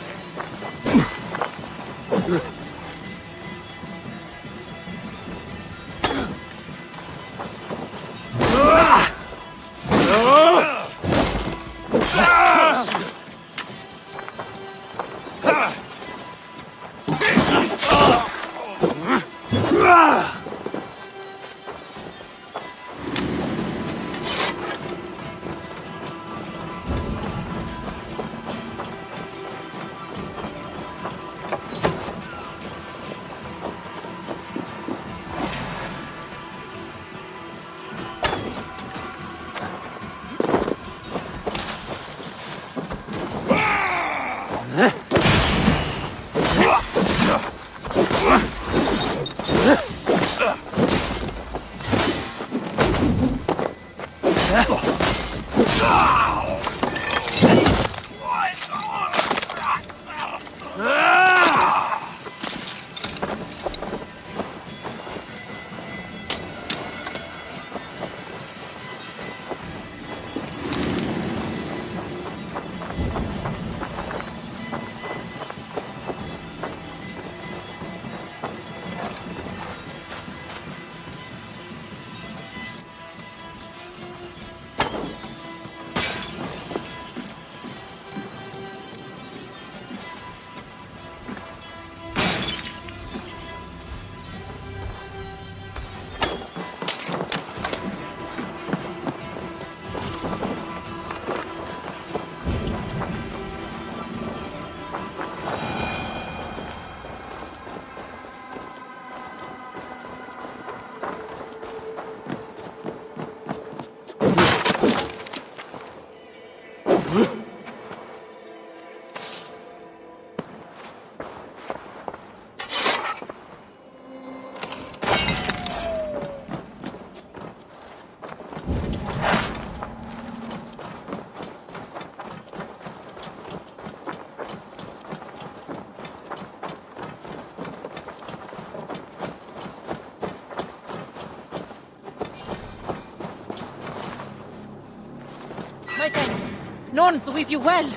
My thanks. None with you well.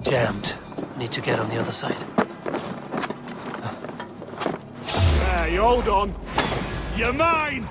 Jammed. Need to get on the other side. Hey, hold on. You're mine!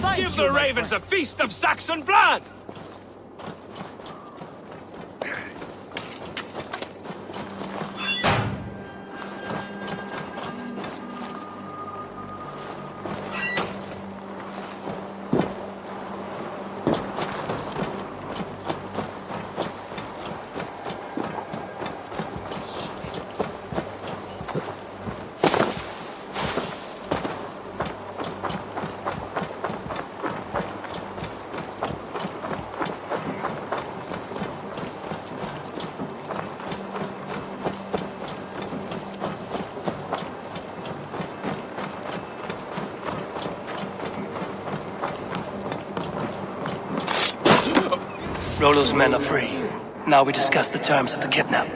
Let's give the ravens a feast of Saxon blood! Rollo's men are free. Now we discuss the terms of the kidnap.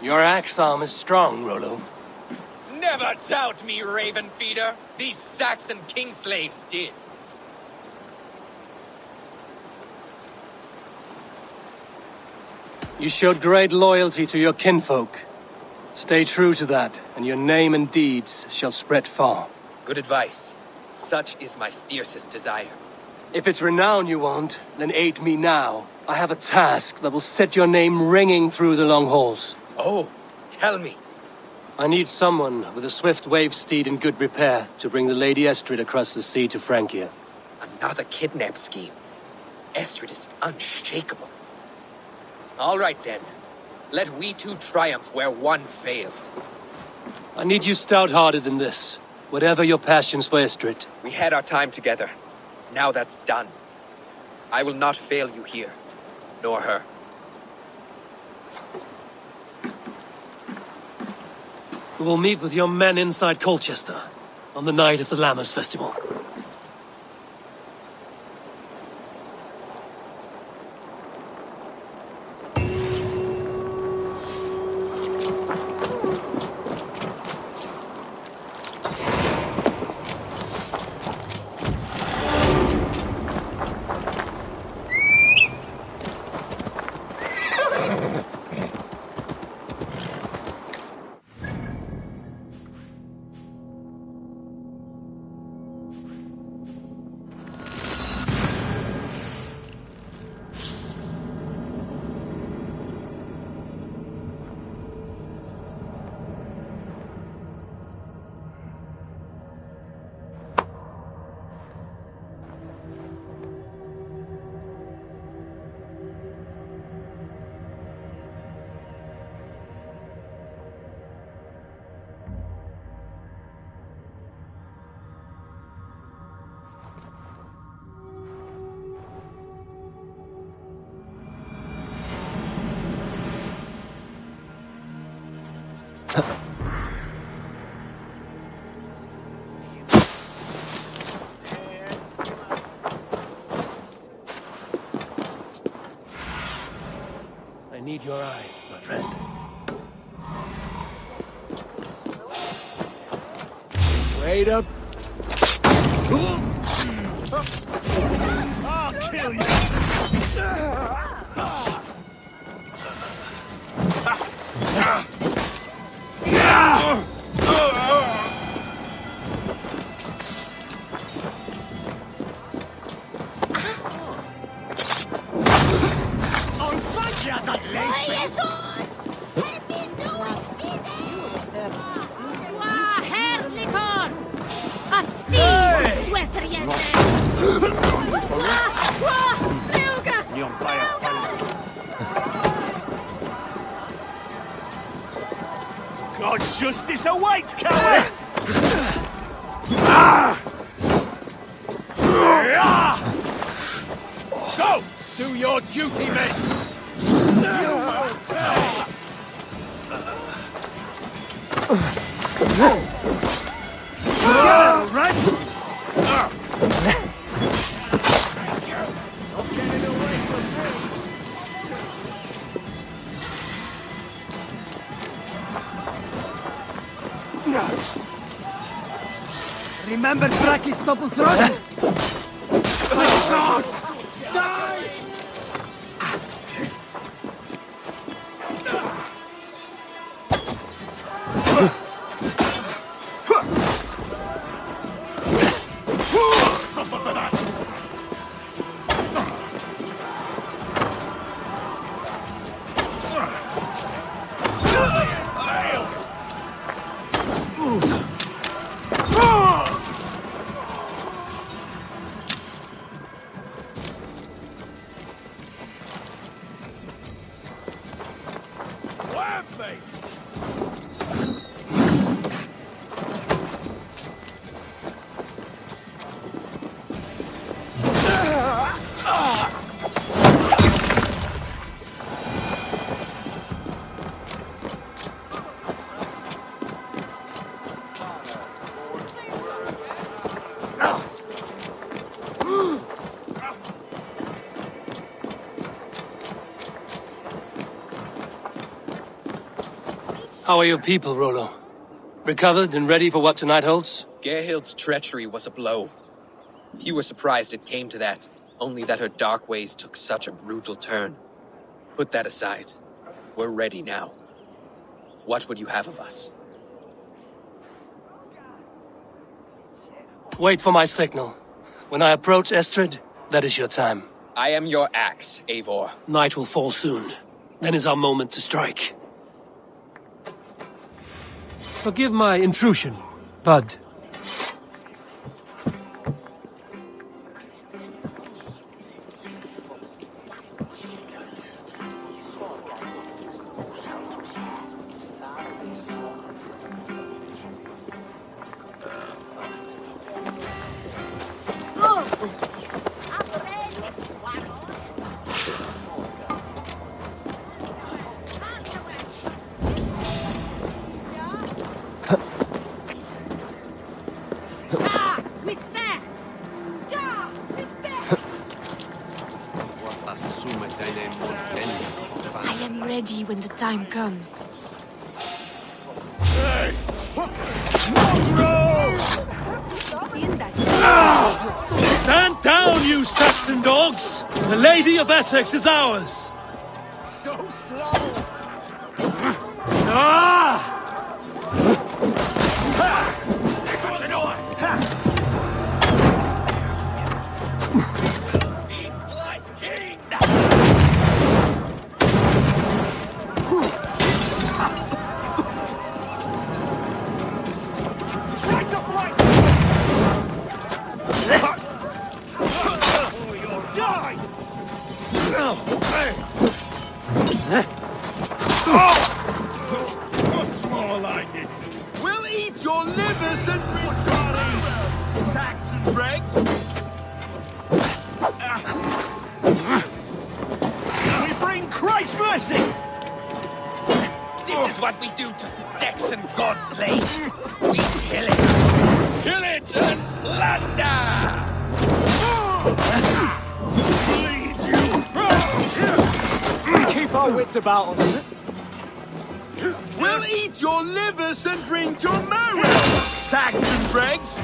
Your axe arm is strong, Rollo. Never doubt me, Raven Feeder. These Saxon king slaves did. You showed great loyalty to your kinfolk. Stay true to that, and your name and deeds shall spread far. Good advice. Such is my fiercest desire. If it's renown you want, then aid me now. I have a task that will set your name ringing through the long halls. Oh, tell me. I need someone with a swift wave steed in good repair to bring the Lady Estrid across the sea to Francia. Another kidnap scheme. Estrid is unshakable. All right then. Let we two triumph where one failed. I need you stout-hearted in this, whatever your passions for Estrid. We had our time together. Now that's done. I will not fail you here, nor her. We will meet with your men inside Colchester on the night of the Lammers Festival. I need your eye, my friend. Wait up. I'll kill you! God's justice awaits, coward! Go! Do your duty, men! You will pay! Right? Not getting away from me! Remember Braki's double thrust? God! Die! Suffer for that! How are your people, Rollo? Recovered and ready for what tonight holds? Gerhild's treachery was a blow. Few were surprised it came to that, only that her dark ways took such a brutal turn. Put that aside. We're ready now. What would you have of us? Wait for my signal. When I approach Estrid, That is your time. I am your axe, Eivor. Night will fall soon. Then is our moment to strike. Forgive my intrusion, Bud. I am ready when the time comes. Stand down, you Saxon dogs! The Lady of Essex is ours! So slow! More like it. We'll eat your livers and Saxon dregs. We bring Christ's mercy. This is what we do to Saxon god slaves. We pillage and plunder. Keep our wits about us. We'll eat your livers and drink your marrow, Saxon dregs.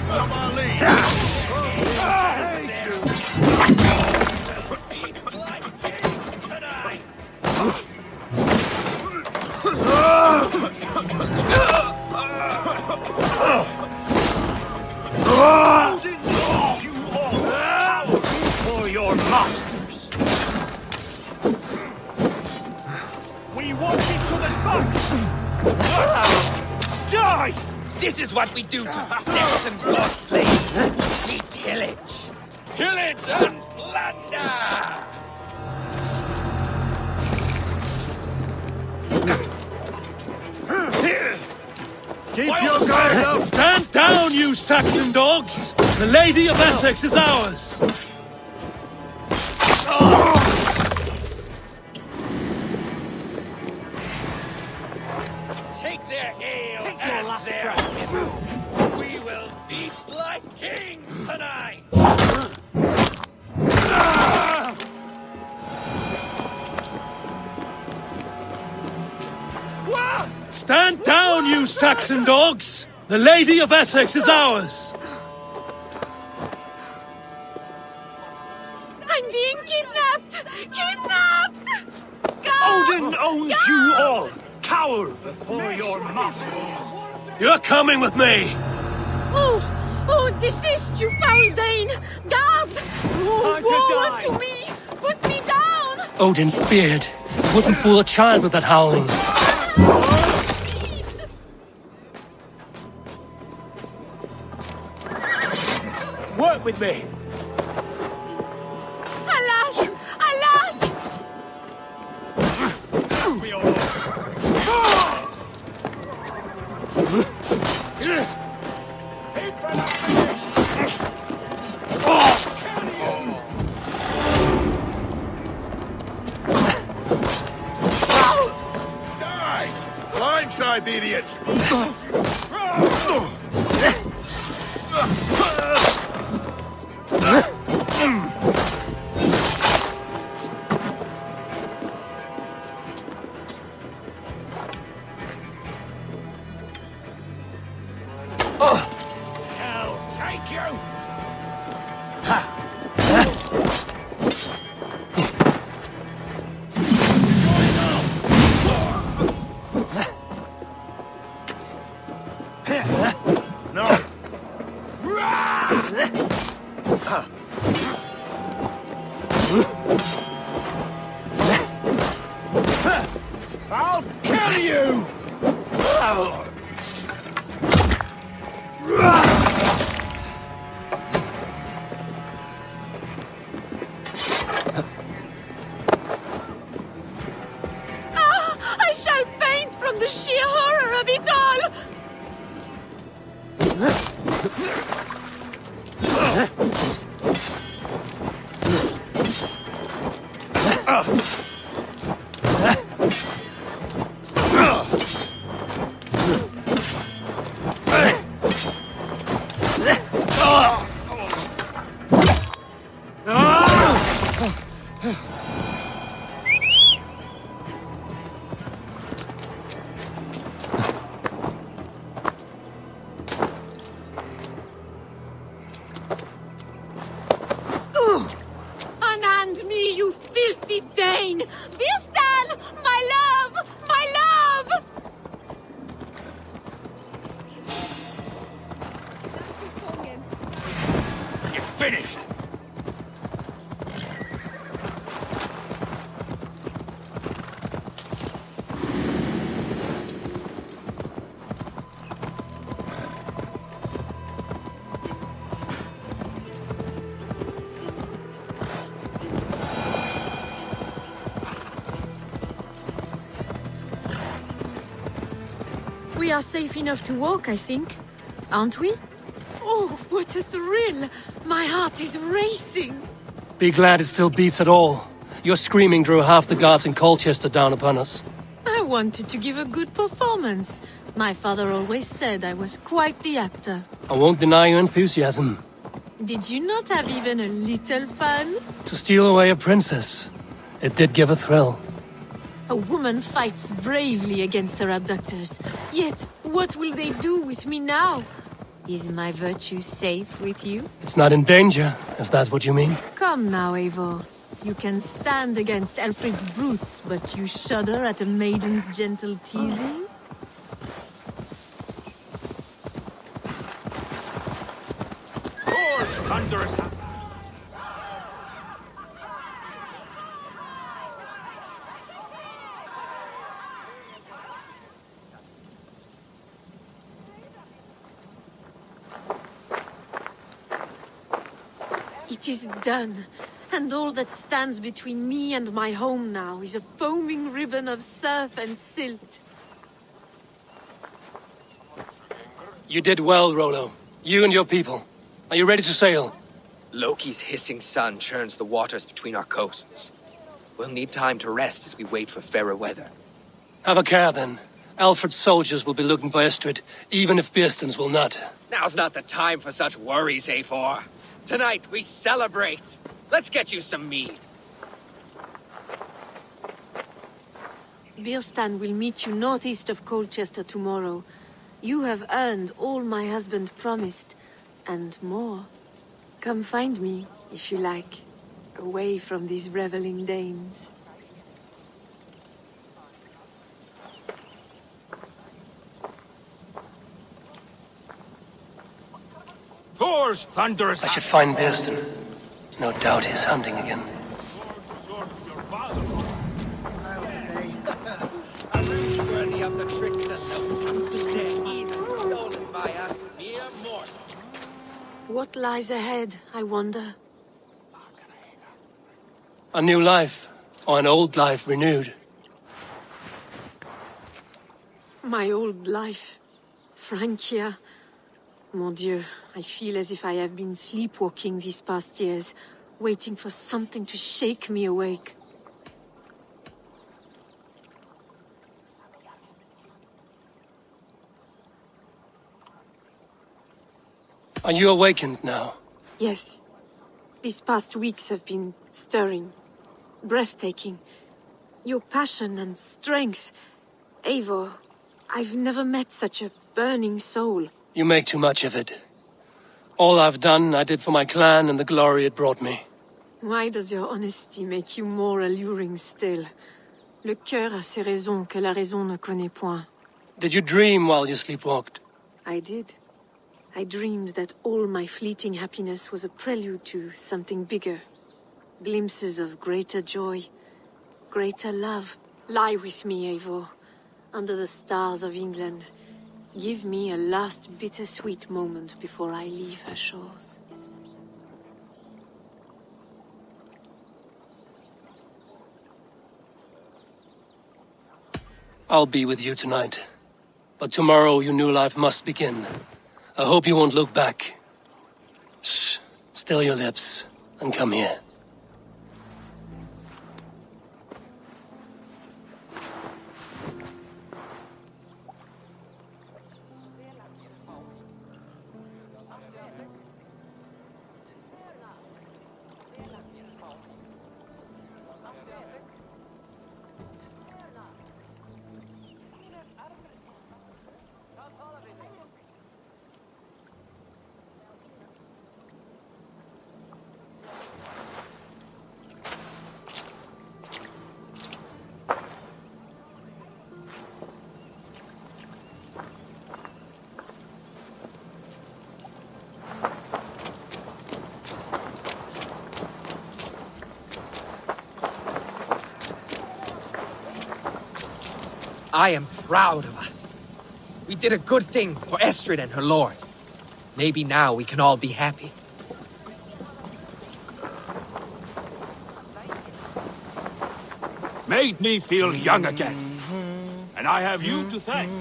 Come on, Lee. For your masters. We want each other's backs. Die! This is what we do to Saxon god slaves. We pillage and plunder. Keep your guard up. Stand down, you Saxon dogs! The Lady of Essex is ours! Take their ale and their women. We will feast like kings tonight. Stand down, you Saxon dogs! The Lady of Essex is ours! I'm being kidnapped! Kidnapped! Odin owns you all! Cower before your master! You're coming with me! Oh, desist, you foul Dane! Guards! Woe unto me! Put me down! Odin's beard. Wouldn't fool a child with that howling. Work with me! Alas! Alas! Die! Blindside the idiot! Hell, take you! I shall faint from the sheer horror of it all! Unhand me, you filthy Dane! Birsten! My love! My love! You're finished! We are safe enough to walk, I think. Aren't we? Oh, what a thrill! My heart is racing! Be glad it still beats at all. Your screaming drew half the guards in Colchester down upon us. I wanted to give a good performance. My father always said I was quite the actor. I won't deny your enthusiasm. Did you not have even a little fun? To steal away a princess, it did give a thrill. A woman fights bravely against her abductors. Yet, what will they do with me now? Is my virtue safe with you? It's not in danger, if that's what you mean. Come now, Eivor. You can stand against Alfred's brutes, but you shudder at a maiden's gentle teasing? Thor's thunderous... It is done, and all that stands between me and my home now is a foaming ribbon of surf and silt. You did well, Rollo. You and your people. Are you ready to sail? Loki's hissing sun churns the waters between our coasts. We'll need time to rest as we wait for fairer weather. Have a care, then. Alfred's soldiers will be looking for Estrid, even if Birsten's will not. Now's not the time for such worries, Eivor. Tonight, we celebrate. Let's get you some mead. Birsten will meet you northeast of Colchester tomorrow. You have earned all my husband promised, and more. Come find me, if you like, away from these reveling Danes. Thor's thunderous... I should find Birsten. No doubt he's hunting again. Worthy of the trickster even stolen by us mere mortals. What lies ahead, I wonder? A new life, or an old life renewed. My old life. Francia. Mon Dieu, I feel as if I have been sleepwalking these past years, waiting for something to shake me awake. Are you awakened now? Yes. These past weeks have been stirring, breathtaking. Your passion and strength. Eivor, I've never met such a burning soul. You make too much of it. All I've done, I did for my clan and the glory it brought me. Why does your honesty make you more alluring still? Le cœur a ses raisons que la raison ne connaît point. Did you dream while you sleepwalked? I did. I dreamed that all my fleeting happiness was a prelude to something bigger. Glimpses of greater joy, greater love. Lie with me, Eivor. under the stars of England, give me a last bittersweet moment before I leave her shores. I'll be with you tonight. But tomorrow your new life must begin. I hope you won't look back. Shh. Still your lips, and come here. I am proud of us. We did a good thing for Estrid and her lord. Maybe now we can all be happy. Made me feel young again. And I have you to thank.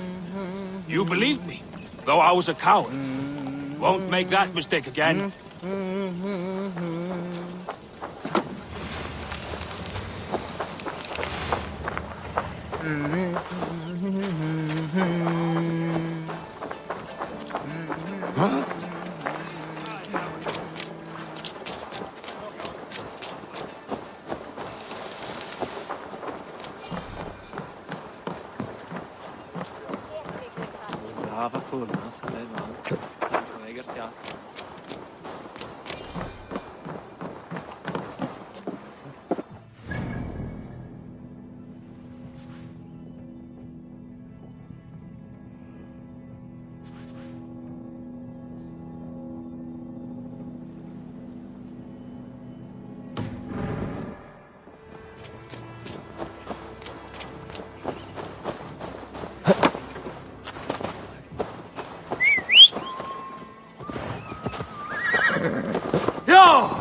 You believed me, though I was a coward. Won't make that mistake again. Brava full, så det var. Jag ska Ja!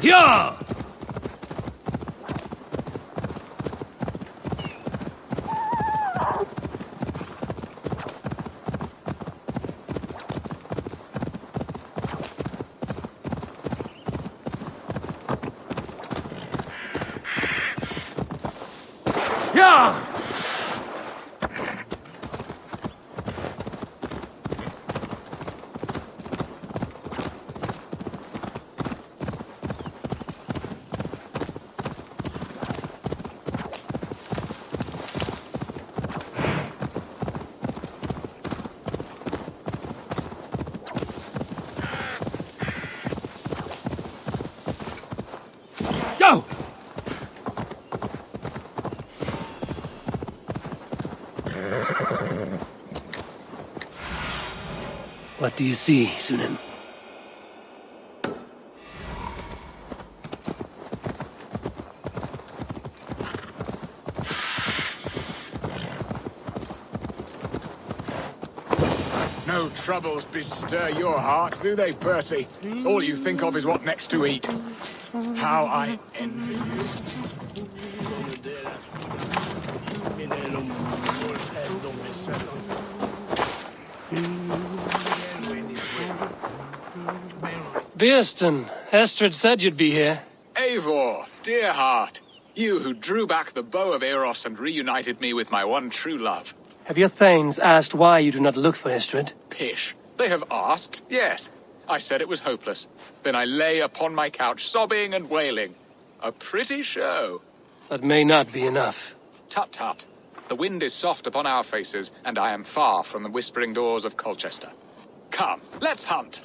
Ja! Ja! Go! What do you see, Sunan? No troubles bestir your heart, do they, Percy? All you think of is what next to eat. How I envy you. Bearston, Estrid said you'd be here. Eivor, dear heart, you who drew back the bow of Eros and reunited me with my one true love. Have your thanes asked why you do not look for Estrid? Pish. They have asked, yes. I said it was hopeless. Then I lay upon my couch, sobbing and wailing. A pretty show. That may not be enough. Tut tut. The wind is soft upon our faces, and I am far from the whispering doors of Colchester. Come, let's hunt.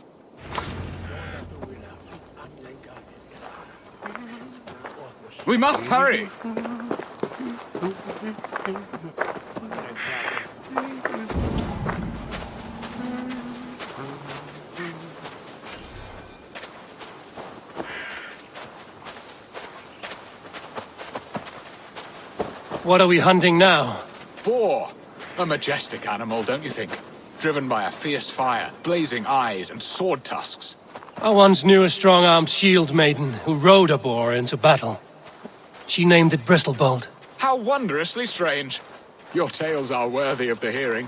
We must hurry. What are we hunting now? Boar. A majestic animal, don't you think? Driven by a fierce fire, blazing eyes, and sword tusks. I once knew a strong-armed shield maiden who rode a boar into battle. She named it Bristolbolt. How wondrously strange. Your tales are worthy of the hearing.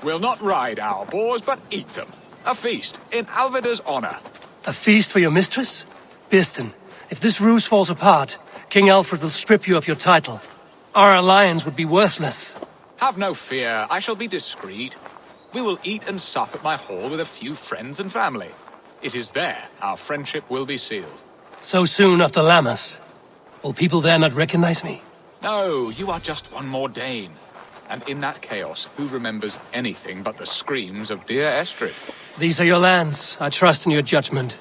We'll not ride our boars, but eat them. A feast, in Alvida's honor. A feast for your mistress? Birston, if this ruse falls apart, King Alfred will strip you of your title. Our alliance would be worthless. Have no fear, I shall be discreet. We will eat and sup at my hall with a few friends and family. It is there our friendship will be sealed. So soon after Lammas? Will people there not recognize me? No, you are just one more Dane. And in that chaos, who remembers anything but the screams of dear Estrid? These are your lands. I trust in your judgment.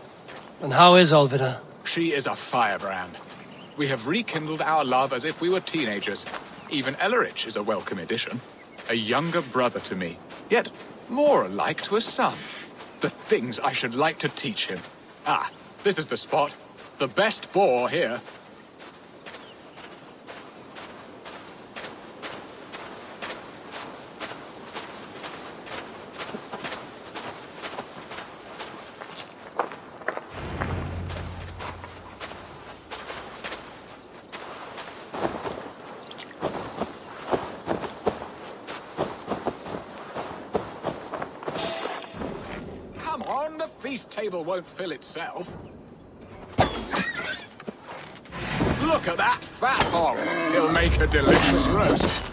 And how is Alvida? She is a firebrand. We have rekindled our love as if we were teenagers. Even Ellerich is a welcome addition. A younger brother to me, yet more alike to a son. The things I should like to teach him. Ah, this is the spot. The best boar here. Table won't fill itself. Look at that fat hog. He'll make a delicious roast.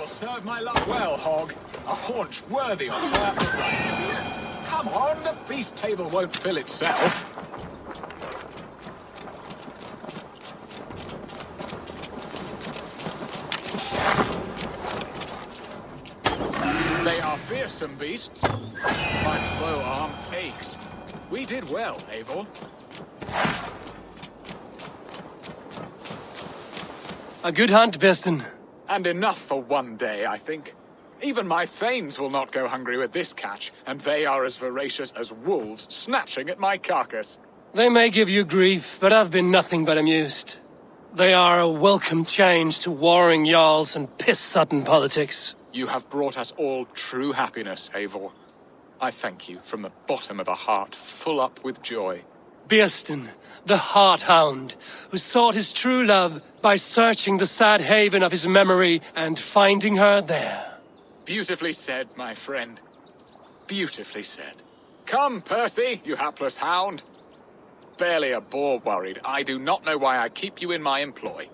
Serve my luck well, hog. A haunch worthy of her. Come on, the feast table won't fill itself. They are fearsome beasts. My bow arm aches. We did well, Eivor. A good hunt, Birston. And enough for one day, I think. Even my thanes will not go hungry with this catch, and they are as voracious as wolves snatching at my carcass. They may give you grief, but I've been nothing but amused. They are a welcome change to warring jarls and piss-sodden politics. You have brought us all true happiness, Eivor. I thank you from the bottom of a heart full up with joy. Birston, the Heart-Hound, who sought his true love by searching the sad haven of his memory and finding her there. Beautifully said, my friend. Beautifully said. Come, Percy, you hapless hound. Barely a boar worried. I do not know why I keep you in my employ.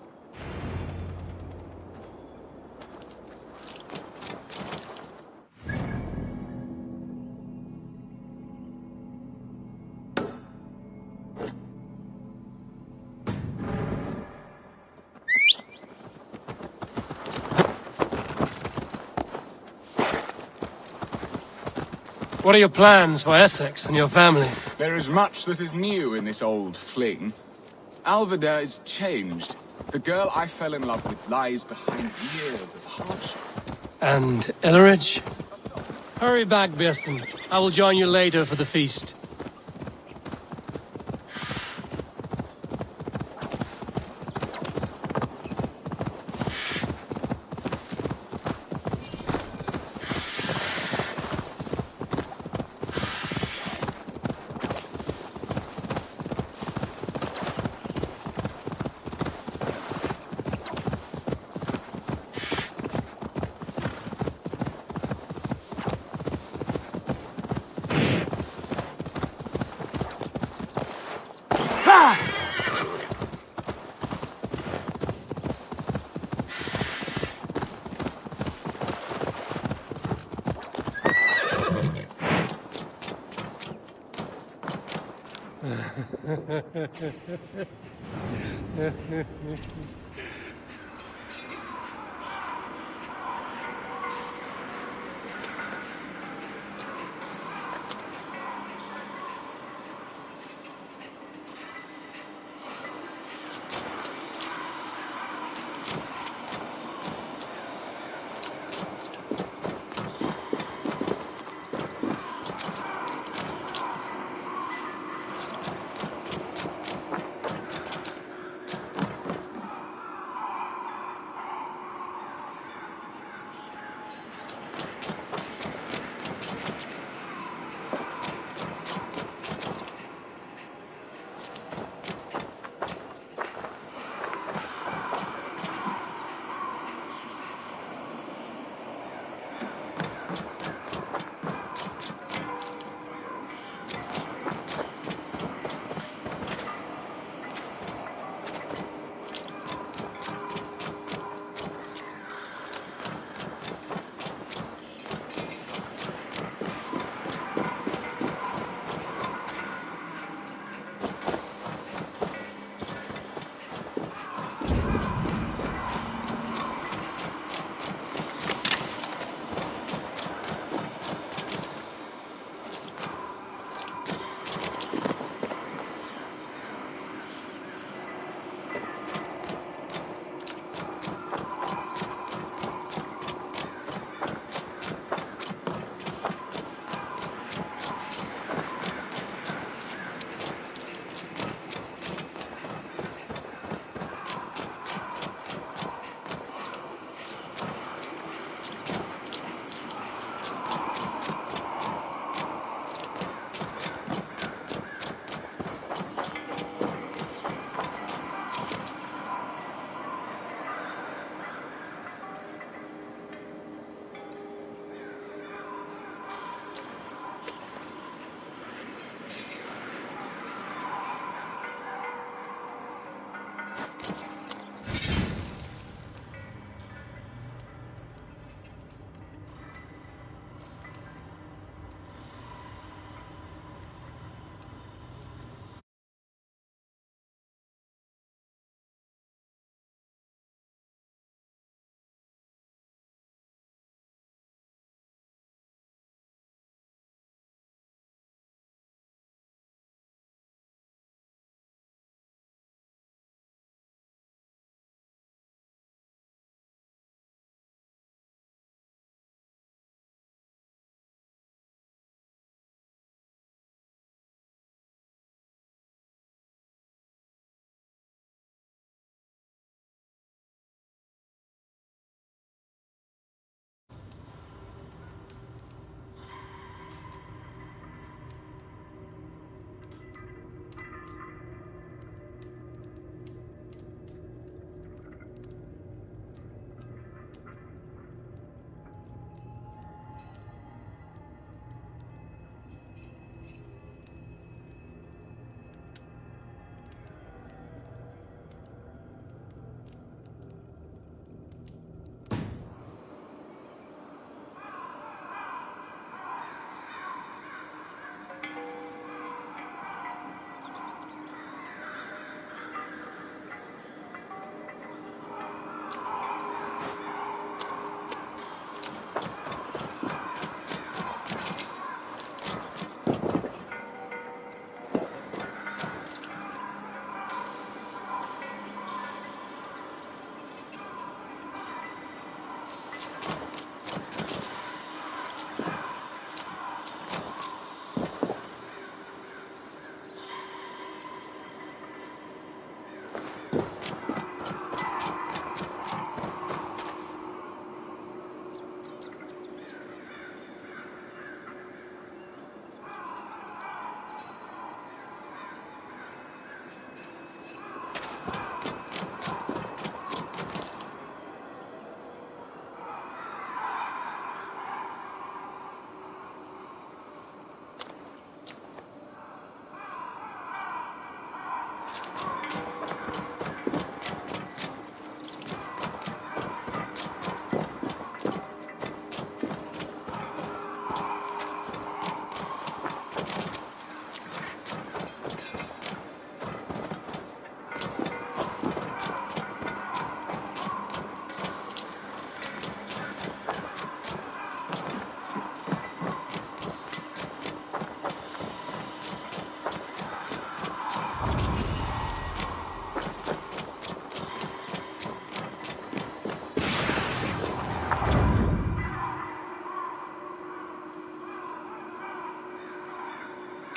What are your plans for Essex and your family? There is much that is new in this old fling. Alvida is changed. The girl I fell in love with lies behind years of hardship. And Ellerich? Hurry back, Birston. I will join you later for the feast.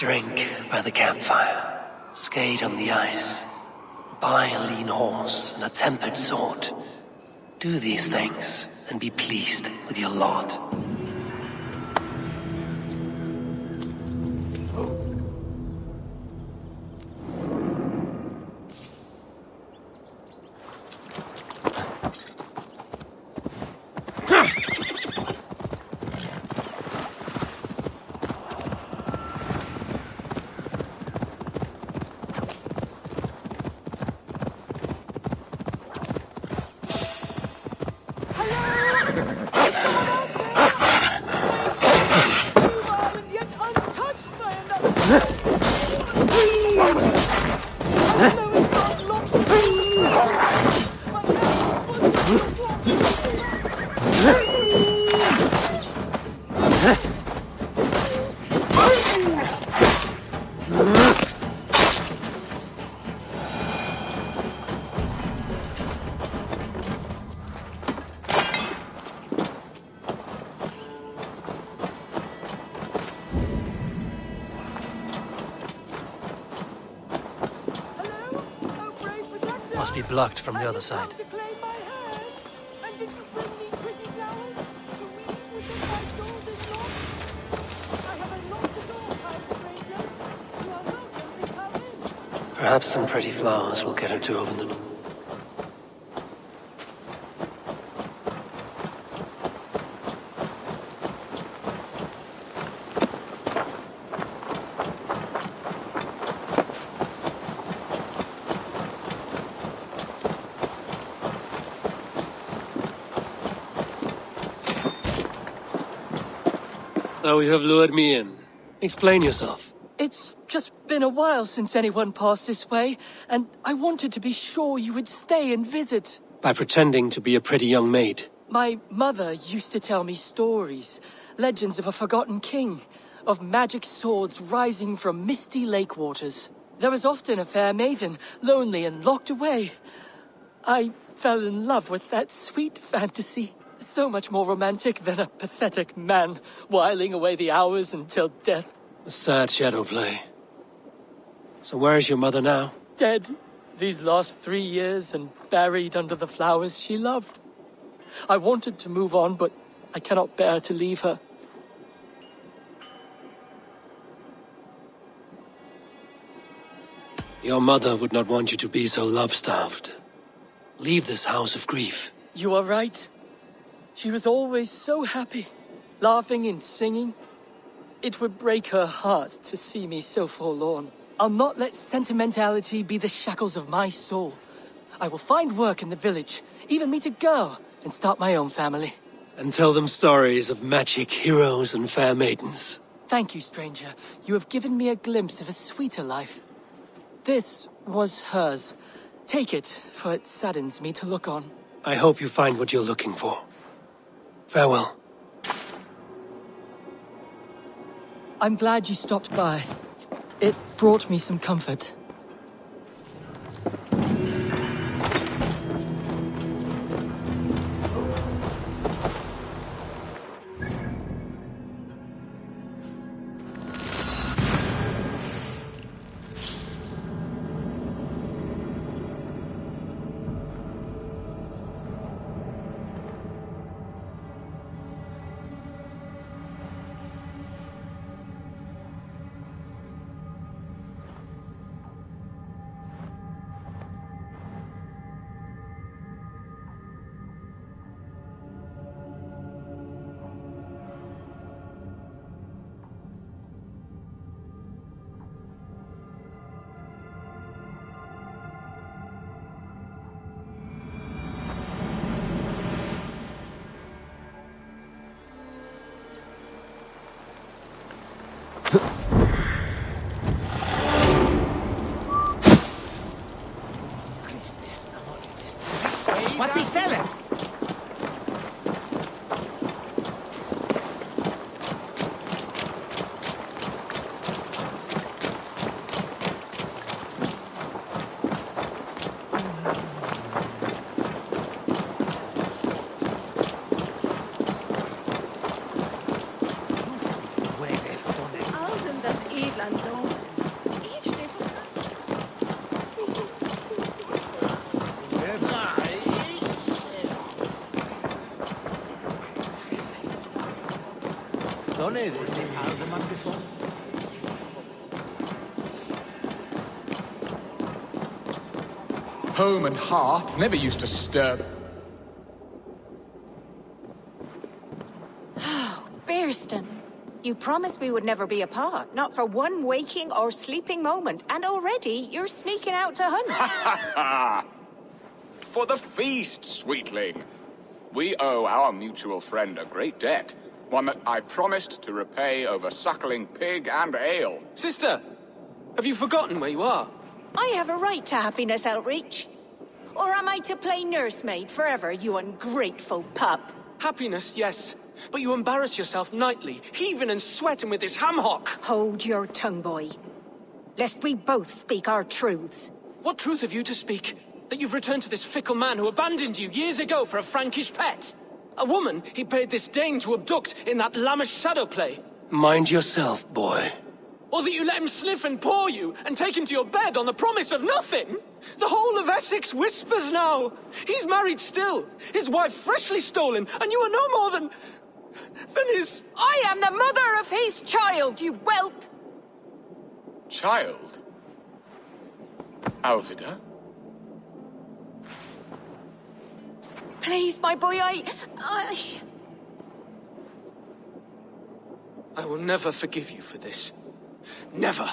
Drink by the campfire, skate on the ice, buy a lean horse and a tempered sword. Do these things and be pleased with your lot. Must be blocked from the other side. Perhaps some pretty flowers will get her to open the door. So you have lured me in. Explain yourself. It's just been a while since anyone passed this way, and I wanted to be sure you would stay and visit. By pretending to be a pretty young maid. My mother used to tell me stories, legends of a forgotten king, of magic swords rising from misty lake waters. There was often a fair maiden, lonely and locked away. I fell in love with that sweet fantasy. So much more romantic than a pathetic man whiling away the hours until death. A sad shadow play. So where is your mother now? Dead these last 3 years and buried under the flowers she loved. I wanted to move on, but I cannot bear to leave her. Your mother would not want you to be so love-starved. Leave this house of grief. You are right. She was always so happy, laughing and singing. It would break her heart to see me so forlorn. I'll not let sentimentality be the shackles of my soul. I will find work in the village, even meet a girl, and start my own family. And tell them stories of magic heroes and fair maidens. Thank you, stranger. You have given me a glimpse of a sweeter life. This was hers. Take it, for it saddens me to look on. I hope you find what you're looking for. Farewell. I'm glad you stopped by. It brought me some comfort. What we selling? Sonne, they say Alderman before. Home and hearth never used to stir. Bearston, you promised we would never be apart, not for one waking or sleeping moment, and already you're sneaking out to hunt. For the feast, sweetling. We owe our mutual friend a great debt. One that I promised to repay over suckling pig and ale. Sister, have you forgotten where you are? I have a right to happiness, Outreach. Or am I to play nursemaid forever, you ungrateful pup? Happiness, yes. But you embarrass yourself nightly, heaving and sweating with this ham-hock. Hold your tongue, boy. Lest we both speak our truths. What truth have you to speak? That you've returned to this fickle man who abandoned you years ago for a Frankish pet? A woman he paid this Dane to abduct in that lammish shadow play? Mind yourself, boy. Or that you let him sniff and paw you, and take him to your bed on the promise of nothing? The whole of Essex whispers now. He's married still, his wife freshly stolen, and you are no more than his... I am the mother of his child, you whelp! Child? Alvida? Please, my boy, I will never forgive you for this. Never.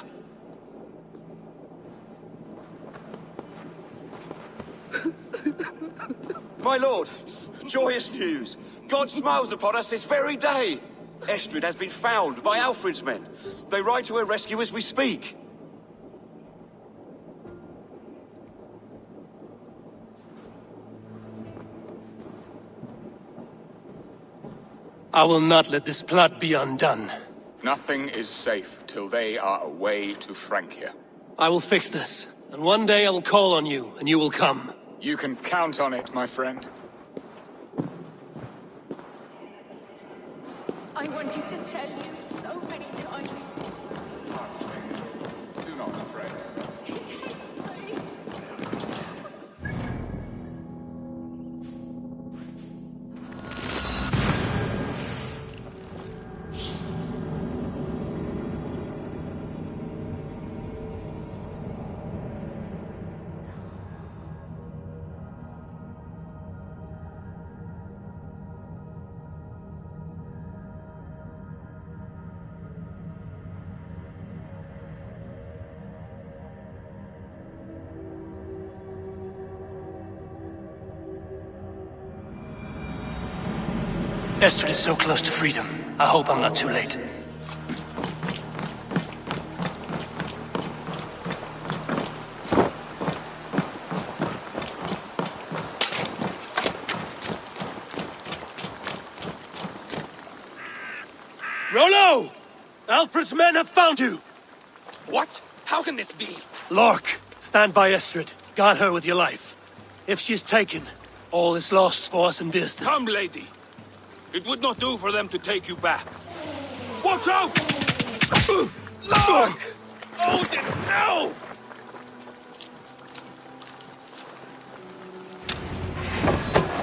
My lord, joyous news. God smiles upon us this very day. Estrid has been found by Alfred's men. They ride to her rescue as we speak. I will not let this plot be undone. Nothing is safe till they are away to Francia. I will fix this, and one day I will call on you, and you will come. You can count on it, my friend. I wanted to tell you so many times. Do not be friends. Estrid is so close to freedom. I hope I'm not too late. Rollo! Alfred's men have found you! What? How can this be? Lork, stand by Estrid. Guard her with your life. If she's taken, all is lost for us in Bearston. Come, lady. It would not do for them to take you back. Watch out! Look! Odin, no!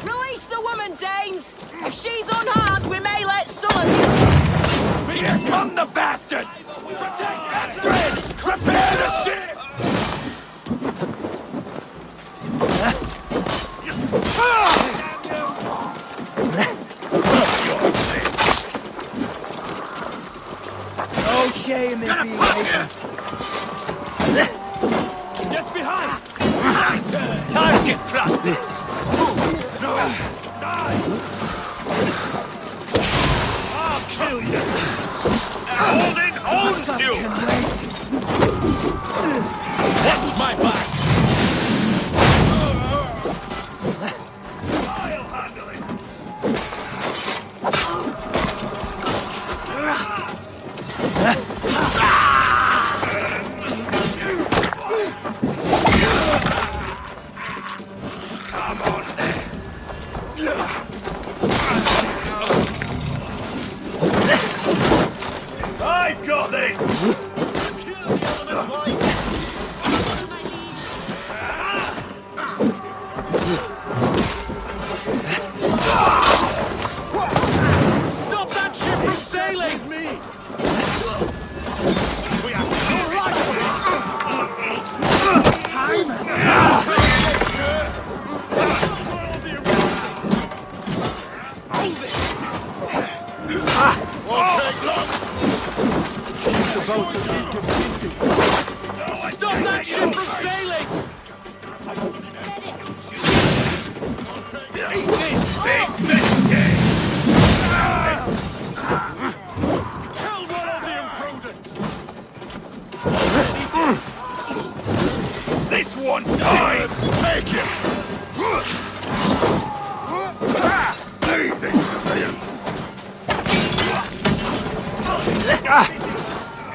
Release the woman, Danes! If she's unharmed, we may let some of you... Here come the bastards! Protect Estrid! Prepare the ship! No shame in being hated. Get behind! Target practice! I'll kill you! Odin owns you! Watch my back! I'll handle it! Come on then! I've got it! Kill the element's wife! Stop that ship from sailing! Stop that ship from sailing! Eat this! Big mistake! Hell, Rollo the imprudent! This one dives! Take it!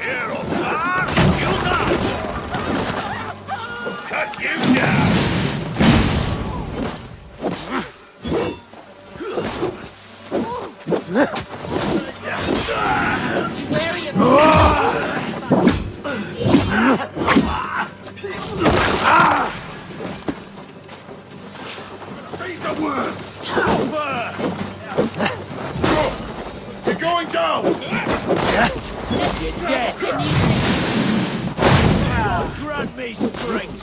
Here, Oscar! You die! Cut you down! You're going down! You're dead! Grant me strength!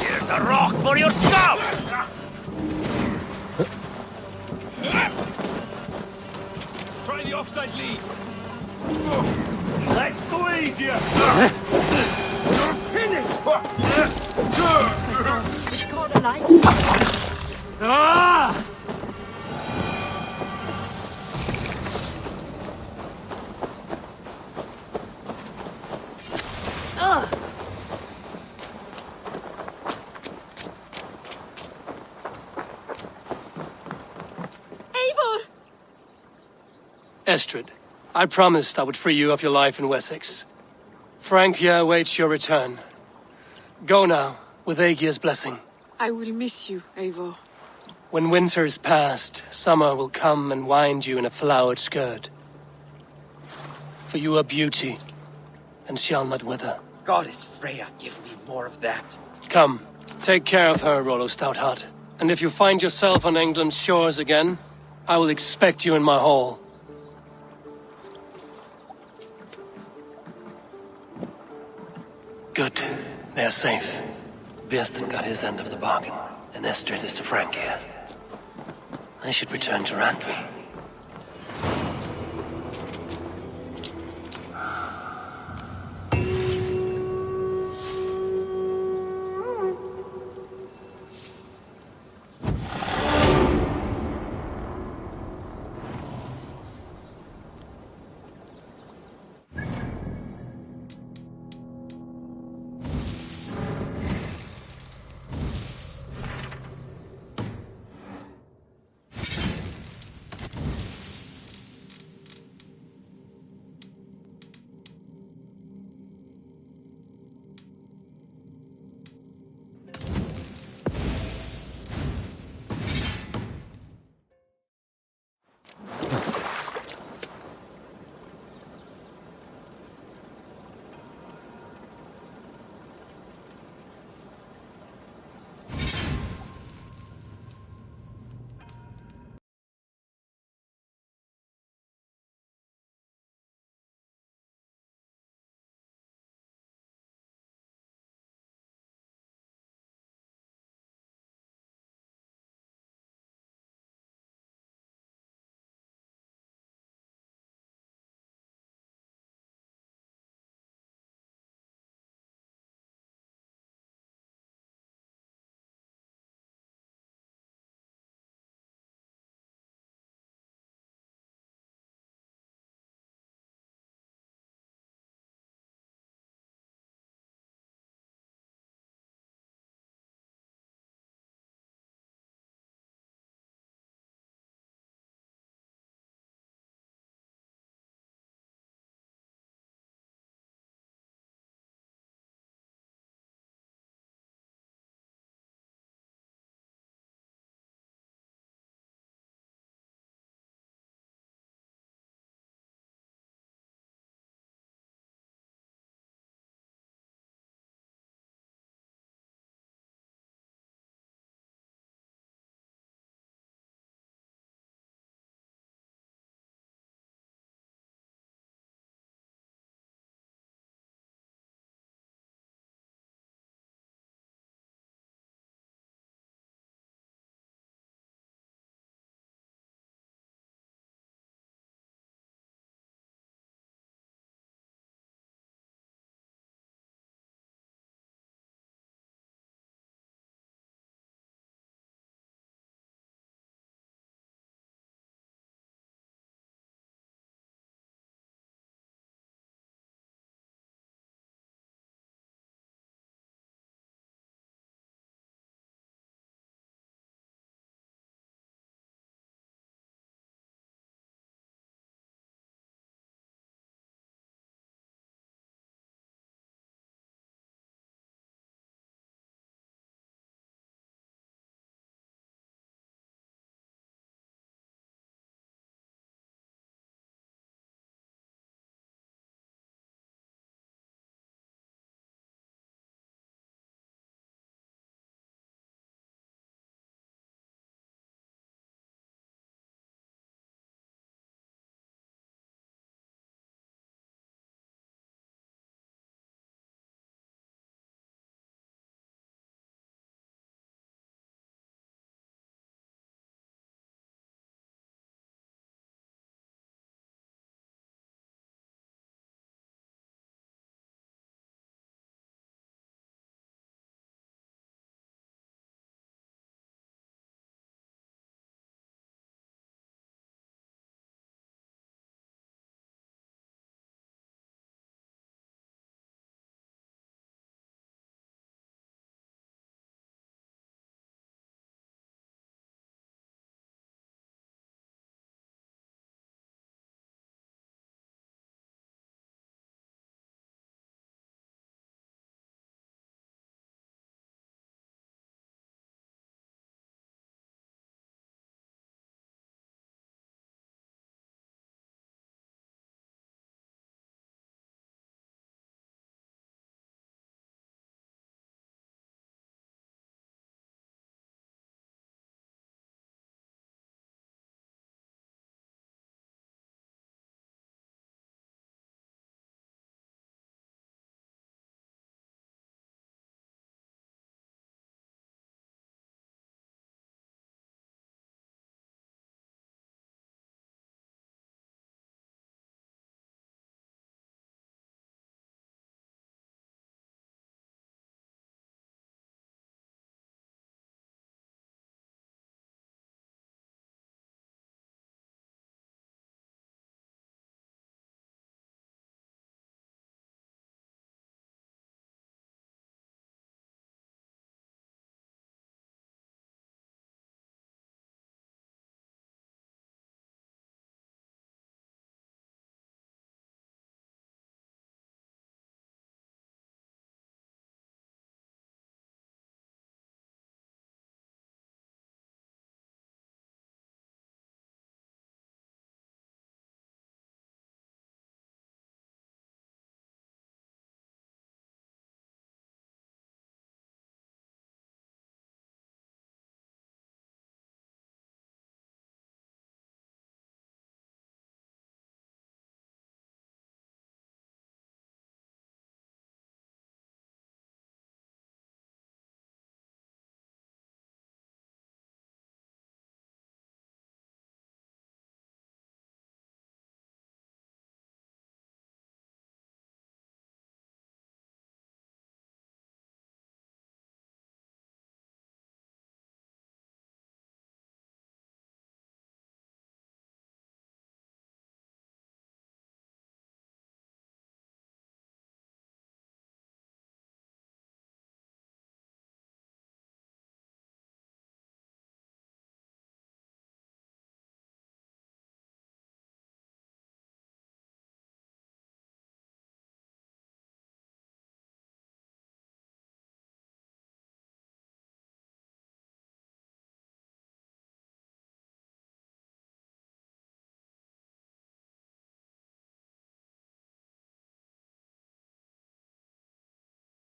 Here's a rock for your scalp! Try the offside lead! Let's bleed you! You're finished! It's called a light. Ah! Estrid, I promised I would free you of your life in Wessex. Frank here awaits your return. Go now, with Aegir's blessing. I will miss you, Eivor. When winter is past, summer will come and wind you in a flowered skirt. For you are beauty, and shall not wither. Goddess Freya, give me more of that. Come, take care of her, Rollo Stoutheart. And if you find yourself on England's shores again, I will expect you in my hall. Good. They're safe. Birsten got his end of the bargain, and Estrid is to Frank here. I should return to Randvi.